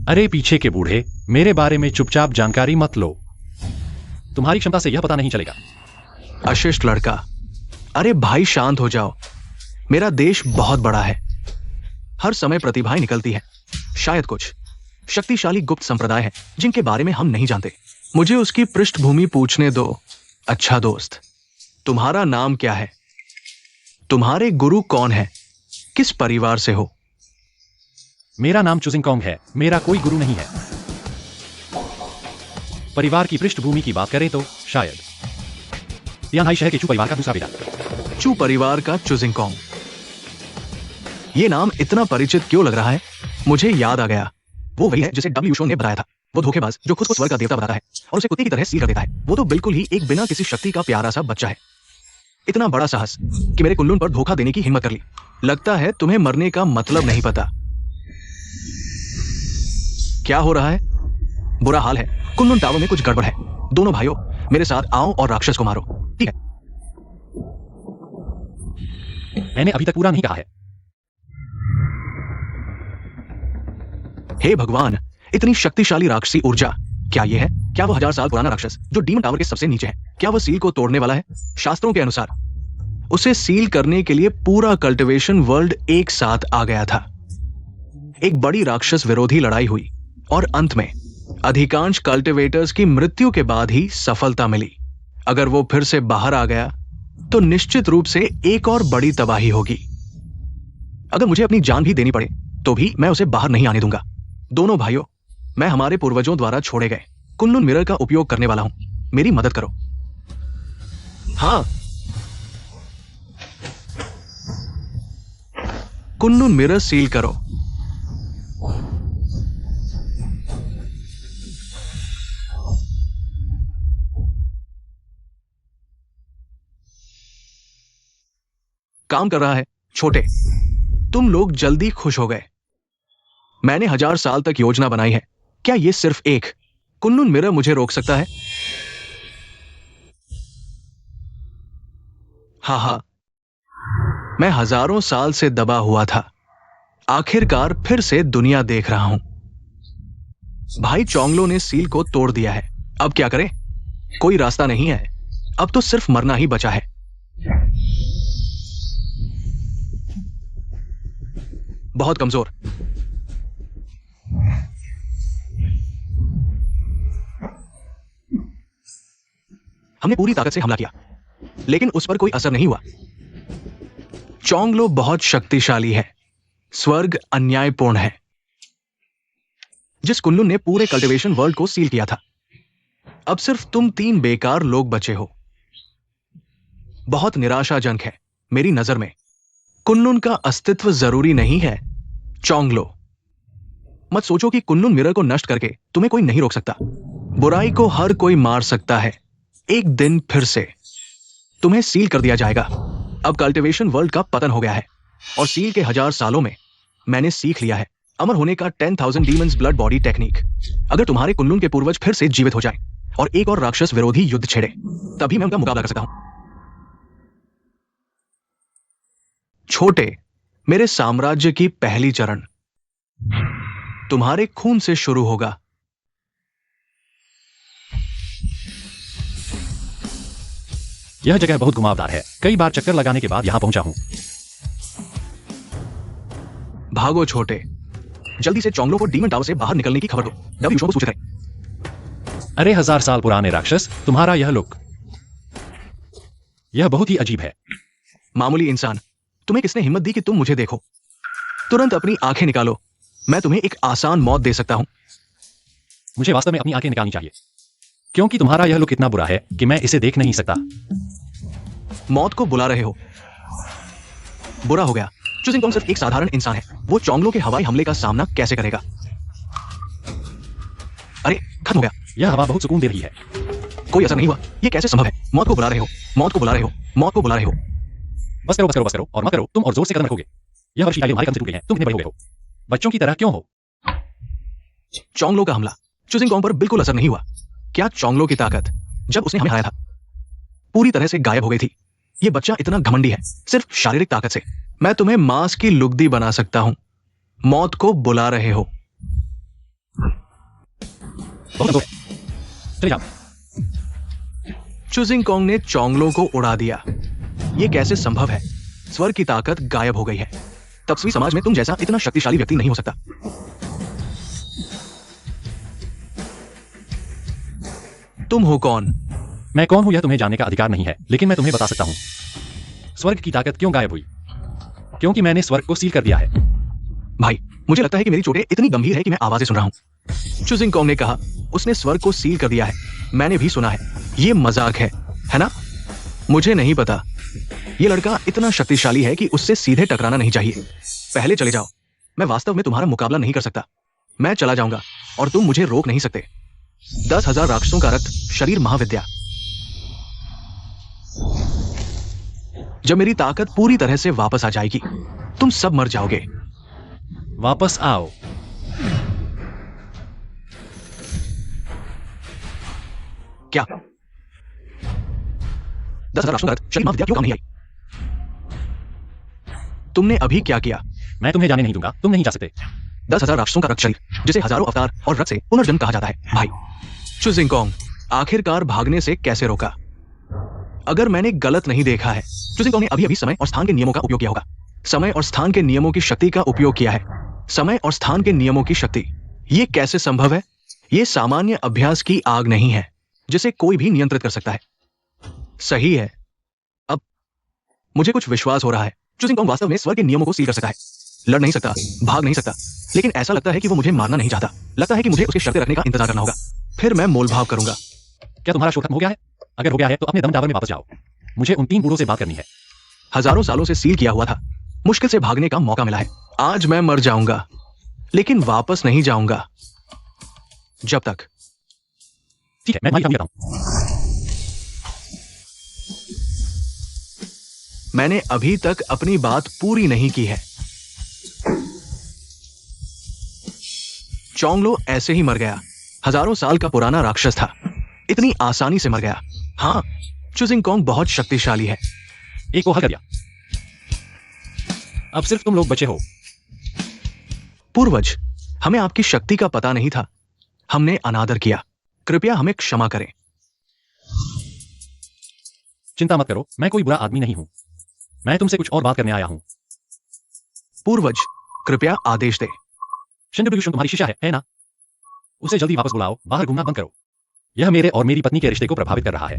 अरे पीछे के बूढ़े, मेरे बारे में चुपचाप जानकारी मत लो। तुम्हारी क्षमता से यह पता नहीं चलेगा। अशिष्ट लड़का। अरे भाई शांत हो जाओ। मेरा देश बहुत बड़ा है। हर समय प्रतिभाएं निकलती हैं। शायद कुछ शक्तिशाली गुप्त संप्रदाय है जिनके बारे में हम नहीं जानते। मुझे उसकी पृष्ठभूमि पूछने दो। अच्छा दोस्त, तुम्हारा नाम क्या है? तुम्हारे गुरु कौन है? किस परिवार से हो? मेरा नाम चुजिंगकोंग है। मेरा कोई गुरु नहीं है। परिवार की पृष्ठभूमि की बात करें तो शायद तियानहाई शहर के चू परिवार का दूसरा बेटा। चू परिवार का चुजिंगकोंग। ये नाम इतना परिचित क्यों लग रहा है? मुझे याद आ गया। वो वही है जिसे डब्ल्यू युशुआंग ने बताया था। वो धोखेबाज जो खुद को स्वर्ग का देवता बताता है और उसे कुत्ते की तरह सील कर देता है। वो तो बिल्कुल ही एक बिना किसी शक्ति का प्यारा सा बच्चा है। इतना बड़ा साहस कि मेरे कुनलुन पर धोखा देने की हिम्मत कर ली। लगता है तुम्हें मरने का मतलब नहीं पता। क्या हो रहा है? बुरा हाल है। कुनलुन टावर में कुछ गड़बड़ है। दोनों भाइयों, मेरे साथ आओ और राक्षस को मारो। ठीक है? मैंने अभी तक पूरा नहीं कहा है। हे भगवान, इतनी शक्तिशाली राक्षसी ऊर्जा। क्या ये है? क्या वो 1000 साल पुराना राक्षस जो डीमन टावर के सबसे नीचे है, क्या वो सील को तोड़ने वाला है? शास्त्रों के अनुसार उसे सील करने के लिए पूरा कल्टिवेशन वर्ल्ड एक साथ आ गया था। एक बड़ी राक्षस विरोधी लड़ाई हुई और अंत में अधिकांश कल्टिवेटर्स की मृत्यु के बाद ही सफलता मिली। अगर वो फिर से बाहर आ गया तो निश्चित रूप से एक और बड़ी तबाही होगी। अगर मुझे अपनी जान भी देनी पड़े तो भी मैं उसे बाहर नहीं आने दूंगा। दोनों भाइयों, मैं हमारे पूर्वजों द्वारा छोड़े गए कुनलुन मिरर का उपयोग करने वाला हूं। मेरी मदद करो। हाँ, कुनलुन मिरर सील करो। काम कर रहा है। छोटे, तुम लोग जल्दी खुश हो गए। मैंने 1000 साल तक योजना बनाई है। क्या यह सिर्फ एक कुनलुन मिरर मुझे रोक सकता है? हाँ, मैं हजारों साल से दबा हुआ था। आखिरकार फिर से दुनिया देख रहा हूं। भाई चोंगलो ने सील को तोड़ दिया है। अब क्या करें? कोई रास्ता नहीं है। अब तो सिर्फ मरना ही बचा है। बहुत कमजोर। हमने पूरी ताकत से हमला किया, लेकिन उस पर कोई असर नहीं हुआ। चोंगलो बहुत शक्तिशाली है। स्वर्ग अन्यायपूर्ण है। जिस कुनलुन ने पूरे कल्टिवेशन वर्ल्ड को सील किया था, अब सिर्फ तुम 3 बेकार लोग बचे हो। बहुत निराशाजनक है मेरी नजर में। कुन्नुन का अस्तित्व जरूरी नहीं है चोंगलो। मत सोचो कि कुन्नुन मिरर को नष्ट करके तुम्हें कोई नहीं रोक सकता। बुराई को हर कोई मार सकता है। एक दिन फिर से तुम्हें सील कर दिया जाएगा। अब कल्टीवेशन वर्ल्ड का पतन हो गया है और सील के 1000 सालों में मैंने सीख लिया है अमर होने का 10,000 डीमंस ब्लड बॉडी टेक्निक। अगर तुम्हारे कुन्नुन के पूर्वज फिर से जीवित हो जाए और एक और राक्षस विरोधी युद्ध छेड़े, तभी मैं उनका मुकाबला कर सकता हूं। छोटे, मेरे साम्राज्य की पहली चरण तुम्हारे खून से शुरू होगा। यह जगह बहुत घुमावदार है। कई बार चक्कर लगाने के बाद यहां पहुंचा हूं। भागो छोटे, जल्दी से चोंगलो को डीमन टावर से बाहर निकलने की खबर दो। डब्ल्यू शो को सूचित करें। अरे 1000 साल पुराने राक्षस, तुम्हारा यह लुक, यह बहुत ही अजीब है। मामूली इंसान, तुम्हें किसने हिम्मत दी कि तुम मुझे देखो? तुरंत अपनी आंखें निकालो। मैं तुम्हें एक आसान मौत दे सकता हूं। मुझे वास्तव में अपनी आंखें निकालनी चाहिए, क्योंकि तुम्हारा यह लुक इतना बुरा है कि मैं इसे देख नहीं सकता। मौत को बुला रहे हो? बुरा हो गया। चुजिंग टोंग सिर्फ एक साधारण इंसान है। वो चोंगलो के हवाई हमले का सामना कैसे करेगा? अरे खत्म हो गया। यह हवा बहुत सुकून दे रही है। कोई असर नहीं हुआ। ये कैसे संभव है? मौत को बुला रहे हो, मौत को बुला रहे हो, मौत को बुला रहे हो। बस करो, बस करो, बस करो और मत करो। तुम और जोर से कदम रखोगे। यह वर्षी हमारे कदम से टूट गए हैं। तुम कितने बड़े हो गए हो? बच्चों की तरह क्यों हो? चोंगलो का हमला चुजिंग टोंग पर बिल्कुल असर नहीं हुआ। क्या चोंगलो की ताकत जब उसने हमें हराया था पूरी तरह से गायब हो गई थी? ये बच्चा इतना घमंडी है सिर्फ शारीरिक ताकत से। मैं तुम्हें मांस की लुगदी बना सकता हूं। मौत को बुला रहे हो। बहुत जोर। चले जाओ। चुजिंग टोंग ने चोंगलो को उड़ा दिया। ये कैसे संभव है? स्वर की ताकत गायब हो गई है। तपस्वी समाज में तुम जैसा इतना शक्तिशाली व्यक्ति नहीं हो सकता। तुम हो कौन? मैं कौन हूं यह तुम्हें जानने का अधिकार नहीं है, लेकिन मैं तुम्हें बता सकता हूं। स्वर्ग की ताकत क्यों गायब हुई? क्योंकि मैंने स्वर्ग को सील कर दिया है। भाई, मुझे लगता है कि मेरी चोटें इतनी गंभीर है कि मैं आवाजें सुन रहा हूं। चुजिंग टोंग ने कहा उसने स्वर्ग को सील कर दिया है। मैंने भी सुना है। ये मजाक है ना? मुझे नहीं पता। ये लड़का इतना शक्तिशाली है कि उससे सीधे टकराना नहीं चाहिए। पहले चले जाओ। मैं वास्तव में तुम्हारा मुकाबला नहीं कर सकता। मैं चला जाऊंगा और तुम मुझे रोक नहीं सकते। 10,000 राक्षसों का रक्त, शरीर महाविद्या। जब मेरी ताकत पूरी तरह से वापस आ जाएगी, तुम सब मर जाओगे। वापस आओ। क्या 10,000 राक्षसों का रक्त, शरीर महाविद्या क्यों काम नहीं आई? तुमने अभी क्या किया? मैं तुम्हें जाने नहीं दूंगा। तुम नहीं जा सकते। 10,000 राक्षसों का रक्त शरीर, जिसे हजारों अवतार और रक्त से पुनर्जन्म कहा जाता है। भाई चुजिंग टोंग आखिरकार भागने से कैसे रोका? अगर मैंने गलत नहीं देखा है, चुजिंग टोंग ने अभी अभी समय और स्थान के नियमों का उपयोग किया होगा। समय और स्थान के नियमों की शक्ति का उपयोग किया है। समय और स्थान के नियमों की शक्ति, ये कैसे संभव है? ये सामान्य अभ्यास की आग नहीं है जिसे कोई भी नियंत्रित कर सकता है। सही है। अब मुझे कुछ विश्वास हो रहा है। चुजिंग टोंग वास्तव में स्वर्ग के नियमों को सील कर सकता है। लड़ नहीं सकता, भाग नहीं सकता, लेकिन ऐसा लगता है कि वो मुझे मारना नहीं चाहता। लगता है कि मुझे उसकी शर्तें रखने का इंतजार करना होगा, फिर मैं मोलभाव करूंगा। क्या तुम्हारा शोध खत्म हो गया है? अगर हो गया है तो अपने दम टावर में वापस जाओ। मुझे उन 3 बूढ़ों से बात करनी है। हजारों सालों से सील किया हुआ था। मुश्किल से भागने का मौका मिला है। आज मैं मर जाऊंगा, लेकिन वापस नहीं जाऊंगा जब तक। ठीक है, मैं तुम्हारी काम करता हूं। मैंने अभी तक अपनी बात पूरी नहीं की है। चोंगलो ऐसे ही मर गया। हजारों साल का पुराना राक्षस था। इतनी आसानी से मर गया। हाँ, चुजिंग टोंग बहुत शक्तिशाली है। एक को हल कर दिया। अब सिर्फ तुम लोग बचे हो। पूर्वज, हमें आपकी शक्ति का पता नहीं था। हमने अनादर किया। कृपया हमें क्षमा करें। चिंता मत करो, मैं कोई बुरा आदमी नहीं हूं। मैं तुमसे कुछ और बात करने आया हूं। पूर्वज, कृपया आदेश दे। शिंडुबुशुन तुम्हारी शिष्या है ना? उसे जल्दी वापस बुलाओ। बाहर घूमना बंद करो। यह मेरे और मेरी पत्नी के रिश्ते को प्रभावित कर रहा है।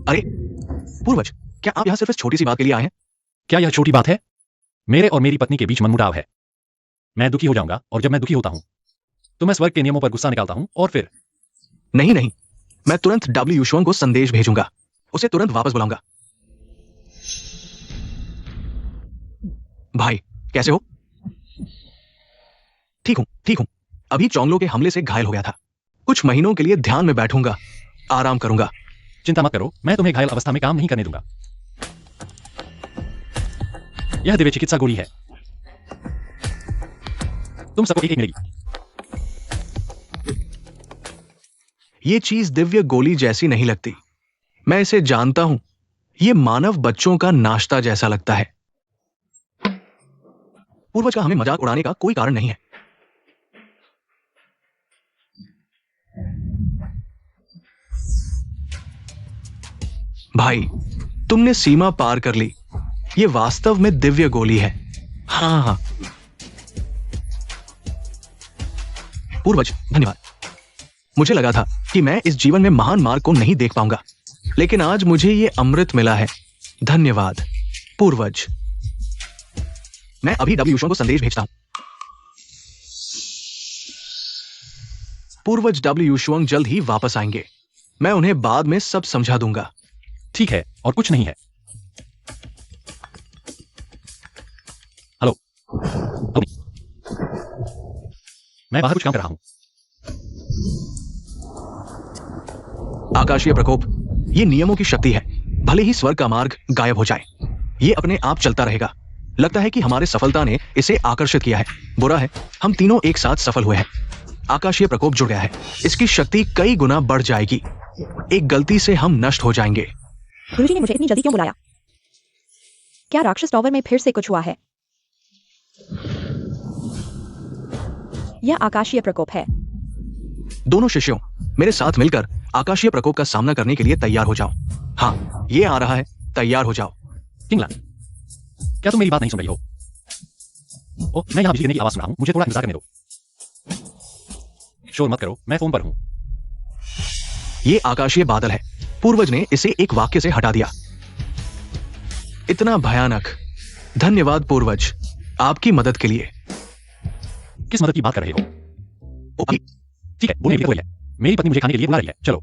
अरे पूर्वज, क्या आप यहां सिर्फ इस छोटी सी बात के लिए आए हैं? क्या यह छोटी बात है? मेरे और मेरी पत्नी के बीच मनमुटाव है। मैं दुखी हो जाऊंगा और जब मैं दुखी होता हूं तो मैं स्वर्ग के नियमों पर गुस्सा निकालता हूं और फिर नहीं, मैं तुरंत डब्ल्यू शुआंग को संदेश भेजूंगा, उसे तुरंत वापस बुलाऊंगा। भाई कैसे हो? ठीक हूं। अभी चोंगलो के हमले से घायल हो गया था। कुछ महीनों के लिए ध्यान में बैठूंगा, आराम करूंगा। चिंता मत करो, मैं तुम्हें घायल अवस्था में काम नहीं करने दूंगा। यह दिव्य चिकित्सा गोली है, तुम सबको एक मिलेगी। ये चीज दिव्य गोली जैसी नहीं लगती। मैं इसे जानता हूं। ये मानव बच्चों का नाश्ता जैसा लगता है। पूर्वज का हमें मजाक उड़ाने का कोई कारण नहीं है। भाई, तुमने सीमा पार कर ली। ये वास्तव में दिव्य गोली है। हाँ। पूर्वज, धन्यवाद। मुझे लगा था कि मैं इस जीवन में महान मार्ग को नहीं देख पाऊंगा, लेकिन आज मुझे ये अमृत मिला है। धन्यवाद पूर्वज। मैं अभी डब्ल्यू शुआंग को संदेश भेजता हूं। पूर्वज डब्ल्यू शुआंग जल्द ही वापस आएंगे। मैं उन्हें बाद में सब समझा दूंगा। ठीक है, और कुछ नहीं है। हेलो, मैं बाहर कुछ काम कर रहा हूं। आकाशीय प्रकोप, ये नियमों की शक्ति है। भले ही स्वर्ग का मार्ग गायब हो जाए, ये अपने आप चलता रहेगा। लगता है कि हमारे सफलता ने इसे आकर्षित किया है। बुरा है, हम तीनों एक साथ सफल हुए हैं। आकाशीय प्रकोप जुड़ गया है। इसकी शक्ति कई गुना बढ़ जाएगी। एक गलती से हम नष्ट हो जाएंगे। गुरुजी ने मुझे इतनी जल्दी क्यों बुलाया? क्या राक्षस टॉवर में फिर से कुछ हुआ है? यह आकाशीय प्रकोप है। दोनों शिष्यों, मेरे साथ मिलकर आकाशीय प्रकोप का सामना करने के लिए तैयार हो जाओ। हाँ, ये आ रहा है, तैयार हो जाओ। किंगलान, क्या तुम मेरी बात नहीं सुन रही हो? ओ, मैं यहां बिजली गिरने की आवाज सुन रहा हूं, मुझे थोड़ा इंतजार करने दो। शोर मत करो, मैं फोन पर हूं। ये आकाशीय बादल है। पूर्वज ने इसे एक वाक्य से हटा दिया। इतना भयानक। धन्यवाद पूर्वज, आपकी मदद के लिए। किस मदद की बात कर रहे हो? ओ, अभी ठीक है, बोलने के लिए कोई है। मेरी पत्नी मुझे खाने के लिए बुला रही है, चलो।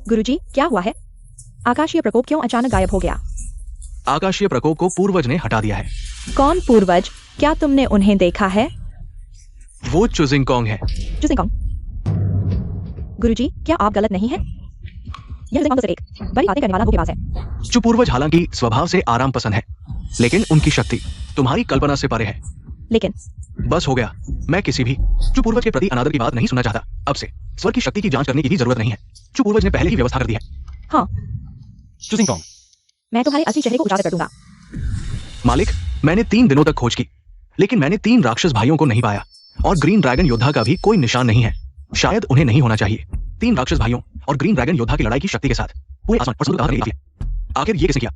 गुरुजी, क्या हुआ है? आकाशीय प्रकोप क्यों अचानक गायब हो गया? आकाशीय प्रकोप को पूर्वज ने हटा दिया है। कौन पूर्वज? क्या तुमने उन्हें देखा है? वो चुजिंगकोंग है। चुजिंगकोंग? गुरुजी, क्या आप गलत नहीं हैं? यह चुजिंगकोंग तो सिर्फ एक बड़ी बातें करने वाला धोखेबाज है। जो पूर्वज हालांकि स्वभाव से आराम पसंद है, लेकिन उनकी शक्ति तुम्हारी कल्पना से परे है। लेकिन बस हो गया। मैं किसी भी जो पूर्वज के प्रति अनादर की बात नहीं सुनना चाहता। अब से स्वर की शक्ति की जांच करने की भी जरूरत नहीं है। जो पूर्वज ने पहले ही व्यवस्था कर दी है। हाँ, चुजिंगकोंग, मैं तुम्हारे असली चेहरे को उजागर कर दूंगा। मालिक, मैंने 3 दिनों तक खोज की, लेकिन मैंने 3 राक्षस भाइयों को नहीं पाया, और ग्रीन ड्रैगन योद्धा का भी कोई निशान नहीं है। शायद उन्हें नहीं होना चाहिए। 3 राक्षस भाइयों और ग्रीन ड्रैगन योद्धा की लड़ाई की शक्ति के साथ पूरे आसमान और समुद्र का काफी है। आखिर ये किसने किया?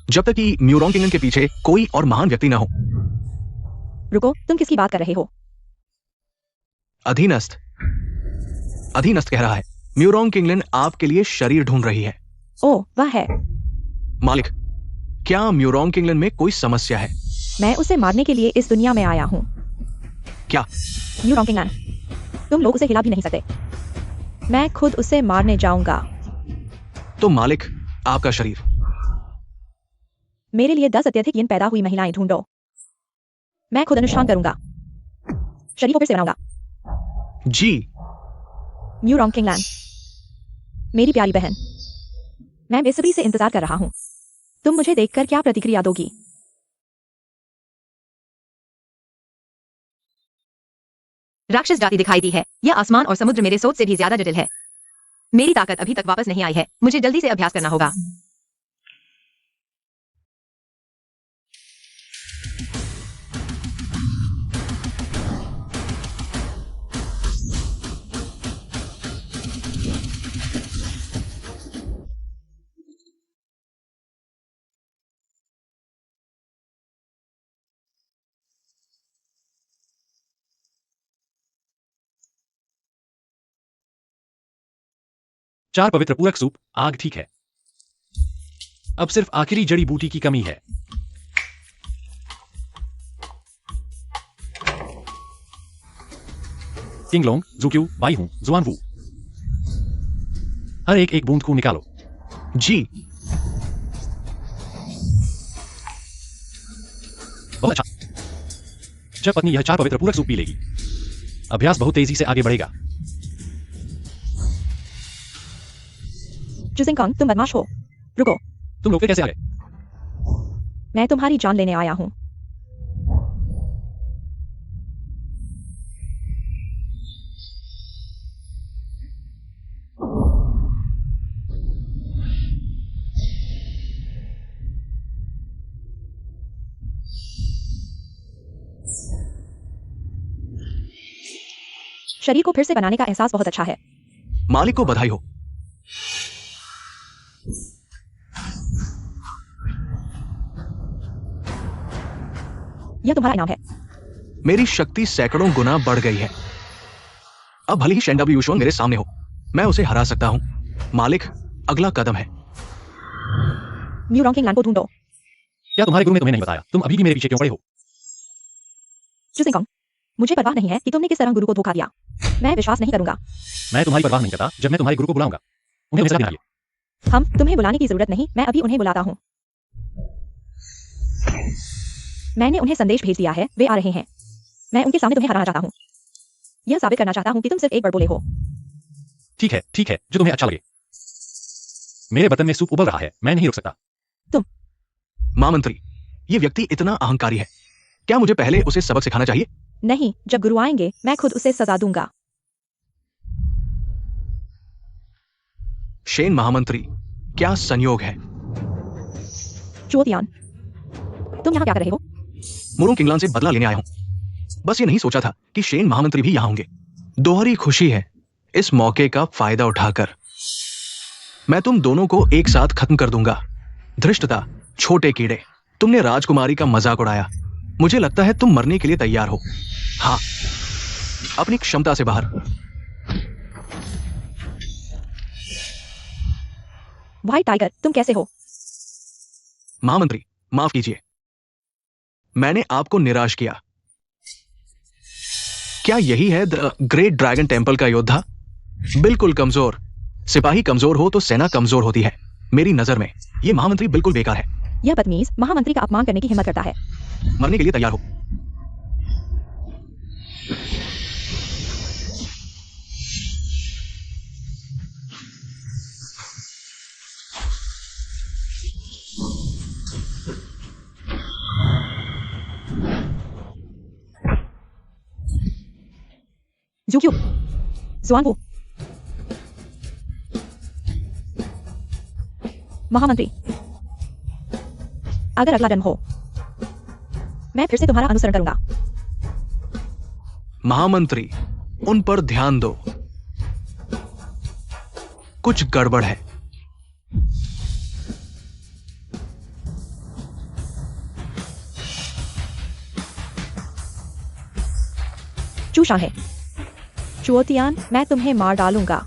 जब तक कि म्यूरोंग किंगडम के पीछे कोई और महान व्यक्ति ना हो। रुको, तुम किसकी बात कर रहे हो? अधीनस्थ कह रहा है, म्यूरोंग किंगडम आपके लिए शरीर ढूंढ रही है। ओह, वह है। मालिक, क्या म्यूरोंग किंगडम में कोई समस्या है? मैं उसे मारने के लिए इस दुनिया में आया हूँ। क्या? म्यूरोंग किंगडम, तुम लोग उसे हिला भी नहीं सकते। मैं खुद उसे मारने जाऊंगा। तो मालिक, आपका शरीर। मेरे लिए 10 अत्यधिक यिन पैदा हुई महिलाएं ढूंढो। मैं खुद अनुष्ठान करूंगा। शरीर को फिर से बनाऊंगा। जी। म्यूरोंग किंगडम, मेरी प्यारी बहन, मैं बेसब्री से इंतजार कर रहा हूं। तुम मुझे देखकर क्या प्रतिक्रिया दोगी? राक्षस जाति दिखाई दी है। यह आसमान और समुद्र मेरे सोच से भी ज्यादा जटिल है। मेरी ताकत अभी तक वापस नहीं आई है। मुझे जल्दी से अभ्यास करना होगा। चार पवित्र पूरक सूप, आग ठीक है। अब सिर्फ आखिरी जड़ी बूटी की कमी है। किंगलोंग, जुक्यू, बाई हूं, जुआन वू। हर एक बूंद खून निकालो। जी। बहुत अच्छा। जब पत्नी यह 4 पवित्र पूरक सूप पी लेगी, अभ्यास बहुत तेजी से आगे बढ़ेगा। जुजिंगकांग, तुम बदमाश हो। रुको, तुम लोग फिर कैसे आ गए? मैं तुम्हारी जान लेने आया हूं। शरीर को फिर से बनाने का एहसास बहुत अच्छा है। मालिक को बधाई हो। यह तुम्हारा इनाम है। मेरी शक्ति सैकड़ों गुना बढ़ गई है। अब भले ही शेन डब्ल्यू मेरे सामने हो, मैं उसे हरा सकता हूं। मालिक, अगला कदम है। म्यू रॉन्किंग को ढूंढो। क्या तुम्हारे गुरु ने तुम्हें नहीं बताया? तुम अभी भी मेरे पीछे क्यों पड़े हो? जुजिंगकांग, मुझे परवाह नहीं है कि तुमने किस तरह गुरु को धोखा दिया। मैं विश्वास नहीं करूंगा। मैं तुम्हारी परवाह नहीं करता। जब मैं तुम्हारे गुरु को बुलाऊंगा, उन्हें सलाह देना चाहिए। हम तुम्हें बुलाने की जरूरत नहीं, मैं अभी उन्हें बुलाता हूं। मैंने उन्हें संदेश भेज दिया है, वे आ रहे हैं। मैं उनके सामने तुम्हें हराना चाहता हूं। यह साबित करना चाहता हूं कि तुम सिर्फ एक बड़बोले हो। ठीक है, जो तुम्हें अच्छा लगे। मेरे बर्तन में सूप उबल रहा है, मैं नहीं रुक सकता। महामंत्री, ये व्यक्ति इतना अहंकारी है। क्या मुझे पहले उसे सबक सिखाना चाहिए? नहीं, जब गुरु आएंगे मैं खुद उसे सजा दूंगा। शेन महामंत्री, क्या संयोग है। चोतियान, तुम यहाँ क्या कर रहे हो? मुरुंग किंगलान से बदला लेने आया हूं। बस ये नहीं सोचा था कि शेन महामंत्री भी यहां होंगे। दोहरी खुशी है इस मौके का फायदा उठाकर। मैं तुम दोनों को एक साथ खत्म कर दूंगा। धृष्टता, छोटे कीड़े, तुमने राजकुमारी का मजाक उड़ाया। मुझे लगता है तुम मरने के लिए तैयार हो। हाँ, अपनी क्षमता से बाहर। व्हाइट टाइगर, तुम कैसे हो? महामंत्री, माफ कीजिए, मैंने आपको निराश किया। क्या यही है द ग्रेट ड्रैगन टेंपल का योद्धा? बिल्कुल कमजोर। सिपाही कमजोर हो तो सेना कमजोर होती है। मेरी नजर में यह महामंत्री बिल्कुल बेकार है। यह बदतमीज महामंत्री का अपमान करने की हिम्मत करता है। मरने के लिए तैयार हो। जुक्यू, जुआनवू, महामंत्री, अगर अगला जन्म हो, मैं फिर से तुम्हारा अनुसरण करूंगा। महामंत्री, उन पर ध्यान दो। कुछ गड़बड़ है। चूषा है। चुओतियान, मैं तुम्हें मार डालूंगा।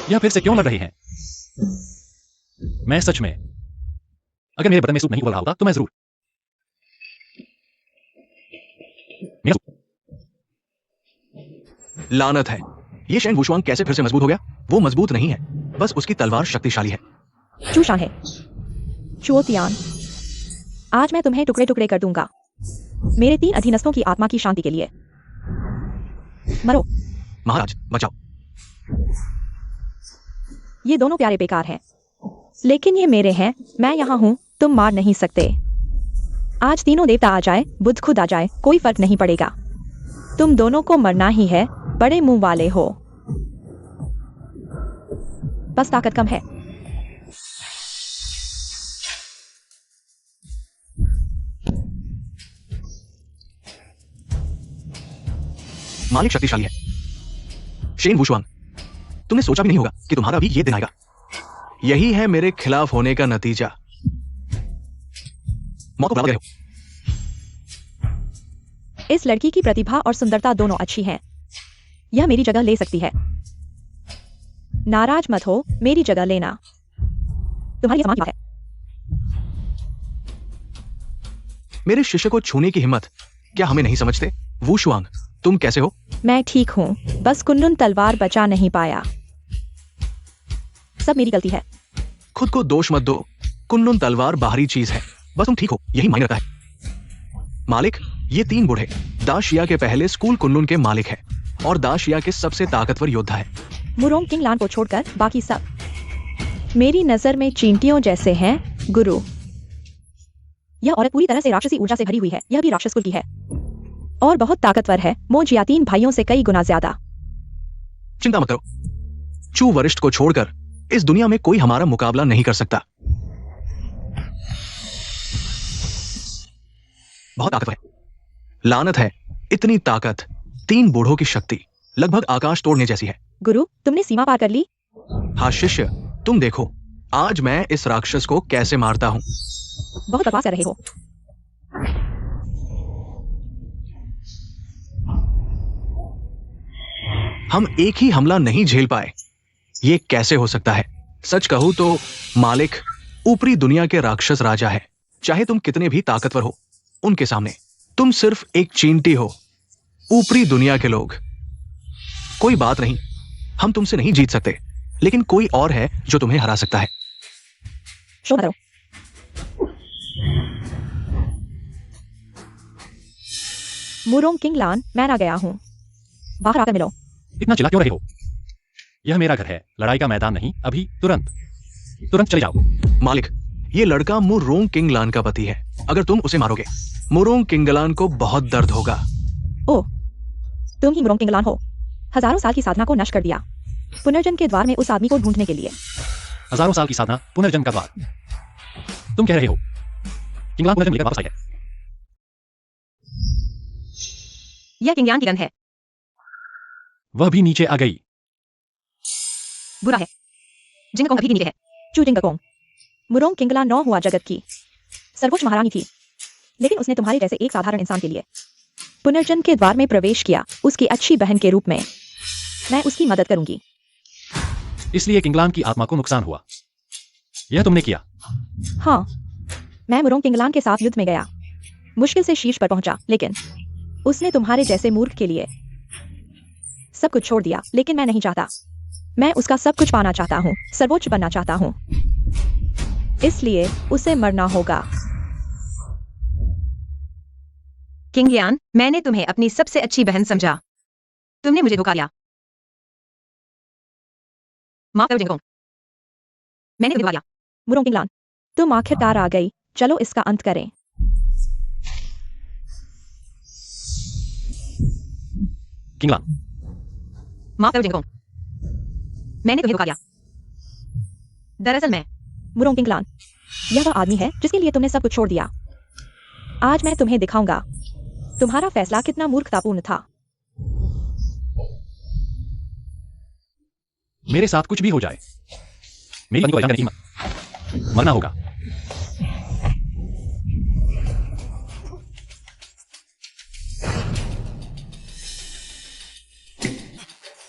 यह फिर से क्यों लड़ रहे हैं? मैं सच में, अगर मेरे बर्तन में सूप नहीं उबल रहा होता तो मैं जरूर मेरा सूप। लानत है। ये शेन वुशुआंग कैसे फिर से मजबूत हो गया? वो मजबूत नहीं है, बस उसकी तलवार शक्तिशाली है। चूषा है। चुओतियान, आज मैं तुम्हें टुकड़े टुकड़े कर दूंगा, मेरे 3 अधीनस्थों की आत्मा की शांति के लिए। मरो। महाराज, बचाओ। ये दोनों प्यारे बेकार हैं, लेकिन ये मेरे हैं। मैं यहाँ हूँ, तुम मार नहीं सकते। आज तीनों देवता आ जाए, बुद्ध खुद आ जाए, कोई फर्क नहीं पड़ेगा। तुम दोनों को मरना ही है, बड़े मुंह वाले हो। बस ताकत कम है। मालिक शक्तिशाली है। शेन वुशवांग, तुमने सोचा भी नहीं होगा कि तुम्हारा भी ये दिन आएगा। यही है मेरे खिलाफ होने का नतीजा। मौत को बुला गए हो। इस लड़की की प्रतिभा और सुंदरता दोनों अच्छी हैं। यह मेरी जगह ले सकती है। नाराज मत हो, मेरी जगह लेना तुम्हारी समान की बात है। मेरे शिष्य को छूने की हिम्मत, क्या हमें नहीं समझते? वुशवांग, तुम कैसे हो? मैं ठीक हूँ, बस कुनलुन तलवार बचा नहीं पाया। सब मेरी गलती है। खुद को दोष मत दो। कुनलुन तलवार बाहरी चीज है, बस तुम ठीक हो यही मायने रखता है। मालिक, ये 3 बूढ़े दाशिया के पहले स्कूल कुनलुन के मालिक है और दाशिया के सबसे ताकतवर योद्धा है। मुरोंग किंगलान को छोड़कर बाकी सब मेरी नजर में चींटियों जैसे हैं। गुरु, यह औरत पूरी तरह से राक्षसी ऊर्जा से भरी हुई है। यह भी राक्षस कुल की है और बहुत ताकतवर है। मोजिया 3 भाइयों से कई गुना ज्यादा। चिंता मत करो, चू वरिष्ठ को छोड़कर इस दुनिया में कोई हमारा मुकाबला नहीं कर सकता। बहुत ताकतवर है। लानत है, इतनी ताकत, 3 बूढ़ों की शक्ति लगभग आकाश तोड़ने जैसी है। गुरु, तुमने सीमा पार कर ली। हाँ शिष्य, तुम देखो आज मैं इस राक्षस को कैसे मारता हूं। बहुत बकवास कर रहे हो। हम एक ही हमला नहीं झेल पाए, ये कैसे हो सकता है? सच कहूं तो मालिक ऊपरी दुनिया के राक्षस राजा है। चाहे तुम कितने भी ताकतवर हो, उनके सामने तुम सिर्फ एक चींटी हो। ऊपरी दुनिया के लोग, कोई बात नहीं, हम तुमसे नहीं जीत सकते, लेकिन कोई और है जो तुम्हें हरा सकता है। शो करो। मुरोंग किंगलान, मैं आ गया हूं, बाहर आकर मिलो। इतना चिल्ला क्यों रहे हो? यह मेरा घर है, लड़ाई का मैदान नहीं। अभी तुरंत चले जाओ। मालिक, ये लड़का मुरोंग किंगलान का पति है। अगर तुम उसे मारोगे, मुरोंग किंगलान को बहुत दर्द होगा। ओह, तुम ही मुरोंग किंगलान हो। हजारों साल की साधना को नष्ट कर दिया पुनर्जन्म के द्वार में उस आदमी को ढूंढने के लिए। हजारों साल की साधना, पुनर्जन्म का द्वार। तुम कह रहे हो किंगलान पुनर्जन्म लेकर वापस आई है? यह किंगयान की गन है। वह भी नीचे आ गई। बुरा है, जिंगकोंग अभी भी नीचे है। चू जिंगकोंग, मुरोंग किंगलान 9 हुआ जगत की सर्वोच्च महारानी थी, लेकिन उसने तुम्हारे जैसे एक साधारण इंसान के लिए पुनर्जन्म के द्वार में प्रवेश किया। उसकी अच्छी बहन के रूप में मैं उसकी मदद करूंगी। इसलिए किंगलान की आत्मा को नुकसान हुआ। यह तुमने किया? हाँ, मैं मुरोंग किंगलान के साथ युद्ध में गया, मुश्किल से शीर्ष पर पहुंचा, लेकिन उसने तुम्हारे जैसे मूर्ख के लिए सब कुछ छोड़ दिया। लेकिन मैं नहीं चाहता, मैं उसका सब कुछ पाना चाहता हूँ, सर्वोच्च बनना चाहता हूँ, इसलिए उसे मरना होगा। किंगयान, मैंने तुम्हें अपनी सबसे अच्छी बहन समझा, तुमने मुझे धोखा दिया। माफ करो जिंगकोंग, मैंने तुम्हें धोखा दिया। मुरोंग किंगलान, तुम आखिरकार आ गई, चलो इसका अंत करें। किंगलान, माफ करो जिंगकोंग, मैंने तुम्हें धोखा दिया। दरअसल मैं मुरोंग किंगलान, यह वह आदमी है जिसके लिए तुमने सब कुछ छोड़ दिया। आज मैं तुम्हें दिखाऊंगा तुम्हारा फैसला कितना मूर्खतापूर्ण था। मेरे साथ कुछ भी हो जाए, मेरी पत्नी को परेशान करने की हिम्मत, मरना होगा।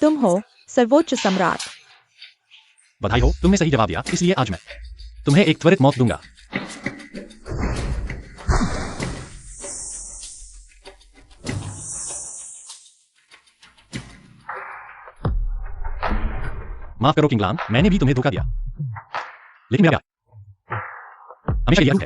तुम हो सर्वोच्च सम्राट। बधाई हो, तुमने सही जवाब दिया, इसलिए आज मैं तुम्हें एक त्वरित मौत दूंगा। माफ करो किंगलान, मैंने भी तुम्हें धोखा दिया, लेकिन मेरा प्यार हमेशा यही है।